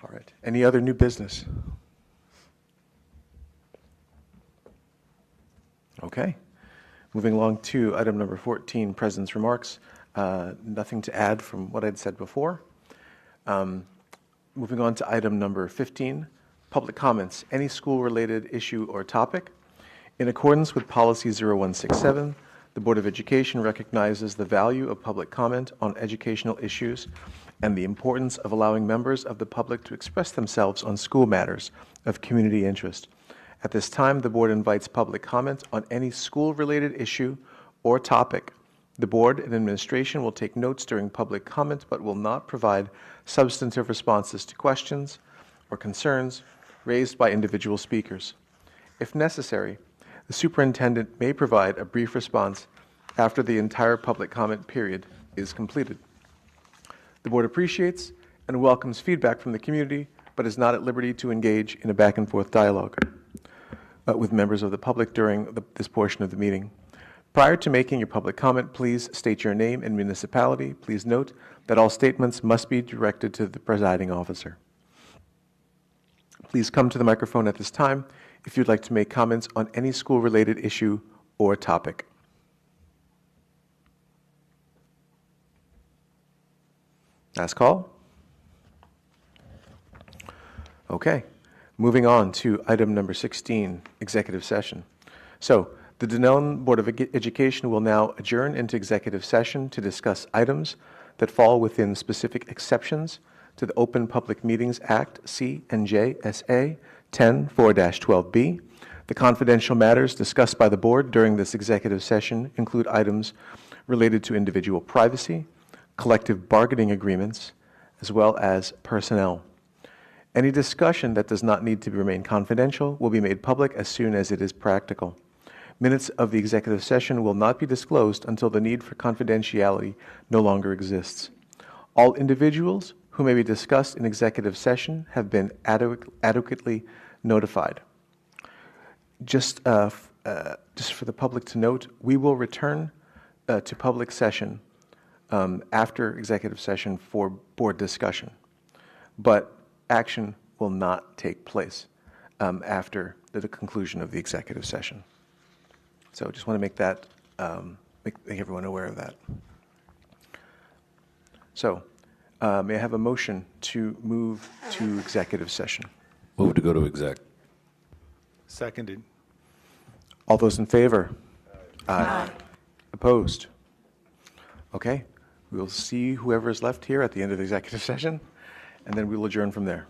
All right. Any other new business? Okay. Moving along to item number 14, President's Remarks. Nothing to add from what I'd said before. Moving on to item number 15, Public Comments. Any school-related issue or topic. In accordance with Policy 0167, the Board of Education recognizes the value of public comment on educational issues and the importance of allowing members of the public to express themselves on school matters of community interest. At this time, the Board invites public comment on any school-related issue or topic. The Board and Administration will take notes during public comment but will not provide substantive responses to questions or concerns raised by individual speakers. If necessary, the Superintendent may provide a brief response after the entire public comment period is completed. The Board appreciates and welcomes feedback from the community, but is not at liberty to engage in a back-and-forth dialogue with members of the public during this portion of the meeting. Prior to making your public comment, please state your name and municipality. Please note that all statements must be directed to the presiding officer. Please come to the microphone at this time if you'd like to make comments on any school-related issue or topic. Last call. Okay. Moving on to item number 16, executive session. So, the Dunellen Board of Education will now adjourn into executive session to discuss items that fall within specific exceptions to the Open Public Meetings Act, C&J.SA 10-4-12B. The confidential matters discussed by the Board during this executive session include items related to individual privacy, collective bargaining agreements, as well as personnel. Any discussion that does not need to remain confidential will be made public as soon as it is practical. Minutes of the executive session will not be disclosed until the need for confidentiality no longer exists. All individuals who may be discussed in executive session have been adequately notified. Just for the public to note, we will return to public session after executive session for board discussion, but action will not take place after the conclusion of the executive session. So just want to make that, make everyone aware of that. So may I have a motion to move to executive session? Move to go to exec. Seconded. All those in favor? Aye. Opposed? Okay. We will see whoever is left here at the end of the executive session, and then we will adjourn from there.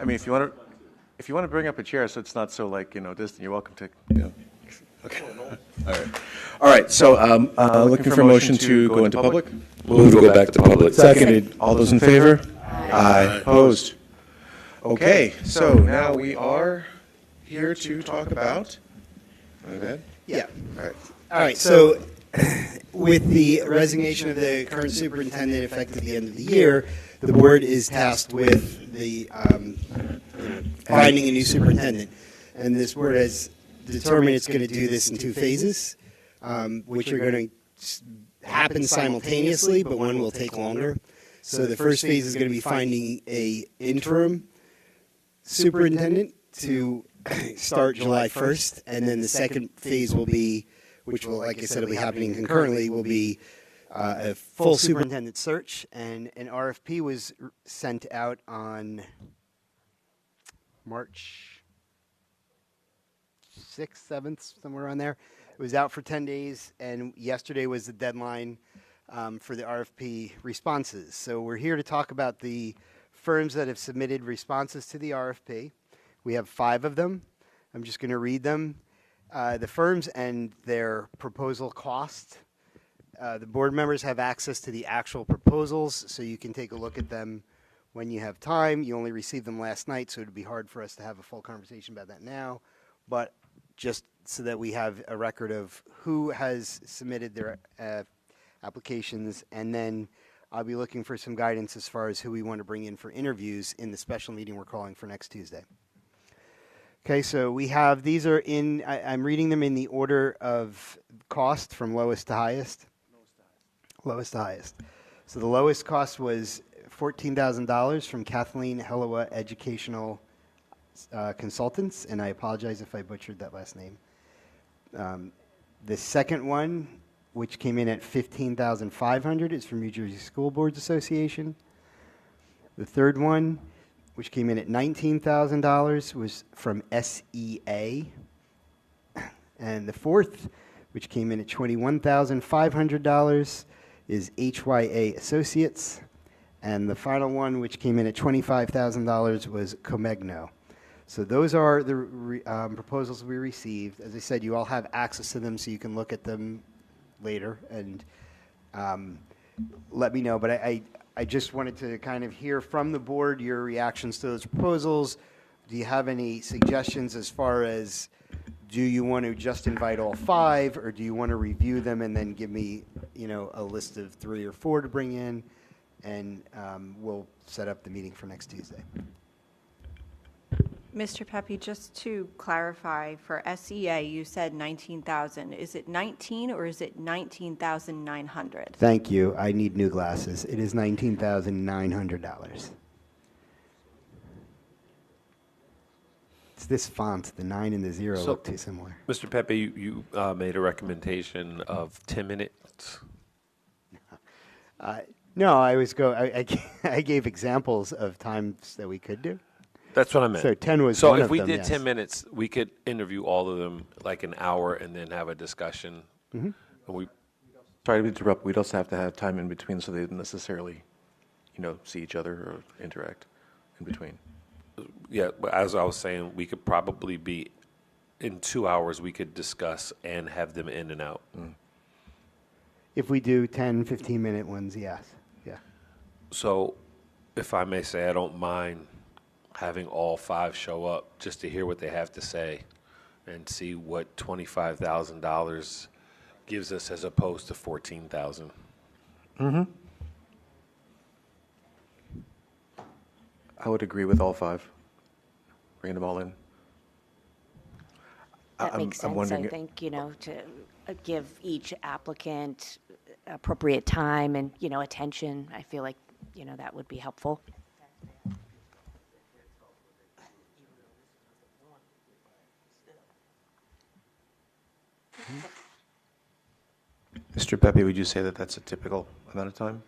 I mean, if you want to bring up a chair so it's not so like, distant, you're welcome to, Okay. All right. So, looking for a motion to go into public? Move to go back to public. Seconded. All those in favor? Aye. Opposed? Okay. So now we are here to talk about. Yeah. All right. All right, so with the resignation of the current superintendent effective at the end of the year, the board is tasked with the finding a new superintendent. And this board has determined it's going to do this in two phases, which are going to happen simultaneously, but one will take longer. So the first phase is going to be finding a interim superintendent to start July 1st, and then the second phase will be, which will, like I said, will be happening concurrently, will be a full superintendent search, and an RFP was sent out on March 6th, 7th, somewhere around there. It was out for 10 days, and yesterday was the deadline for the RFP responses. So we're here to talk about the firms that have submitted responses to the RFP. We have 5 of them. I'm just going to read them. The firms and their proposal cost. The board members have access to the actual proposals, so you can take a look at them when you have time. You only received them last night, so it would be hard for us to have a full conversation about that now. But just so that we have a record of who has submitted their applications, and then I'll be looking for some guidance as far as who we want to bring in for interviews in the special meeting we're calling for next Tuesday. Okay, so we have, these are in, I'm reading them in the order of cost from lowest to highest. Lowest to highest. So the lowest cost was $14,000 from Kathleen Hellowa Educational Consultants, and I apologize if I butchered that last name. The second one, which came in at $15,500, is from New Jersey School Boards Association. The third one, which came in at $19,000, was from SEA. And the fourth, which came in at $21,500, is HYA Associates. And the final one, which came in at $25,000, was Comegno. So those are the proposals we received. As I said, you all have access to them, so you can look at them later and let me know. But I just wanted to kind of hear from the board your reactions to those proposals. Do you have any suggestions as far as, do you want to just invite all 5, or do you want to review them and then give me, a list of 3 or 4 to bring in, and we'll set up the meeting for next Tuesday. Mr. Pepe, just to clarify, for SEA, you said 19,000. Is it 19 or is it 19,900? Thank you. I need new glasses. It is $19,900. It's this font. The 9 and the 0 look too similar. Mr. Pepe, you made a recommendation of 10 minutes. No, I gave examples of times that we could do. That's what I meant. So 10 was so one if of we them, did yes. 10 minutes, we could interview all of them like an hour and then have a discussion. Mm-hmm. And we Sorry to interrupt. We'd also have to have time in between so they didn't necessarily, see each other or interact in between. Yeah, but as I was saying, we could probably be, in 2 hours, we could discuss and have them in and out. If we do 10, 15-minute ones, yes. Yeah. So, if I may say, I don't mind having all 5 show up just to hear what they have to say and see what $25,000 gives us as opposed to $14,000. Mm-hmm. I would agree with all 5. Bringing them all in. That makes sense, I think, to give each applicant appropriate time and, attention. I feel like, that would be helpful. Mr. Pepe, would you say that that's a typical amount of time?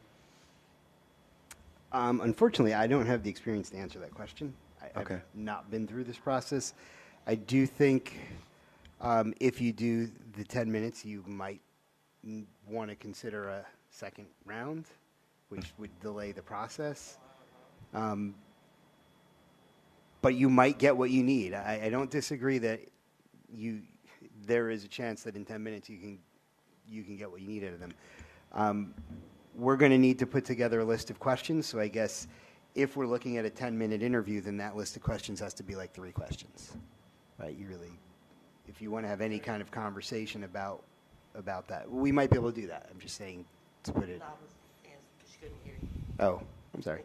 Unfortunately, I don't have the experience to answer that question. Okay. I've not been through this process. I do think if you do the 10 minutes, you might want to consider a second round, which would delay the process. but you might get what you need. I don't disagree that there is a chance that in 10 minutes you can get what you need out of them. We're going to need to put together a list of questions, so I guess if we're looking at a 10-minute interview, then that list of questions has to be like 3 questions, right? If you want to have any kind of conversation about that, we might be able to do that. I'm just saying to put it. Oh, I'm sorry.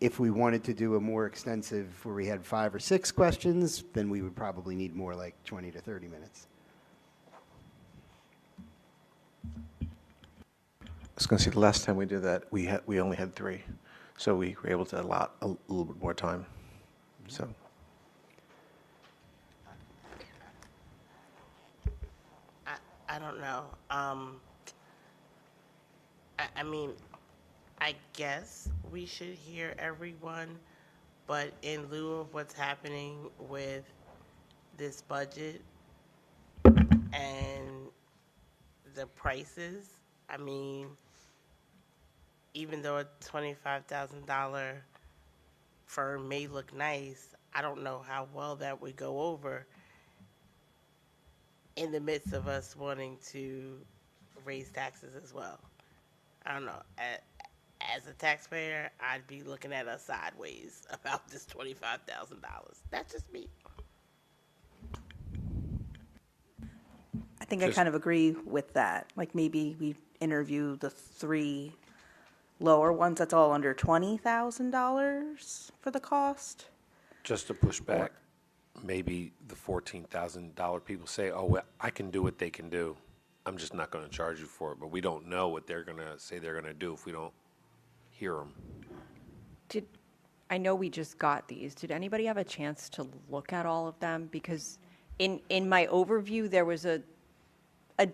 If we wanted to do a more extensive, where we had 5 or 6 questions, then we would probably need more like 20 to 30 minutes. I was going to say, the last time we did that, we only had 3, so we were able to allot a little bit more time. So. I don't know. I mean, I guess we should hear everyone, but in lieu of what's happening with this budget and the prices, I mean, even though a $25,000 firm may look nice, I don't know how well that would go over in the midst of us wanting to raise taxes as well. I don't know. As a taxpayer, I'd be looking at us sideways about this $25,000. That's just me. I think I kind of agree with that. Like maybe we interview the 3 lower ones that's all under $20,000 for the cost. Just to push back, maybe the $14,000 people say, oh, well, I can do what they can do. I'm just not going to charge you for it. But we don't know what they're going to say they're going to do if we don't hear them. I know we just got these. Did anybody have a chance to look at all of them? Because in my overview, there was a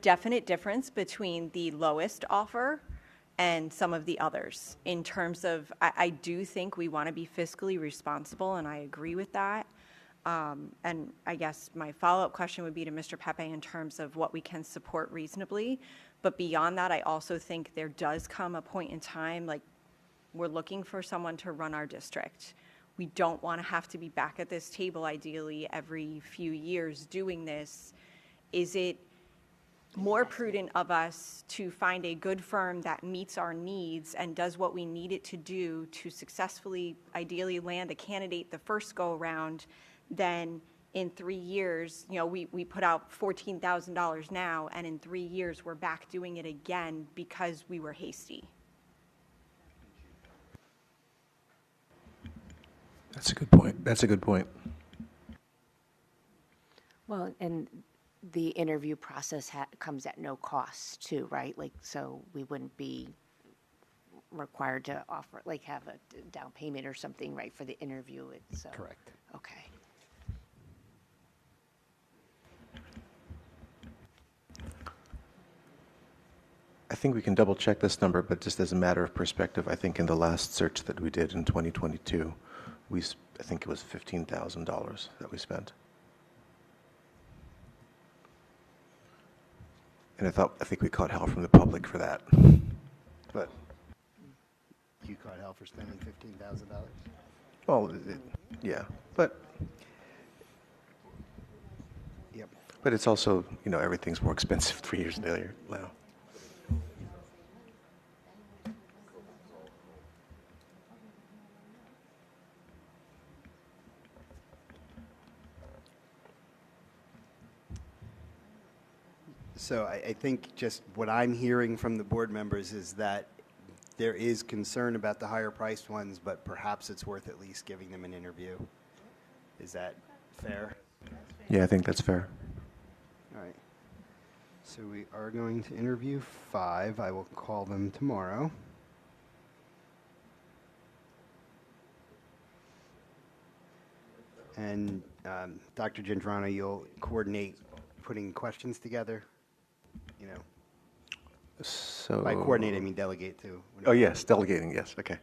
definite difference between the lowest offer and some of the others in terms of, I do think we want to be fiscally responsible, and I agree with that. And I guess my follow-up question would be to Mr. Pepe in terms of what we can support reasonably. But beyond that, I also think there does come a point in time, like we're looking for someone to run our district. We don't want to have to be back at this table, ideally, every few years doing this. Is it more prudent of us to find a good firm that meets our needs and does what we need it to do to successfully, ideally, land a candidate the first go-around than in 3 years, we put out $14,000 now, and in 3 years we're back doing it again because we were hasty? That's a good point. That's a good point. Well, and the interview process comes at no cost too, right? Like, so we wouldn't be required to offer, like, have a down payment or something, right, for the interview. So. Correct. Okay. I think we can double check this number, but just as a matter of perspective, I think in the last search that we did in 2022, I think it was $15,000 that we spent. And I think we caught hell from the public for that. But You caught hell for spending $15,000? well, yeah, but Yep. but it's also, everything's more expensive 3 years later now. So I think just what I'm hearing from the board members is that there is concern about the higher priced ones, but perhaps it's worth at least giving them an interview. Is that fair? Yeah, I think that's fair. All right. So we are going to interview 5. I will call them tomorrow. And Dr. Gendrano, you'll coordinate putting questions together, So By coordinate, I mean delegate too. Oh, yes, delegating, yes, okay.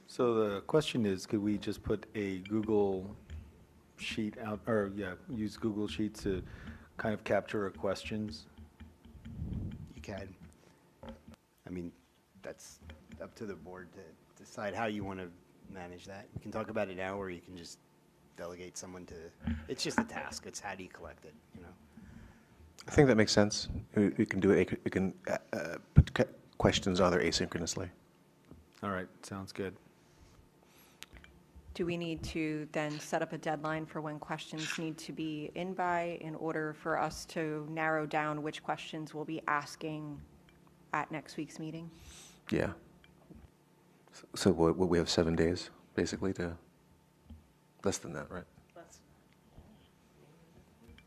So the question is, could we just put a Google sheet out, or use Google Sheets to kind of capture our questions? You can. I mean, that's up to the board to decide how you want to manage that. We can talk about it now, or you can just delegate someone to, it's just a task. It's how do you collect it, you know? I think that makes sense. We can do it, we can put questions either asynchronously. All right, sounds good. Do we need to then set up a deadline for when questions need to be in by in order for us to narrow down which questions we'll be asking at next week's meeting? Yeah. So we have 7 days, basically, to, less than that, right?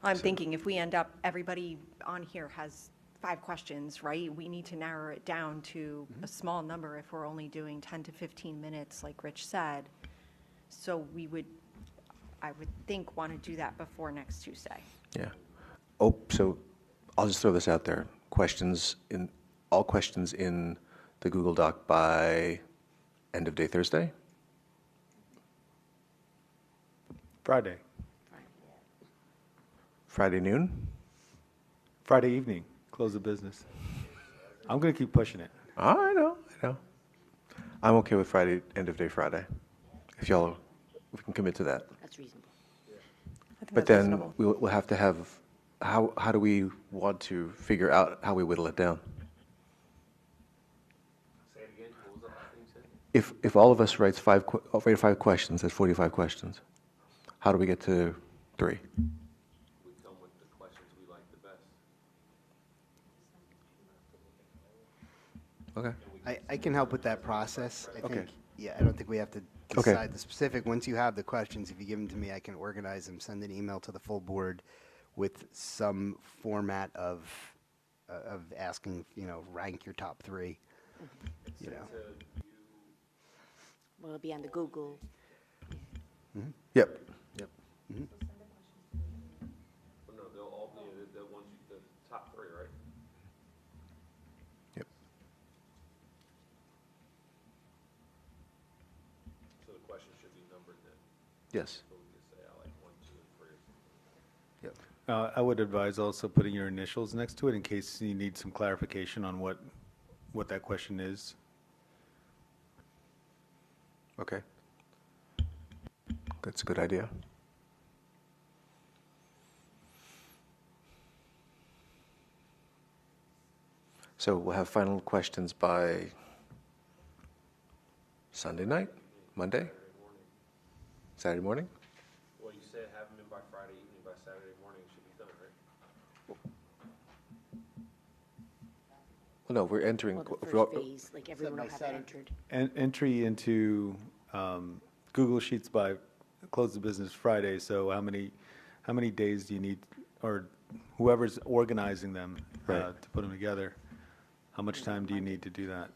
I'm thinking if we end up, everybody on here has 5 questions, right? We need to narrow it down to a small number if we're only doing 10 to 15 minutes, like Rich said. So we would, I would think, want to do that before next Tuesday. Yeah. Oh, so I'll just throw this out there. All questions in the Google Doc by end of day Thursday? Friday. Friday noon? Friday evening, close the business. I'm going to keep pushing it. Oh, I know. I'm okay with Friday, end of day Friday. If we can commit to that. That's reasonable. But then we'll have to have, how do we want to figure out how we whittle it down? Say it again. What was the last thing you said? If all of us write 5 questions, that's 45 questions. How do we get to 3? We come with the questions we like the best. Okay. I can help with that process. I Okay. think, yeah, I don't think we have to Okay. decide the specific. Once you have the questions, if you give them to me, I can organize them, send an email to the full board with some format of asking, rank your top 3, you know. Will it be on the Google? Yep. Mhm. Well, no, they'll all be the ones, the top 3, right? Yep. So the questions should be numbered then. Yes. So we can say, I like 1, 2, and 3. Yep. I would advise also putting your initials next to it in case you need some clarification on what that question is. Okay. That's a good idea. So we'll have final questions by Sunday night, Monday, Saturday morning? Well, you said have them in by Friday evening, by Saturday morning, it should be done, right? Well, no, we're entering. Well, the if we're- first phase, like everyone will have it entered. Entry into Google Sheets by close the business Friday. So how many days do you need, or whoever's organizing them Right. to put them together? How much time do you need to do that?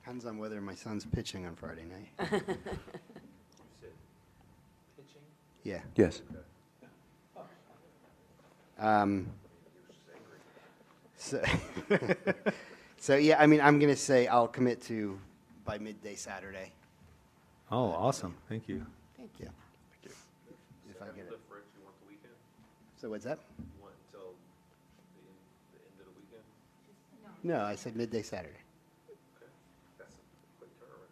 Depends on whether my son's pitching on Friday night. You said pitching? Yeah. Yes. So yeah, I mean, I'm going to say I'll commit to by midday Saturday. Oh, awesome. Thank you. Thank you. If I get it. Rich, you want the weekend? So what's that? You want until the end of the weekend? No, I said midday Saturday. Okay. That's a quick turnaround.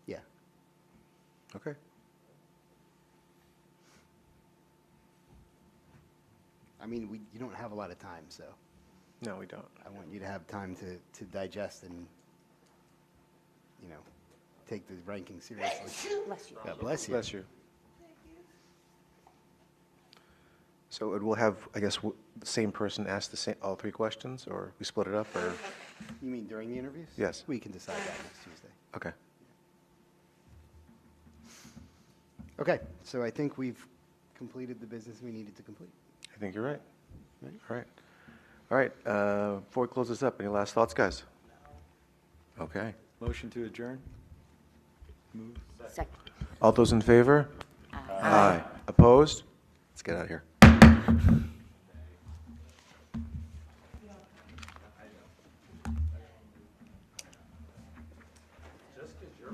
Yeah. Okay. I mean, you don't have a lot of time, so No, we don't. I want you to have time to digest and, take the ranking seriously. Bless you. God bless you. Bless you. So it will have, I guess, the same person ask all 3 questions, or we split it up, or? You mean during the interviews? Yes. We can decide that next Tuesday. Okay. Okay, so I think we've completed the business we needed to complete. I think you're right. Right. All right. All right. Before we close this up, any last thoughts, guys? Okay. Motion to adjourn? Move. Second. All those in favor? Aye. Opposed? Let's get out of here. Just because you're